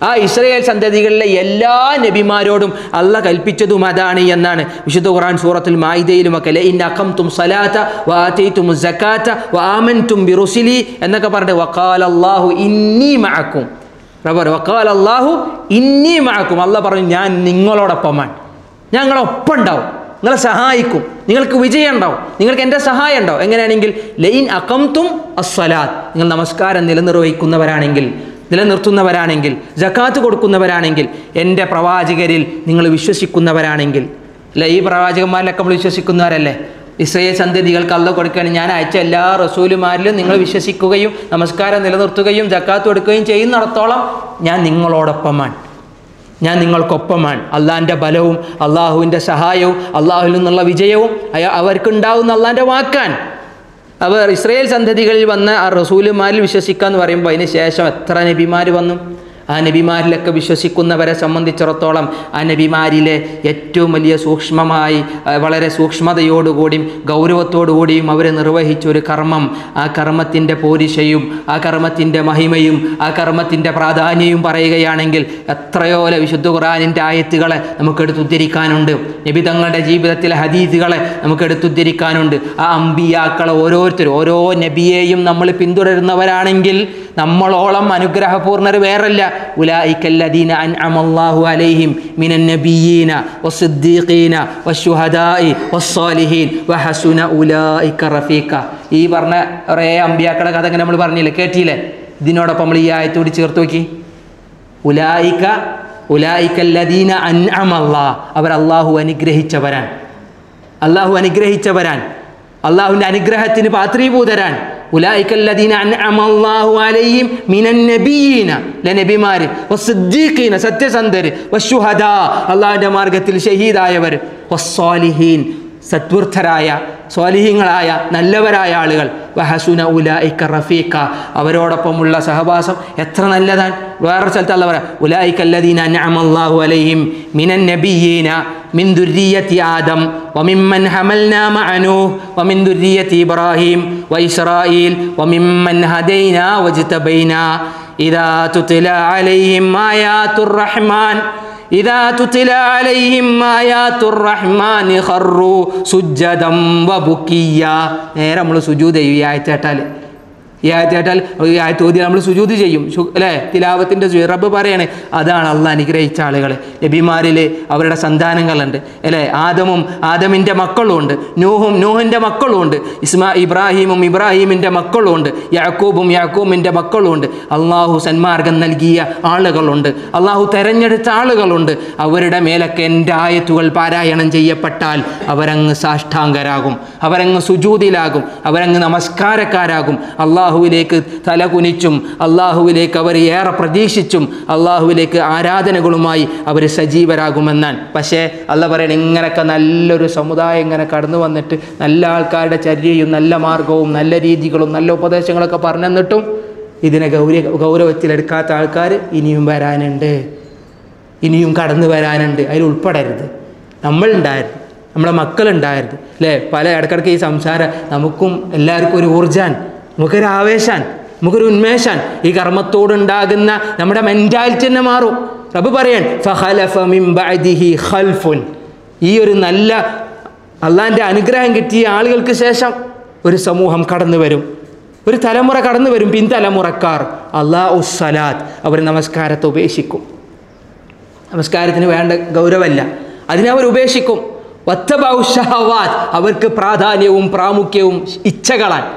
ആ ഇസ്രായേൽ സന്തതികളിലെ എല്ലാ നബിമാരോടും അള്ളാഹ് കൽപ്പിച്ചതും അതാണ് എന്നാണ് വിശുദ്ധ ഖുർആൻ സൂറത്തുൽ മാഇദയിലുമൊക്കെ ഇൻ അഖംതും സലാത്ത വആതൈതുമുസ് സകാത്ത വആമൻതും ബിറുസുലി എന്നൊക്കെ പറഞ്ഞിട്ട് വഖാലല്ലാഹു ഇന്നി മഅക്കും, വഖാലല്ലാഹു ഇന്നി മഅക്കും, അള്ളാഹ് പറഞ്ഞു ഞാൻ നിങ്ങളോടൊപ്പമാണ്, ഞാൻ നിങ്ങളൊപ്പം ഉണ്ടാവും, നിങ്ങളെ സഹായിക്കും, നിങ്ങൾക്ക് വിജയം ഉണ്ടാവും, നിങ്ങൾക്ക് എൻ്റെ സഹായം ഉണ്ടാവും. എങ്ങനെയാണെങ്കിൽ ലൈൻ അഖംതും അസ്സലാത്ത്, നിങ്ങൾ നമസ്കാരം നിലനിർത്തുന്നവരാണെങ്കിൽ, സകാത്ത് കൊടുക്കുന്നവരാണെങ്കിൽ, എൻ്റെ പ്രവാചകരിൽ നിങ്ങൾ വിശ്വസിക്കുന്നവരാണെങ്കിൽ, അല്ല, ഈ പ്രവാചകന്മാരിലൊക്കെ നമ്മൾ വിശ്വസിക്കുന്നവരല്ലേ? ഇസ്രായേൽ സന്തതികൾക്ക് അള്ളാഹ് കൊടുക്കുകയാണ്, ഞാൻ അയച്ച എല്ലാ റസൂലുമാരിലും നിങ്ങൾ വിശ്വസിക്കുകയും നമസ്കാരം നിലനിർത്തുകയും സകാത്ത് കൊടുക്കുകയും ചെയ്യുന്നിടത്തോളം ഞാൻ നിങ്ങളോടൊപ്പമാണ്, ഞാൻ നിങ്ങൾക്കൊപ്പമാണ്. അള്ളാഹിൻ്റെ ബലവും അള്ളാഹുവിൻ്റെ സഹായവും അള്ളാഹുവിൽ നിന്നുള്ള വിജയവും അവർക്കുണ്ടാവുന്ന അള്ളാഹിൻ്റെ വാക്കാൻ. അവർ ഇസ്രായേൽ സന്തതികളിൽ വന്ന ആ റസൂലുമാരിൽ വിശ്വസിക്കുക എന്ന് പറയുമ്പോൾ അതിന് ശേഷം എത്ര നബിമാർ വന്നു? ആ നബിമാരിലൊക്കെ വിശ്വസിക്കുന്നവരെ സംബന്ധിച്ചിടത്തോളം ആ നബിമാരിലെ ഏറ്റവും വലിയ സൂക്ഷ്മമായി, വളരെ സൂക്ഷ്മതയോടുകൂടിയും ഗൗരവത്തോടുകൂടിയും അവർ നിർവഹിച്ച ഒരു കർമ്മം, ആ കർമ്മത്തിൻ്റെ പോരിശയും ആ കർമ്മത്തിൻ്റെ മഹിമയും ആ കർമ്മത്തിൻ്റെ പ്രാധാന്യവും പറയുകയാണെങ്കിൽ എത്രയോ വിശുദ്ധ ഖുർആനിൻ്റെ ആയത്തുകളെ നമുക്ക് എടുത്തുദ്ധരിക്കാനുണ്ട്. നബി തങ്ങളുടെ ജീവിതത്തിലെ ഹദീസുകളെ നമുക്ക് എടുത്തുദ്ധരിക്കാനുണ്ട്. ആ അമ്പിയാക്കളെ ഓരോരുത്തരും, ഓരോ നബിയെയും നമ്മൾ പിന്തുടരുന്നവരാണെങ്കിൽ നമ്മളോളം അനുഗ്രഹപൂർണ്ണർ വേറല്ല. ഉലൈകല്ലദീന അൻഅമല്ലാഹു അലൈഹിം മിനൻ നബിയ്യീന വസ്സിദ്ദീഖീന വശുഹദാഇ വസ്സാലിഹീൻ വഹസുന ഉലൈക റഫീഖ. ഈ പറഞ്ഞ കുറേ അമ്പിയാക്കളുടെ കഥ നമ്മൾ പറഞ്ഞില്ലേ, കേട്ടില്ലേ? ഇതിനോടൊപ്പം നമ്മൾ ഈ ആയത്തോട് ചേർത്ത് നോക്കി. ഉലൈകല്ലദീന അൻഅമല്ലാഹ്, അവർ അള്ളാഹു അനുഗ്രഹിച്ചവരാണ്, അള്ളാഹുവിൻ്റെ അനുഗ്രഹത്തിന് പാത്രീഭൂതരാൻ. ഉലൈകല്ലദീന അൻഅമല്ലാഹു അലൈഹിം മിനൻ നബിയ്യീന, നബിമാർ, വസ്സിദ്ദീഖീന, സത്യസന്ധര്, വശുഹദാ, അള്ളാഹുവിൻ്റെ മാർഗത്തിൽ ഷഹീദായവർ, വസ്സാലിഹീൻ, സത്വർത്ഥരായ സ്വാലിഹീങ്ങളായ നല്ലവരായ ആളുകൾ, വഹസുന ഉലൈക റഫീഖ, അവരോടൊപ്പമുള്ള സഹവാസം എത്ര നല്ലതാണ്. വേറെ സ്ഥലത്ത് അല്ലാഹു പറയാം, ഉലൈകല്ലദീന അൻഅമല്ലാഹു അലൈഹിം മിനൻ നബിയ്യീന മിൻ ദുർരിയ്യതി ആദം വമിമ്മൻ ഹമൽനാ മഅ നൂഹ് വമിൻ ദുർരിയ്യതി ഇബ്രാഹീം വഇസ്രായീൽ വമിമ്മൻ ഹദൈനാ വജ്തബൈനാ ഇദാ തുത്ലാ അലൈഹിം ആയാതുർ റഹ്മാൻ ഖറൂ സുജ്ജദൻ വബുക്കിയ്യ. നേരെ നമ്മൾ സുജൂദ് ചെയ്യും. ഈ ആയത്ത് കേട്ടാൽ ഈ ആയത്ത് ഓതി നമ്മൾ സുജൂദ് ചെയ്യും, അല്ലേ? തിലാവത്തിൻ്റെ റബ്ബ് പറയാണ്, അതാണ് അള്ളാഹ് അനുഗ്രഹിച്ച ആളുകൾ. നബിമാരിൽ അവരുടെ സന്താനങ്ങളുണ്ട്, അല്ലേ? ആദമിൻ്റെ മക്കളുമുണ്ട്, നൂഹിൻ്റെ മക്കളുമുണ്ട്, ഇബ്രാഹീമും ഇബ്രാഹീമിൻ്റെ മക്കളുമുണ്ട്, യാക്കൂബിൻ്റെ മക്കളുമുണ്ട്. അള്ളാഹു സന്മാർഗം നൽകിയ ആളുകളുണ്ട്, അള്ളാഹു തെരഞ്ഞെടുത്ത ആളുകളുണ്ട്. അവരുടെ മേലൊക്കെ എൻ്റെ ആയത്തുകൾ പാരായണം ചെയ്യപ്പെട്ടാൽ അവരങ്ങ് സാഷ്ടാംഗരാകും, അവരങ്ങ് സുജൂദിലാകും, അവരങ്ങ് നമസ്കാരക്കാരാകും. അള്ളാഹുവിലേക്ക് തലകുനിച്ചും അള്ളാഹുവിലേക്ക് അവർ ഏറെ പ്രതീക്ഷിച്ചും അള്ളാഹുവിലേക്ക് ആരാധനകളുമായി അവർ സജീവരാകുമെന്നാണ്. പക്ഷേ അള്ളാഹ് പറയണ, ഇങ്ങനെയൊക്കെ നല്ലൊരു സമുദായം ഇങ്ങനെ കടന്നു വന്നിട്ട് നല്ല ആൾക്കാരുടെ ചര്യയും നല്ല മാർഗവും നല്ല രീതികളും നല്ല ഉപദേശങ്ങളൊക്കെ പറഞ്ഞു തന്നിട്ടും ഇതിനെ ഗൗരവത്തിലെടുക്കാത്ത ആൾക്കാർ ഇനിയും വരാനുണ്ട്, ഇനിയും കടന്നു വരാനുണ്ട്. അതിൽ ഉൾപ്പെടരുത്. നമ്മളുണ്ടായിരുന്നു, നമ്മളെ മക്കളുണ്ടായിരുന്നു, അല്ലേ? പല ഇടയ്ക്കിടയ്ക്ക് ഈ സംസാരം നമുക്കും എല്ലാവർക്കും ഒരു ഊർജാൻ, നമുക്കൊരു ആവേശാൻ, നമുക്കൊരു ഉന്മേഷാൻ. ഈ കർമ്മത്തോടുണ്ടാകുന്ന നമ്മുടെ മെൻറ്റാലിറ്റി തന്നെ മാറും. റബ്ബ് പറയാൻ ഫഖലഫ മിൻ ബഅദിഹി ഖൽഫുൻ, ഈ ഒരു നല്ല അള്ളാഹിൻ്റെ അനുഗ്രഹം കിട്ടിയ ആളുകൾക്ക് ശേഷം ഒരു സമൂഹം കടന്നു വരും, ഒരു തലമുറ കടന്നു വരും, പിൻതലമുറക്കാർ അല്ലാഉസ്സലാത്ത്, അവർ നമസ്കാരത്തെ ഉപേക്ഷിക്കും. നമസ്കാരത്തിന് വേണ്ട ഗൗരവമല്ല, അതിനവർ ഉപേക്ഷിക്കും. വത്തബഉ ശഹവാത്ത്, അവർക്ക് പ്രാധാന്യവും പ്രാമുഖ്യവും ഇച്ഛകളാണ്.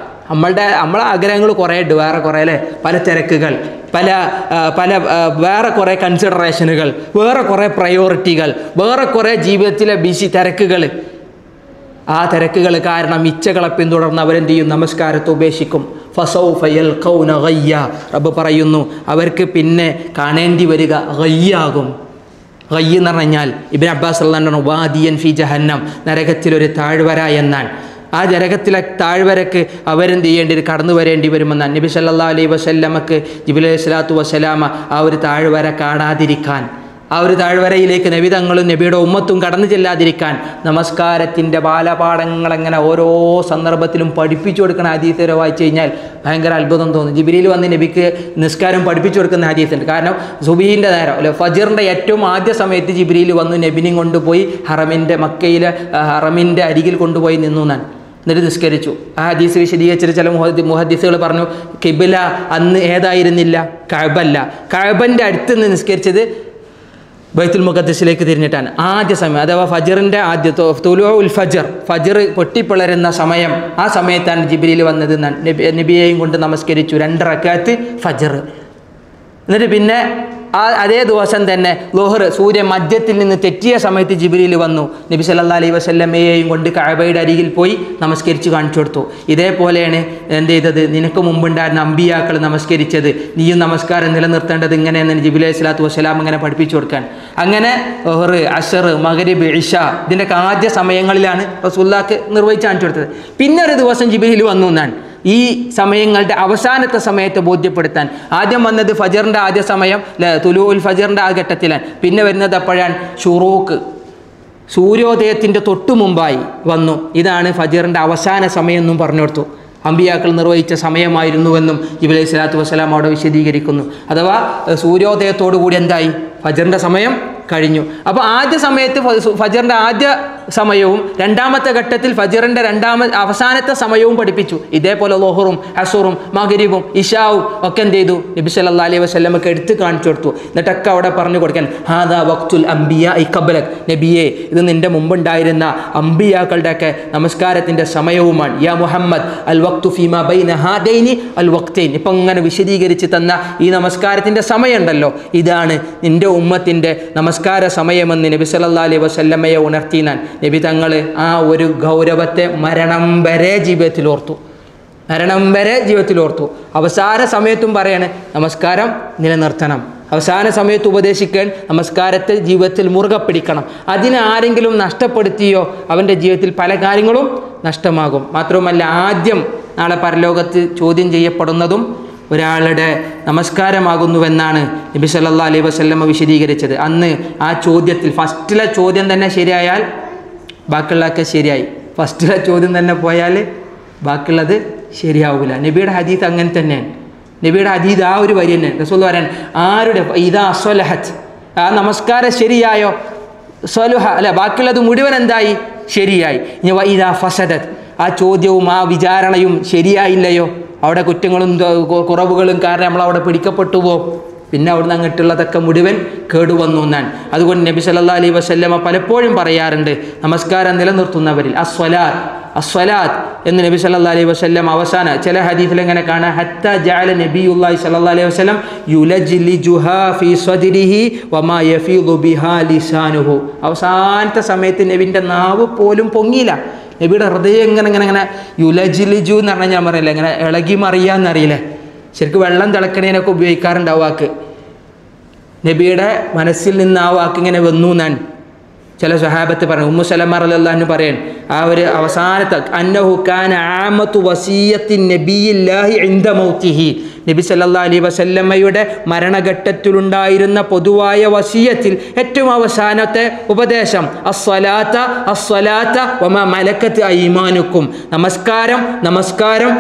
നമ്മളെ ആഗ്രഹങ്ങൾ കുറേ ഉണ്ട്, വേറെ കുറേ അല്ലേ, പല തിരക്കുകൾ, പല വേറെ കുറേ കൺസിഡറേഷനുകൾ, വേറെ കുറേ പ്രയോറിറ്റികൾ, വേറെ കുറേ ജീവിതത്തിലെ ബിസി തിരക്കുകൾ. ആ തിരക്കുകൾ കാരണം ഇച്ഛകളെ പിന്തുടർന്ന് അവരെന്ത് ചെയ്യും? നമസ്കാരത്തെ ഉപേക്ഷിക്കും. ഫസൗഫ യൽഖൗന ഗയ്യ, റബ്ബ് പറയുന്നു അവർക്ക് പിന്നെ കാണേണ്ടി വരിക ഗയ്യാകും. ഗയ്യ് എന്ന് പറഞ്ഞാൽ ഇബ്നു അബ്ബാസ് റളിയല്ലാഹു അൻഹു വാദിയൻ ഫി ജഹന്നം, നരകത്തിലൊരു താഴ്വര എന്നാണ്. ആ നരകത്തിലെ താഴ്വരക്ക് അവരെന്ത് ചെയ്യേണ്ടി വരും? കടന്നു വരേണ്ടി വരുമെന്നാണ്. നബി സല്ലല്ലാഹു അലൈഹി വസല്ലമക്ക് ജിബ്രീൽ അലൈഹിസ്സലാത്തു വസ്സലാമ ആ ഒരു താഴ്വര കാണാതിരിക്കാൻ, ആ ഒരു താഴ്വരയിലേക്ക് നബി തങ്ങളും നബിയുടെ ഉമ്മത്തും കടന്നു ചെല്ലാതിരിക്കാൻ നമസ്കാരത്തിൻ്റെ ബാലപാഠങ്ങൾ എങ്ങനെ ഓരോ സന്ദർഭത്തിലും പഠിപ്പിച്ചു കൊടുക്കുന്ന ഹദീസ് വായിച്ചു കഴിഞ്ഞാൽ ഭയങ്കര അത്ഭുതം തോന്നും. ജിബ്രീൽ വന്ന് നബിക്ക് നിസ്കാരം പഠിപ്പിച്ചു കൊടുക്കുന്ന ഹദീസുണ്ട്. കാരണം സുബീൻ്റെ നേരം അല്ലെ, ഫജറിൻ്റെ ഏറ്റവും ആദ്യ സമയത്ത് ജിബ്രീൽ വന്നു നബിനെയും കൊണ്ടുപോയി മക്കയിലെ ഹറമിൻ്റെ അരികിൽ കൊണ്ടുപോയി നിന്നു എന്നാണ്. എന്നിട്ട് നിസ്കരിച്ചു. ആ ഹദീസ് വിശദീകരിച്ചിട്ട് ചില മുഹദ്ദിസുകൾ പറഞ്ഞു ഖിബ്ല അന്ന് ഏതായിരുന്നില്ല, കഅബല്ല. കഅബൻ്റെ അടുത്ത് നിന്ന് നിസ്കരിച്ചത് ബൈത്തുൽ മുഖദ്ദസിലേക്ക് തിരിഞ്ഞിട്ടാണ് ആദ്യ സമയം, അഥവാ ഫജറിൻ്റെ ആദ്യത്തെ തുലൂഉൽ ഫജർ പൊട്ടിപ്പിളരുന്ന സമയം. ആ സമയത്താണ് ജിബ്രീൽ വന്നത്. നബിയെയും കൊണ്ട് നമസ്കരിച്ചു 2 റക്അത്ത് ഫജർ. എന്നിട്ട് പിന്നെ അതേ ദിവസം തന്നെ ളുഹർ സൂര്യ മധ്യത്തിൽ നിന്ന് തെറ്റിയ സമയത്ത് ജിബ്രീൽ വന്നു. നബി സല്ലല്ലാഹു അലൈഹി വസല്ലമയെയും കൊണ്ട് കഅബയുടെ അരികിൽ പോയി നമസ്കരിച്ച് കാണിച്ചു കൊടുത്തു. ഇതേപോലെയാണ് എന്ത് ചെയ്തത്? നിനക്ക് മുമ്പുണ്ടായിരുന്ന അമ്പിയാക്കൾ നമസ്കരിച്ചത്, നീയും നമസ്കാരം നിലനിർത്തേണ്ടത് ഇങ്ങനെയെന്ന് ജിബ്രീൽ അലൈഹി സ്വലാത്തു വസ്സലാം ഇങ്ങനെ പഠിപ്പിച്ചു കൊടുക്കാൻ. അങ്ങനെ ളുഹർ, അസ്ർ, മഗ്രിബ്, ഇശ ഇതിൻ്റെയൊക്കെ ആദ്യ സമയങ്ങളിലാണ് റസൂലുള്ളാഹിക്ക് നിർവഹിച്ച് കാണിച്ചു കൊടുത്തത്. പിന്നെ ഒരു ദിവസം ജിബ്രീൽ വന്നു എന്നാണ് ഈ സമയങ്ങളുടെ അവസാനത്തെ സമയത്ത് ബോധ്യപ്പെടുത്താൻ. ആദ്യം വന്നത് ഫജറിൻ്റെ ആദ്യ സമയം, തുലൂഉൽ ഫജറിൻ്റെ ആ ഘട്ടത്തിലാണ്. പിന്നെ വരുന്നത് അപ്പോഴാണ് ഷുറൂക്ക്, സൂര്യോദയത്തിൻ്റെ തൊട്ടു മുമ്പായി വന്നു. ഇതാണ് ഫജറിൻ്റെ അവസാന സമയം എന്നും പറഞ്ഞു കൊടുത്തു. അമ്പിയാക്കൾ നിർവഹിച്ച സമയമായിരുന്നുവെന്നും ജിബ്രീൽ അലൈഹി സ്വലാത്തു വസ്സലാം അവിടെ വിശദീകരിക്കുന്നു. അഥവാ സൂര്യോദയത്തോടു കൂടി എന്തായി? ഫജറിൻ്റെ സമയം കഴിഞ്ഞു. അപ്പോൾ ആദ്യ സമയത്ത് ഫജറിൻ്റെ ആദ്യ സമയവും രണ്ടാമത്തെ ഘട്ടത്തിൽ ഫജറിൻ്റെ അവസാനത്തെ സമയവും പഠിപ്പിച്ചു. ഇതേപോലെ ളുഹറും അസ്റും മഗ്രിബും ഇശാവും ഒക്കെ എന്ത് ചെയ്തു? നബി സല്ലല്ലാഹു അലൈഹി വസല്ലമക്ക് എടുത്ത് കാണിച്ചു കൊടുത്തു. എന്നിട്ടൊക്കെ അവിടെ പറഞ്ഞു കൊടുക്കാൻ ഹാദാ വഖ്തുൽ അംബിയാഇ ഖബ്ലക്, നബിയെ ഇത് നിൻ്റെ മുമ്പുണ്ടായിരുന്ന അംബിയാക്കളുടെയൊക്കെ നമസ്കാരത്തിൻ്റെ സമയവുമാണ്. യാ മുഹമ്മദ് അൽ വഖ്തു ഫീമാ ബൈന ഹാദൈനി അൽ വഖ്തൈൻ, ഇപ്പം ഇങ്ങനെ വിശദീകരിച്ച് തന്ന ഈ നമസ്കാരത്തിൻ്റെ സമയമുണ്ടല്ലോ, ഇതാണ് നിൻ്റെ ഉമ്മത്തിൻ്റെ നമസ്കാര സമയമെന്ന് നബി സല്ലല്ലാഹു അലൈഹി വസല്ലമയെ ഉണർത്തിനാൻ. നബി തങ്ങൾ ആ ഒരു ഗൗരവത്തെ മരണം വരെ ജീവിതത്തിൽ ഓർത്തു. അവസാന സമയത്തും പറയാണ് നമസ്കാരം നിലനിർത്തണം. അവസാന സമയത്ത് ഉപദേശിക്കാൻ നമസ്കാരത്തെ ജീവിതത്തിൽ മുറുകെ പിടിക്കണം. അതിനെ ആരെങ്കിലും നഷ്ടപ്പെടുത്തിയോ അവൻ്റെ ജീവിതത്തിൽ പല കാര്യങ്ങളും നഷ്ടമാകും. മാത്രവുമല്ല ആദ്യം നാളെ പരലോകത്ത് ചോദ്യം ചെയ്യപ്പെടുന്നതും ഒരാളുടെ നമസ്കാരമാകുന്നുവെന്നാണ് നബി സല്ലല്ലാഹു അലൈഹി വസല്ലമ വിശദീകരിച്ചത്. അന്ന് ആ ചോദ്യത്തിൽ ഫസ്റ്റിലെ ചോദ്യം തന്നെ ശരിയായാൽ ബാക്കിയുള്ളതൊക്കെ ശരിയായി. ഫസ്റ്റിലെ ചോദ്യം തന്നെ പോയാൽ ബാക്കിയുള്ളത് ശരിയാവില്ല. നബിയുടെ ഹദീത്ത് അങ്ങനെ തന്നെയാണ്. നബിയുടെ ഹദീത്ത് ആ ഒരു വരി തന്നെ. റസൂൽ പറയാൻ ആരുടെ ഇദാ സ്വലഹത്ത്, ആ നമസ്കാരം ശരിയായോ, സ്വലുഹ അല്ല ബാക്കിയുള്ളത് മുഴുവൻ എന്തായി? ശരിയായി. ഇനി ഇദാ ഫസദത്ത്, ആ ചോദ്യവും ആ വിചാരണയും ശരിയായില്ലയോ, അവിടെ കുറ്റങ്ങളും കുറവുകളും കാരണം നമ്മളവിടെ പിടിക്കപ്പെട്ടു പോകും. പിന്നെ അവിടുന്ന് അങ്ങോട്ടുള്ളതൊക്കെ മുഴുവൻ കേടുവന്നു എന്നാണ്. അതുകൊണ്ട് നബി സല്ലല്ലാഹു അലൈഹി വസല്ലമ പലപ്പോഴും പറയാറുണ്ട് നമസ്കാരം നിലനിർത്തുന്നവരിൽ അസ്വലാത്ത് എന്ന് നബി സല്ലല്ലാഹു അലൈഹി വസല്ലം അവസാന ചില ഹദീസിൽ എങ്ങനെ കാണാം, ഹത്താ ജഅല നബിയുല്ലാഹി സല്ലല്ലാഹു അലൈഹി വസല്ലം യുലജ്ലിജുഹാ ഫീ സ്വദ്രിഹി വമാ യഫീദു ബിഹാ ലിസാനുഹു. അവസാനത്തെ സമയത്ത് നബിൻ്റെ നാവ് പോലും പൊങ്ങിയില്ല. നബിയുടെ ഹൃദയം ഇങ്ങനെ യുലജ്ലിജു എന്ന് പറഞ്ഞാൽ ഞാൻ പറയില്ല, ഇങ്ങനെ ഇളകി മറിയാന്നറിയില്ലേ, ശരിക്കും വെള്ളം തിളക്കണേനൊക്കെ ഉപയോഗിക്കാറുണ്ട് ആ വാക്ക്. നബിയുടെ മനസ്സിൽ നിന്ന് ആ വാക്ക് ഇങ്ങനെ വന്നു എന്നാണ് ചില സ്വഹാബത്ത് പറഞ്ഞു. ഉമ്മു സലമ റളിയല്ലാഹു അൻഹ പറയാൻ ആ ഒരു അവസാനത്തെ അന്നഹു കാന ആമത്തു വസിയത്തി നബിയില്ലാഹി ഇൻദ മൗതിഹി, നബി സല്ലല്ലാഹു അലൈഹി വസല്ലമയുടെ മരണഘട്ടത്തിലുണ്ടായിരുന്ന പൊതുവായ വസിയത്തിൽ ഏറ്റവും അവസാനത്തെ ഉപദേശം അസ്സലാത്ത വമാ മലക്കത്ത് അയ്മാനുക്കും, നമസ്കാരം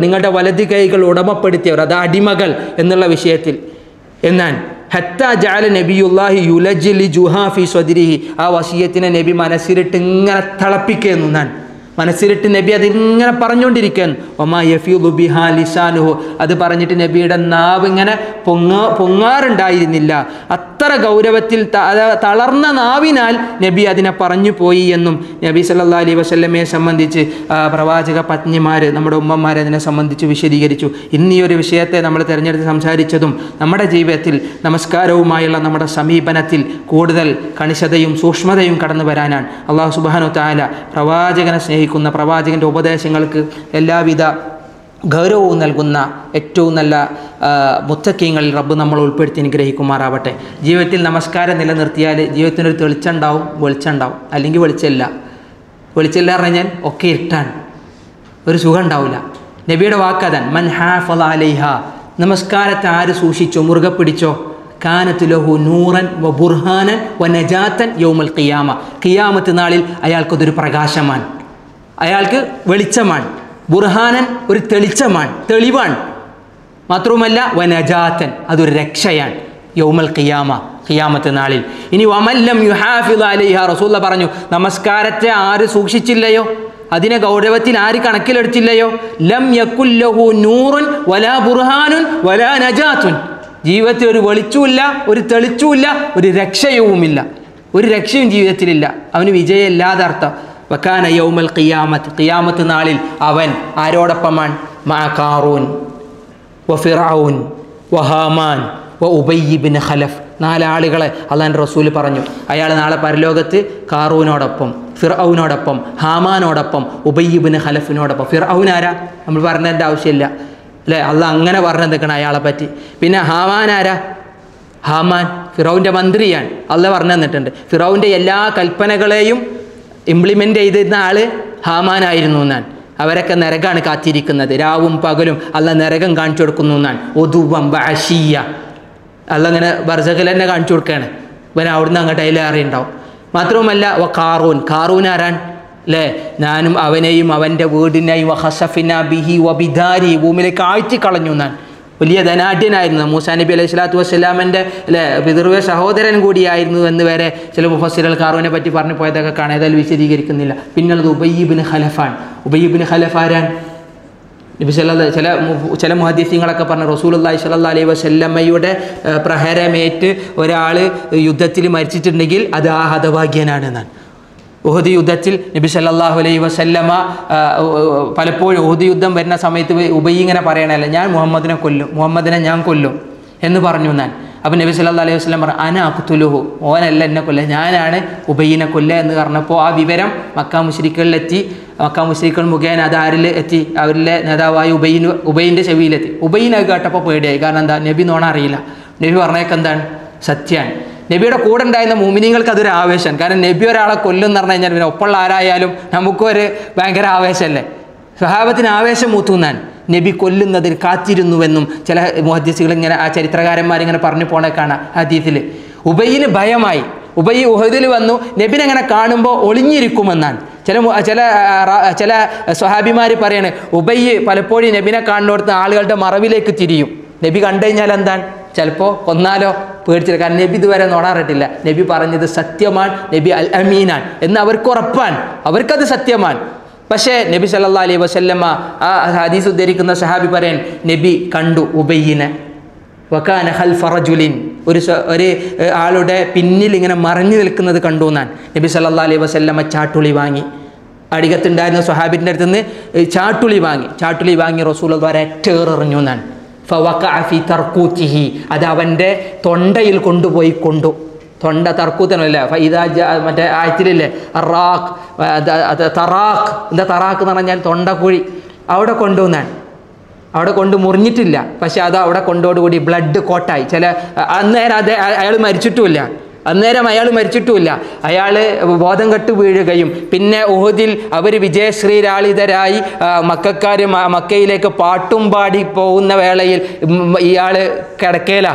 നിങ്ങളുടെ വലത് കൈകൾ ഉടമപ്പെടുത്തിയവർ, അത് അടിമകൾ എന്നുള്ള വിഷയത്തിൽ എന്നാണ്. ഹത്താ ജഅല നബിയുല്ലാഹി യുലജ്ലി ജുഹാ ഫി സ്വദ്രിഹി. ആ വസിയത്തിനെ നബി മനസ്സിലിട്ട് ഇങ്ങനെ തിളപ്പിക്കുന്നു. ഞാൻ മനസ്സിലിട്ട് നബി അതിങ്ങനെ പറഞ്ഞുകൊണ്ടിരിക്കുകയാണ്. ഒമാ യഫീദു ബിഹാ ലിസാനുഹു. അത് പറഞ്ഞിട്ട് നബിയുടെ നാവ് ഇങ്ങനെ പൊങ്ങാറുണ്ടായിരുന്നില്ല. അത്ര ഗൗരവത്തിൽ തളർന്ന നാവിനാൽ നബി അതിനെ പറഞ്ഞു പോയി എന്നും നബി സല്ലല്ലാഹു അലൈഹി വസല്ലമയെ സംബന്ധിച്ച് പ്രവാചക പത്നിമാർ, നമ്മുടെ ഉമ്മമാർ അതിനെ സംബന്ധിച്ച് വിശദീകരിച്ചു. ഇന്നീ ഒരു വിഷയത്തെ നമ്മൾ തിരഞ്ഞെടുത്ത് സംസാരിച്ചതും നമ്മുടെ ജീവിതത്തിൽ നമസ്കാരവുമായുള്ള നമ്മുടെ സമീപനത്തിൽ കൂടുതൽ കണിശതയും സൂക്ഷ്മതയും കടന്നു വരാനാണ്. അല്ലാഹു സുബ്ഹാനഹു തആല പ്രവാചകനെ സ്നേഹിക്കുന്ന, പ്രവാചകൻ്റെ ഉപദേശങ്ങൾക്ക് എല്ലാവിധ ഗൗരവവും നൽകുന്ന ഏറ്റവും നല്ല മുത്തക്കീങ്ങളിൽ റബ്ബ് നമ്മൾ ഉൾപ്പെടുത്തി അനുഗ്രഹിക്കുമാറാവട്ടെ. ജീവിതത്തിൽ നമസ്കാരം നിലനിർത്തിയാൽ ജീവിതത്തിനൊരു തെളിച്ചുണ്ടാവും, വെളിച്ചുണ്ടാവും. അല്ലെങ്കിൽ വെളിച്ചമില്ല എന്ന് പറഞ്ഞാൽ ഒക്കെ ഇരുട്ടാണ്, ഒരു സുഖം ഉണ്ടാവില്ല. നബിയുടെ വാക്കതൻ മൻ ഹാഫള അലൈഹ. നമസ്കാരത്തെ ആര് സൂക്ഷിച്ചോ, മുറുകെ പിടിച്ചോ, കാനത്ത് ലഹു നൂറൻ വ ബുർഹാനൻ വ നജാത്തൻ യൗമൽ ഖിയാമ. ഖിയാമത്ത് നാളിൽ അയാൾക്കതൊരു പ്രകാശമാണ്, അയാൾക്ക് വെളിച്ചമാണ്. ബുർഹാനൻ ഒരു തെളിച്ചമാണ്, തെളിവാണ്. മാത്രവുമല്ല വ നജാത്തൻ അതൊരു രക്ഷയാണ് യൗമൽ ഖിയാമ, ഖിയാമത്ത് നാളിൽ. ഇനി വമല്ലം യുഹാഫിളു അലൈഹ. റസൂലുള്ളാഹി പറഞ്ഞു, നമസ്കാരത്തെ ആര് സൂക്ഷിച്ചില്ലയോ, അതിനെ ഗൗരവത്തിൽ ആര് കണക്കിലെടുത്തില്ലയോ, ലം യകുൽ ലഹു നൂറുൻ വലാ ബുർഹാനുൻ വലാ നജാത്തുൻ. ജീവിതത്തിൽ ഒരു വെളിച്ചവുമില്ല, ഒരു തെളിച്ചുമില്ല, ഒരു രക്ഷയുമില്ല. ഒരു രക്ഷയും ജീവിതത്തിലില്ല. അവന് വിജയമില്ലാതെ അർത്ഥം. വകാന യൗമൽ ഖിയാമത്ത്. ഖിയാമത്ത് നാളിൽ അവൻ ആരോടൊപ്പമാണ്? മഅ ഖാറൂൻ വ ഫിർഔൻ വ ഹാമാൻ വ ഉബയ്യ് ഇബ്നു ഖലഫ്. 4 ആളുകളെ അള്ളാഹുവിൻ്റെ റസൂൽ പറഞ്ഞു. അയാൾ നാളെ പരലോകത്ത് ഖാറൂനോടൊപ്പം, ഫിർഔനോടൊപ്പം, ഹാമാനോടൊപ്പം, ഉബയ്യ് ഇബ്നു ഖലഫിനോടൊപ്പം. ഫിർഔൻ ആരാ? നമ്മൾ പറഞ്ഞതിൻ്റെ ആവശ്യമില്ല അല്ലേ, അള്ളാഹ് അങ്ങനെ പറഞ്ഞു നിൽക്കണം അയാളെ പറ്റി. പിന്നെ ഹാമാൻ ആരാ? ഹാമാൻ ഫിറൗൻ്റെ മന്ത്രിയാണ്, അള്ളാഹ് പറഞ്ഞു തന്നിട്ടുണ്ട്. ഫിറൗൻ്റെ എല്ലാ കൽപ്പനകളെയും ഇംപ്ലിമെൻ്റ് ചെയ്തിരുന്ന ആൾ ഹാമാനായിരുന്നു എന്നാണ്. അവരൊക്കെ നരകമാണ് കാത്തിരിക്കുന്നത്, രാവും പകലും അള്ളാഹ് നരകം കാണിച്ചു കൊടുക്കുന്നു എന്നാണ്. ഒതുവം ബഅശിയ അള്ളാഹ് ഇങ്ങനെ ബർസഖിൽ തന്നെ കാണിച്ചു കൊടുക്കുകയാണ്. ഇവൻ അവിടുന്ന് അങ്ങോട്ട് അതിലേറിയുണ്ടാവും. മാത്രവുമല്ല വ ഖാറൂൻ. ഖാറൂൻ ആരാൻ അല്ലേ? ഞാനും അവനെയും അവൻ്റെ വീടിനെയും വഖസഫിന ബിഹി വബിദാരി, ഭൂമിയിലേക്ക് ആഴ്ത്തി കളഞ്ഞു എന്നാണ്. വലിയ ധനാഢ്യനായിരുന്നു. മൂസാ നബി അലൈഹി സ്വലാത്തു വസ്സലാമിൻ്റെ അല്ലേ പിതൃവ്യ സഹോദരൻ കൂടിയായിരുന്നു എന്ന് വരെ ചില മുഫസ്സിറുകൾ ഖാറൂനെ പറ്റി പറഞ്ഞു പോയതൊക്കെ കാണാൻ, ഏതായാലും വിശദീകരിക്കുന്നില്ല. പിന്നുള്ളത് ഉബയ്യ് ഇബ്നു ഖലഫാൻ. ഉബയ്യ് ഇബ്നു ഖലഫ് ആരാൻ? നബി ചില മുഹദ്ദിസീങ്ങളൊക്കെ പറഞ്ഞു, റസൂലുള്ളാഹി സ്വല്ലല്ലാഹു അലൈഹി വസല്ലമയുടെ പ്രഹരമേറ്റ് ഒരാൾ യുദ്ധത്തിൽ മരിച്ചിട്ടുണ്ടെങ്കിൽ അത് ആ ഹതഭാഗ്യനാണെന്നാണ്. ഉഹദ് യുദ്ധത്തിൽ നബി സല്ലല്ലാഹു അലൈഹി വസല്ലമ പലപ്പോഴും ഉഹദ് യുദ്ധം വരുന്ന സമയത്ത് ഉബയ്യ് ഇങ്ങനെ പറയണല്ല, ഞാൻ മുഹമ്മദിനെ ഞാൻ കൊല്ലും എന്ന് പറഞ്ഞു ഞാൻ. അപ്പോൾ നബി സല്ലല്ലാഹു അലൈഹി വസല്ലം പറഞ്ഞു, അന അഖ്തുലുഹു, ഓനല്ല എന്നെ കൊല്ല, ഞാനാണ് ഉബയ്യിനെ കൊല്ല എന്ന് പറഞ്ഞപ്പോൾ ആ വിവരം മക്ക മുശ്രിക്കുകളിലെത്തി. മക്ക മുശ്രിക്കുകൾ മുഖേന അത് ആരിൽ എത്തി? അവരിലെ നേതാവായ ഉബയ്യിൻ്റെ ചെവിയിലെത്തി. ഉബയ്യിനെ കേട്ടപ്പോൾ പേടിയായി. കാരണം എന്താ? നബി നോണ അറിയില്ല. നബി പറഞ്ഞേക്ക് എന്താണ്? സത്യമാണ്. നബിയുടെ കൂടെ ഉണ്ടായിരുന്ന മുഅ്മിനീങ്ങൾക്ക് അതൊരു ആവേശമാണ്. കാരണം നബി ഒരാളെ കൊല്ലുമെന്ന് പറഞ്ഞു കഴിഞ്ഞാൽ പിന്നെ ഒപ്പമുള്ള ആരായാലും നമുക്കൊരു ഭയങ്കര ആവേശമല്ലേ. സ്വഹാബത്തിന് ആവേശം മൂത്തുന്നാൻ നബി കൊല്ലുന്നതിൽ കാത്തിരുന്നുവെന്നും ചില മുഹദ്ദിസുകൾ ഇങ്ങനെ, ആ ചരിത്രകാരന്മാരിങ്ങനെ പറഞ്ഞു പോണേ കാണാം ഹദീസിൽ. ഉബയ്യിന് ഭയമായി. ഉബയ്യ് ഉഹദിൽ വന്നു, നബിനെ അങ്ങനെ കാണുമ്പോൾ ഒളിഞ്ഞിരിക്കുമെന്നാണ്. ചില സ്വഹാബിമാർ പറയാണ്, ഉബയ്യ് പലപ്പോഴും നബിനെ കാണുന്നിടത്ത് ആളുകളുടെ മറവിലേക്ക് തിരിയും. നബി കണ്ടു കഴിഞ്ഞാൽ എന്താണ്? ചിലപ്പോൾ കൊന്നാലോ പേടിച്ചില്ല. കാരണം നബി ഇതുവരെ നോടാറിട്ടില്ല. നബി പറഞ്ഞത് സത്യമാണ്, നബി അൽ അമീനാൻ എന്ന് അവർക്ക് ഉറപ്പാണ്, അവർക്കത് സത്യമാണ്. പക്ഷേ നബി സല്ലല്ലാഹു അലൈഹി വസല്ലമ ആ ഹദീസ് ഉദ്ധരിക്കുന്ന സഹാബി പറയാൻ, നബി കണ്ടു ഉബയ്യിനെ. വകാന ഖൽഫ റജുലിൻ, ഒരു ആളുടെ പിന്നിൽ ഇങ്ങനെ മറഞ്ഞു നിൽക്കുന്നത് കണ്ടു എന്നാണ്. നബി സല്ലല്ലാഹു അലൈഹി വസല്ലമ ചാട്ടുളി വാങ്ങി, അടികത്തുണ്ടായിരുന്ന സ്വഹാബിൻ്റെ അടുത്ത് നിന്ന് ചാട്ടുളി വാങ്ങി റസൂലുള്ളാഹി ഒരറ്റേറെറിഞ്ഞു എന്നാണ്. ഫവഖഅ ഫി തർകൂതിഹി, അത് അവൻ്റെ തൊണ്ടയിൽ കൊണ്ടുപോയി കൊണ്ടു. തൊണ്ട തർക്കൂത്തനല്ലേ, മറ്റേ ആയത്തിലില്ലേ അറാഖ് തറാഖ്, എന്താ തറാഖ് എന്ന് പറഞ്ഞാൽ തൊണ്ടക്കുഴി, അവിടെ കൊണ്ടുവന്നാണ്. അവിടെ കൊണ്ട് മുറിഞ്ഞിട്ടില്ല, പക്ഷെ അത് അവിടെ കൊണ്ടോടുകൂടി ബ്ലഡ് കോട്ടായി. അന്നേരം അയാൾ മരിച്ചിട്ടുമില്ല. അയാൾ ബോധം കെട്ട് വീഴുകയും പിന്നെ ഉഹദിൽ അവർ വിജയശ്രീലാളിതരായി മക്കയിലേക്ക് പാട്ടും പാടി പോകുന്ന വേളയിൽ ഇയാൾ കിടക്കല,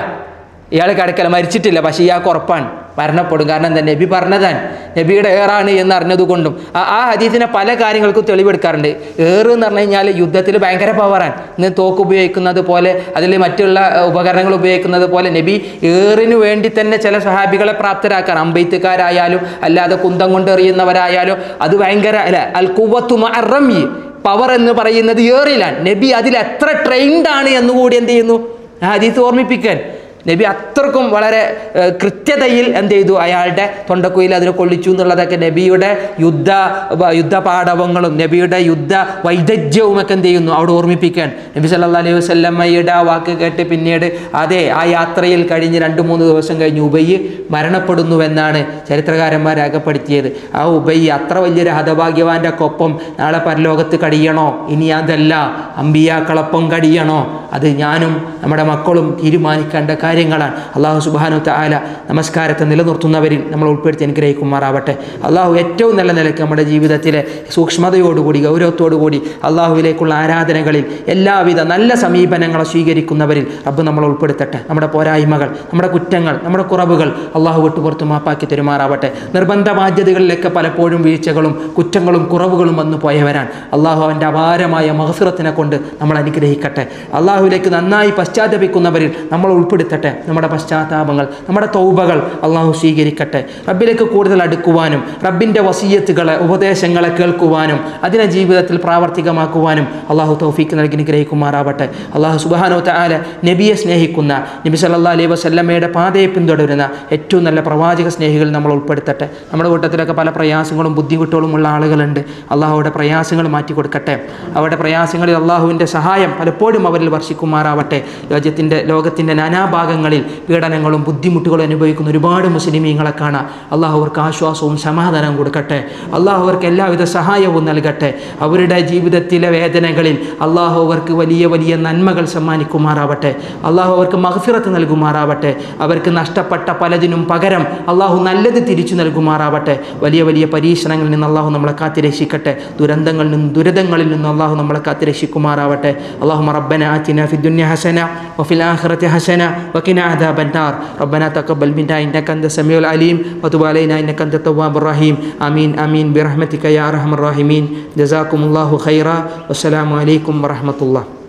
മരിച്ചിട്ടില്ല, പക്ഷേ ഇയാൾക്ക് ഉറപ്പാണ് മരണപ്പെടും. കാരണം എന്താ, നബി പറഞ്ഞതാണ്, നബിയുടെ ഏറാണ് എന്ന് അറിഞ്ഞതുകൊണ്ടും. ആ ഹദീസിനെ പല കാര്യങ്ങൾക്കും തെളിവെടുക്കാറുണ്ട്. ഏറ് എന്ന് പറഞ്ഞു കഴിഞ്ഞാൽ യുദ്ധത്തിൽ ഭയങ്കര പവറാണ്. ഇന്ന് തോക്ക് ഉപയോഗിക്കുന്നത് പോലെ, അതിൽ മറ്റുള്ള ഉപകരണങ്ങൾ ഉപയോഗിക്കുന്നത് പോലെ നബി ഏറിനു വേണ്ടി തന്നെ ചില സ്വഹാബികളെ പ്രാപ്തരാക്കാൻ, അമ്പെയ്ത്തുകാരായാലും അല്ലാതെ കുന്തം കൊണ്ട് എറിയുന്നവരായാലും, അത് ഭയങ്കര അല്ല, അൽ ഖുവ്വത്തു മഅർ റമി, പവർ എന്ന് പറയുന്നത് ഏറിലാണ്. നബി അതിൽ എത്ര ട്രെയിൻഡ് ആണ് എന്നുകൂടി എന്ത് ചെയ്യുന്നു ആ ഹദീസ് ഓർമ്മിപ്പിക്കാൻ. നബി അത്രക്കും വളരെ കൃത്യതയിൽ എന്ത് ചെയ്തു, അയാളുടെ തൊണ്ടക്കുയിൽ അതിനെ കൊള്ളിച്ചു എന്നുള്ളതൊക്കെ നബിയുടെ യുദ്ധ പാടവങ്ങളും നബിയുടെ യുദ്ധ വൈദഗ്ധ്യവും ഒക്കെ എന്ത് ചെയ്യുന്നു അവിടെ ഓർമ്മിപ്പിക്കാൻ. നബി സല്ലല്ലാഹു അലൈഹി വസല്ലമയുടെ ആ വാക്ക് കേട്ട് പിന്നീട് ആ യാത്രയിൽ കഴിഞ്ഞ് 2-3 ദിവസം കഴിഞ്ഞ് ഉബയ്യ് മരണപ്പെടുന്നുവെന്നാണ് ചരിത്രകാരന്മാർ രേഖപ്പെടുത്തിയത്. ആ ഉബയ്യ് അത്ര വലിയൊരു ഹതഭാഗ്യവാൻ്റെ ഒപ്പം നാളെ പരലോകത്ത് കഴിയണോ, ഇനി അതല്ല അമ്പിയാക്കളൊപ്പം കഴിയണോ, അത് ഞാനും നമ്മുടെ മക്കളും തീരുമാനിക്കേണ്ട കാര്യങ്ങളാണ്. അള്ളാഹു സുബ്ഹാനഹു വ തആല നമസ്കാരത്തെ നിലനിർത്തുന്നവരിൽ നമ്മൾ ഉൾപ്പെടുത്തി അനുഗ്രഹിക്കുമാറാവട്ടെ. അള്ളാഹു ഏറ്റവും നല്ല നിലയ്ക്ക് നമ്മുടെ ജീവിതത്തിലെ സൂക്ഷ്മതയോടുകൂടി ഗൗരവത്തോടുകൂടി അള്ളാഹുവിലേക്കുള്ള ആരാധനകളിൽ എല്ലാവിധ നല്ല സമീപനങ്ങളെ സ്വീകരിക്കുന്നവരിൽ റബ്ബ് നമ്മളെ ഉൾപ്പെടുത്തട്ടെ. നമ്മുടെ പോരായ്മകൾ, നമ്മുടെ കുറ്റങ്ങൾ, നമ്മുടെ കുറവുകൾ അള്ളാഹു വിട്ടുപുറത്ത് മാപ്പാക്കി തരുമാറാവട്ടെ. നിർബന്ധ ബാധ്യതകളിലൊക്കെ പലപ്പോഴും വീഴ്ചകളും കുറ്റങ്ങളും കുറവുകളും വന്നു പോയവരാണ്. അള്ളാഹു അവൻ്റെ അപാരമായ മഗ്ഫിറത്തിനെ കൊണ്ട് നമ്മൾ അനുഗ്രഹിക്കട്ടെ. അള്ളാഹുവിലേക്ക് നന്നായി പശ്ചാത്തപിക്കുന്നവരിൽ നമ്മൾ ഉൾപ്പെടുത്തട്ടെ. നമ്മുടെ പശ്ചാത്താപങ്ങൾ, നമ്മുടെ തൗബകൾ അള്ളാഹു സ്വീകരിക്കട്ടെ. റബ്ബിലേക്ക് കൂടുതൽ അടുക്കുവാനും റബ്ബിൻ്റെ വസിയ്യത്തുകളെ, ഉപദേശങ്ങളെ കേൾക്കുവാനും അതിനെ ജീവിതത്തിൽ പ്രാവർത്തികമാക്കുവാനും അള്ളാഹു തൗഫീക്ക് നൽകി അനുഗ്രഹിക്കുമാറാവട്ടെ. അള്ളാഹു സുബ്ഹാനഹു വ തആല നബിയെ സ്നേഹിക്കുന്ന, നബി സല്ലല്ലാഹു അലൈഹി വസല്ലമയുടെ പാതയെ പിന്തുടരുന്ന ഏറ്റവും നല്ല പ്രവാചക സ്നേഹികൾ നമ്മൾ ഉൾപ്പെടുത്തട്ടെ. നമ്മുടെ കൂട്ടത്തിലൊക്കെ പല പ്രയാസങ്ങളും ബുദ്ധിമുട്ടുകളും ഉള്ള ആളുകളുണ്ട്. അള്ളാഹു അവരുടെ പ്രയാസങ്ങൾ മാറ്റി കൊടുക്കട്ടെ. അവരുടെ പ്രയാസങ്ങളിൽ അള്ളാഹുവിൻ്റെ സഹായം പലപ്പോഴും അവരിൽ വർഷിക്കുമാറാവട്ടെ. ലോകത്തിൻ്റെ നാനാഭാഗങ്ങളിൽ പീഡനങ്ങളും ബുദ്ധിമുട്ടുകളും അനുഭവിക്കുന്ന ഒരുപാട് മുസ്ലിമീങ്ങളെ കാണാം. അള്ളാഹു അവർക്ക് ആശ്വാസവും സമാധാനവും കൊടുക്കട്ടെ. അള്ളാഹു അവർക്ക് എല്ലാവിധ സഹായവും നൽകട്ടെ. അവരുടെ ജീവിതത്തിലെ വേദനകളിൽ അള്ളാഹു അവർക്ക് വലിയ വലിയ നന്മകൾ സമ്മാനിക്കുമാറാവട്ടെ. അള്ളാഹു അവർക്ക് മഗ്ഫിറത്ത് നൽകുമാറാവട്ടെ. അവർക്ക് നഷ്ടപ്പെട്ട പലതിനും പകരം അള്ളാഹു നല്ലത് തിരിച്ചു നൽകുമാറാവട്ടെ. വലിയ വലിയ പരീക്ഷണങ്ങളിൽ നിന്ന് അള്ളാഹു നമ്മളെ കാത്തിരക്ഷിക്കട്ടെ. ദുരിതങ്ങളിൽ നിന്നും അള്ളാഹു നമ്മളെ കാത്തിരക്ഷിക്കുമാറാവട്ടെ. അല്ലാഹുമ്മ റബ്ബനാ ആതിനാ ഫിദ്ദുനിയ ഹസന വഫിൽ ആഖിറതി ഹസന വഖിനാ അദാബന്നാർ. റബ്ബനാ തഖബ്ബൽ മിന്നാ ഇന്നക അൻത സമീഉൽ അലീം വതുബ് അലൈനാ ഇന്നക അൻത തവ്വാബുർ റഹീം. ആമീൻ ആമീൻ ബിറഹ്മതിക യാ അർഹമർ റഹീമീൻ. ജസാകുമുല്ലാഹു ഖൈറ. വസ്സലാമു അലൈക്കും വറഹ്മത്തുള്ളാഹി.